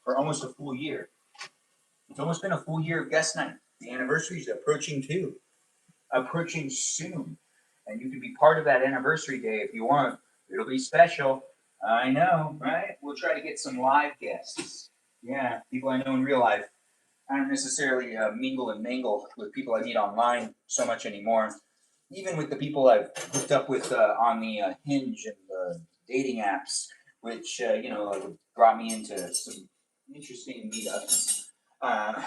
for almost a full year. It's almost been a full year of guest night. The anniversary is approaching too. Approaching soon. And you can be part of that anniversary day if you want. It'll be special. I know, right? We'll try to get some live guests. Yeah, people I know in real life. I don't necessarily mingle and mingle with people I meet online so much anymore. Even with the people I've hooked up with on the Hinge and the dating apps, which brought me into some interesting meetups. I'm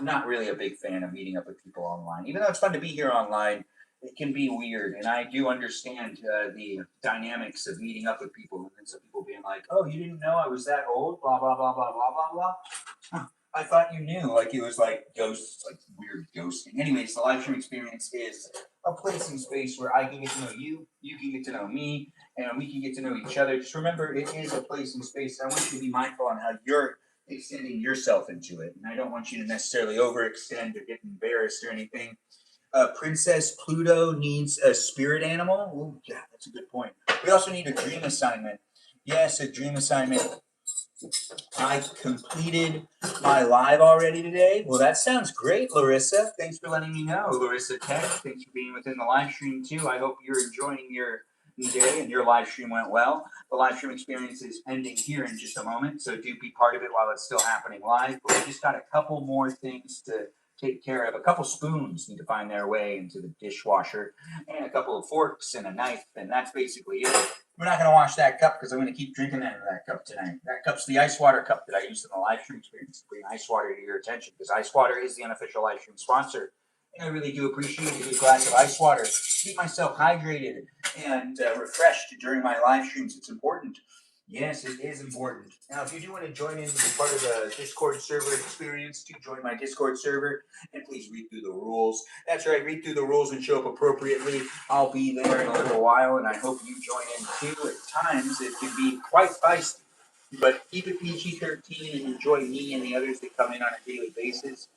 not really a big fan of meeting up with people online, even though it's fun to be here online. It can be weird, and I do understand the dynamics of meeting up with people, and then some people being like, "Oh, you didn't know I was that old?" Blah blah blah blah blah blah blah. Huh, I thought you knew. Like it was like ghosts, like weird ghosting. Anyways, the live stream experience is a place and space where I can get to know you, you can get to know me, and we can get to know each other. Just remember, it is a place and space. I want you to be mindful on how you're extending yourself into it, and I don't want you to necessarily overextend or get embarrassed or anything. Princess Pluto needs a spirit animal. Oh, yeah, that's a good point. We also need a dream assignment. Yes, a dream assignment. I completed my live already today. Well, that sounds great, Larissa. Thanks for letting me know, Larissa Tech. Thanks for being within the live stream, too. I hope you're enjoying your day and your live stream went well. The live stream experience is ending here in just a moment, so do be part of it while it's still happening live. But we just got a couple more things to take care of. A couple spoons need to find their way into the dishwasher, and a couple of forks and a knife, and that's basically it. We're not going to wash that cup because I'm going to keep drinking out of that cup tonight. That cup's the ice water cup that I used in the live stream experience to bring ice water to your attention, because ice water is the unofficial live stream sponsor. And I really do appreciate a good glass of ice water. Keep myself hydrated and refreshed during my live streams. It's important. Yes, it is important. Now, if you do want to join in and be part of the Discord server experience, do join my Discord server, and please read through the rules. That's right, read through the rules and show up appropriately. I'll be there in a little while, and I hope you join in too. At times, it can be quite feisty, but keep it PG-13 and enjoy me and the others that come in on a daily basis.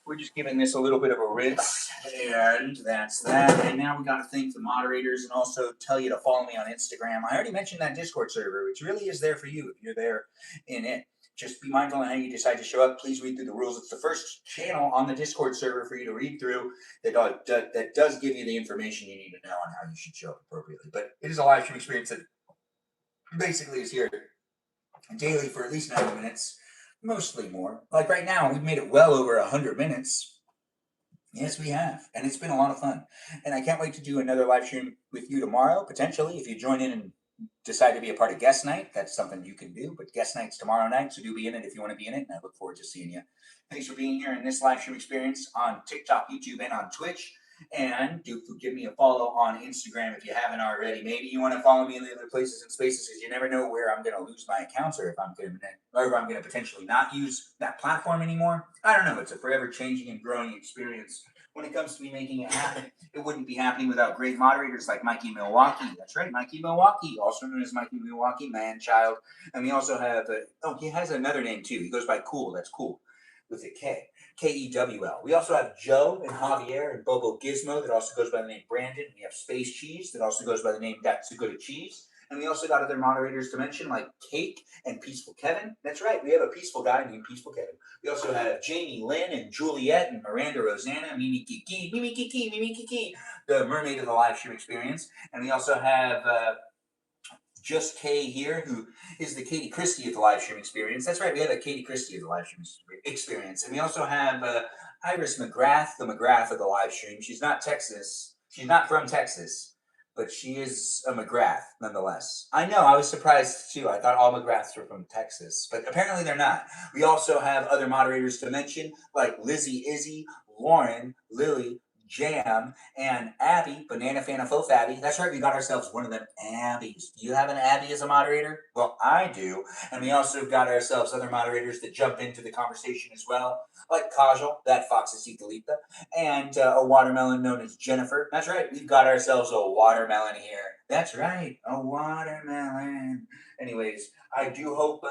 We're just giving this a little bit of a rinse, and that's that. And now we got to thank the moderators and also tell you to follow me on Instagram. I already mentioned that Discord server, which really is there for you if you're there in it. Just be mindful on how you decide to show up. Please read through the rules. It's the first channel on the Discord server for you to read through that does give you the information you need to know on how you should show up appropriately. But it is a live stream experience that basically is here daily for at least 90 minutes. Mostly more. Like right now, we've made it well over 100 minutes. Yes, we have. And it's been a lot of fun. And I can't wait to do another live stream with you tomorrow, potentially. If you join in and decide to be a part of guest night, that's something you can do. But guest night's tomorrow night, so do be in it if you want to be in it. And I look forward to seeing you. Thanks for being here in this live stream experience on TikTok, YouTube, and on Twitch. And do give me a follow on Instagram if you haven't already. Maybe you want to follow me in the other places and spaces, because you never know where I'm going to lose my accounts, or if I'm going to potentially not use that platform anymore. I don't know. It's a forever changing and growing experience. When it comes to me making it happen, it wouldn't be happening without great moderators like Mikey Milwaukee. That's right, Mikey Milwaukee, also known as Mikey Milwaukee, man child. And we also have he has another name too. He goes by Cool. That's Cool with a K. Kewl. We also have Joe and Javier and Bobo Gizmo that also goes by the name Brandon. We have Space Cheese that also goes by the name That's a Good Cheese. And we also got other moderators to mention like Cake and Peaceful Kevin. That's right, we have a peaceful guy named Peaceful Kevin. We also have Jamie Lynn and Juliet and Miranda Rosanna, Mimi Kiki, the mermaid of the live stream experience. And we also have Just Kay here, who is the Katie Christie of the live stream experience. That's right, we have a Katie Christie of the live stream experience. And we also have Iris McGrath, the McGrath of the live stream. She's not Texas. She's not from Texas, but she is a McGrath nonetheless. I know, I was surprised too. I thought all McGraths were from Texas, but apparently they're not. We also have other moderators to mention, like Lizzie Izzy, Lauren, Lily, Jam, and Abby, Banana Fana Faux Abby. That's right, we got ourselves one of them Abbies. Do you have an Abby as a moderator? Well, I do. And we also got ourselves other moderators that jump into the conversation as well, like Kajal, that Foxesita, and a watermelon known as Jennifer. That's right, we've got ourselves a watermelon here. That's right, a watermelon. Anyways, I do hope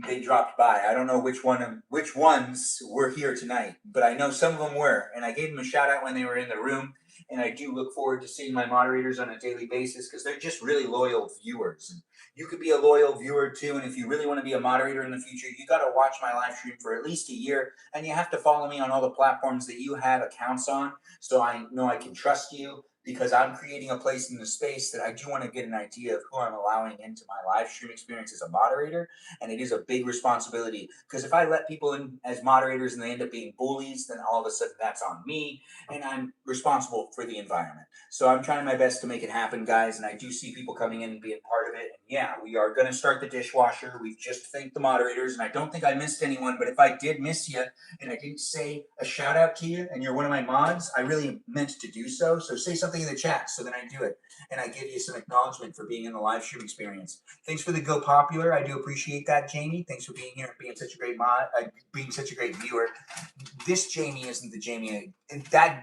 they dropped by. I don't know which ones were here tonight, but I know some of them were, and I gave them a shout out when they were in the room. And I do look forward to seeing my moderators on a daily basis because they're just really loyal viewers. And you could be a loyal viewer too, and if you really want to be a moderator in the future, you got to watch my live stream for at least a year, and you have to follow me on all the platforms that you have accounts on, so I know I can trust you. Because I'm creating a place in the space that I do want to get an idea of who I'm allowing into my live stream experience as a moderator, and it is a big responsibility because if I let people in as moderators and they end up being bullies, then all of a sudden that's on me, and I'm responsible for the environment. So I'm trying my best to make it happen, guys, and I do see people coming in and being part of it. And yeah, we are going to start the dishwasher. We've just thanked the moderators, and I don't think I missed anyone, but if I did miss you and I didn't say a shout out to you and you're one of my mods, I really meant to do so. So say something in the chat so then I do it, and I give you some acknowledgement for being in the live stream experience. Thanks for the go popular. I do appreciate that, Jamie. Thanks for being here and being such a great being such a great viewer. This Jamie isn't the Jamie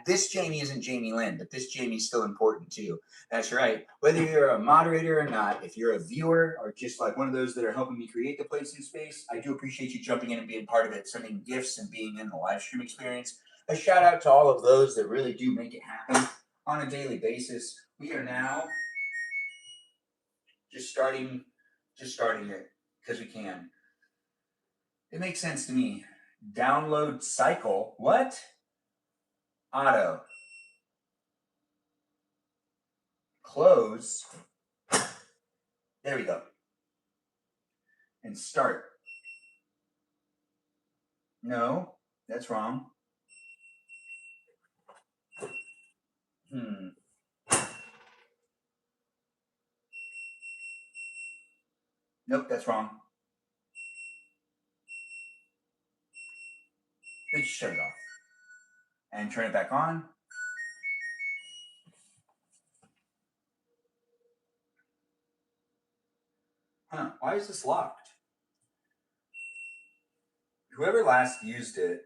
this Jamie isn't Jamie Lynn, but this Jamie's still important too. That's right. Whether you're a moderator or not, if you're a viewer or just like one of those that are helping me create the place in space, I do appreciate you jumping in and being part of it, sending gifts and being in the live stream experience. A shout out to all of those that really do make it happen on a daily basis. We are now just starting it because we can. It makes sense to me. Download cycle. What? Auto. Close. There we go. And start. No, that's wrong. Nope, that's wrong. Let's shut it off. And turn it back on. Huh, why is this locked? Whoever last used it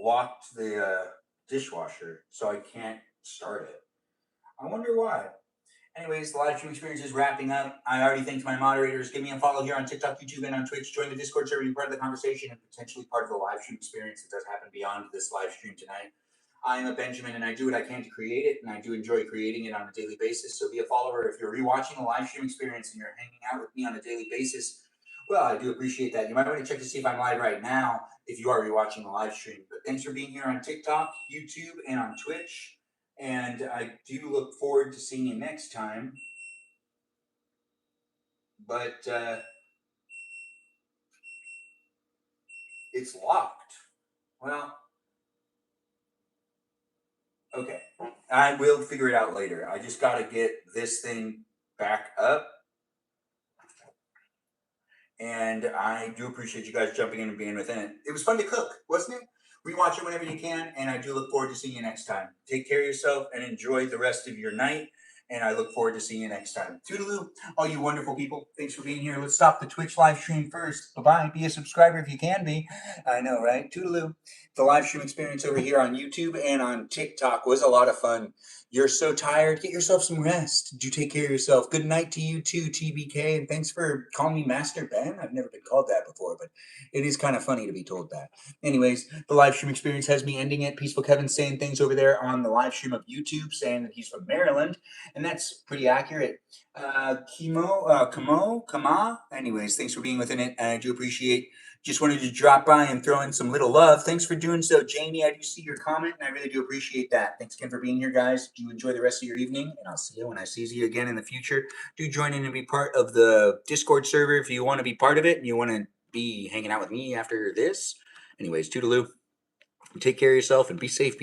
locked the dishwasher, so I can't start it. I wonder why. Anyways, the live stream experience is wrapping up. I already thanked my moderators. Give me a follow here on TikTok, YouTube, and on Twitch. Join the Discord server, be part of the conversation, and potentially part of the live stream experience that does happen beyond this live stream tonight. I am a Benjamin, and I do what I can to create it, and I do enjoy creating it on a daily basis. So be a follower. If you're rewatching the live stream experience and you're hanging out with me on a daily basis, well, I do appreciate that. You might want to check to see if I'm live right now if you are rewatching the live stream. But thanks for being here on TikTok, YouTube, and on Twitch. And I do look forward to seeing you next time. But it's locked. Well, okay. I will figure it out later. I just got to get this thing back up. And I do appreciate you guys jumping in and being within it. It was fun to cook, wasn't it? Rewatch it whenever you can, and I do look forward to seeing you next time. Take care of yourself and enjoy the rest of your night. And I look forward to seeing you next time. Toodaloo, all you wonderful people. Thanks for being here. Let's stop the Twitch live stream first. Bye-bye. Be a subscriber if you can be. I know, right? Toodaloo. The live stream experience over here on YouTube and on TikTok was a lot of fun. You're so tired. Get yourself some rest. Do take care of yourself. Good night to you too, TBK. And thanks for calling me Master Ben. I've never been called that before, but it is kind of funny to be told that. Anyways, the live stream experience has me ending it. Peaceful Kevin saying things over there on the live stream of YouTube, saying that he's from Maryland, and that's pretty accurate. Kama. Anyways, thanks for being within it, and I do appreciate. Just wanted to drop by and throw in some little love. Thanks for doing so, Jamie. I do see your comment, and I really do appreciate that. Thanks again for being here, guys. Do enjoy the rest of your evening, and I'll see you when I see you again in the future. Do join in and be part of the Discord server if you want to be part of it and you want to be hanging out with me after this. Anyways, toodaloo. Take care of yourself and be safe, people.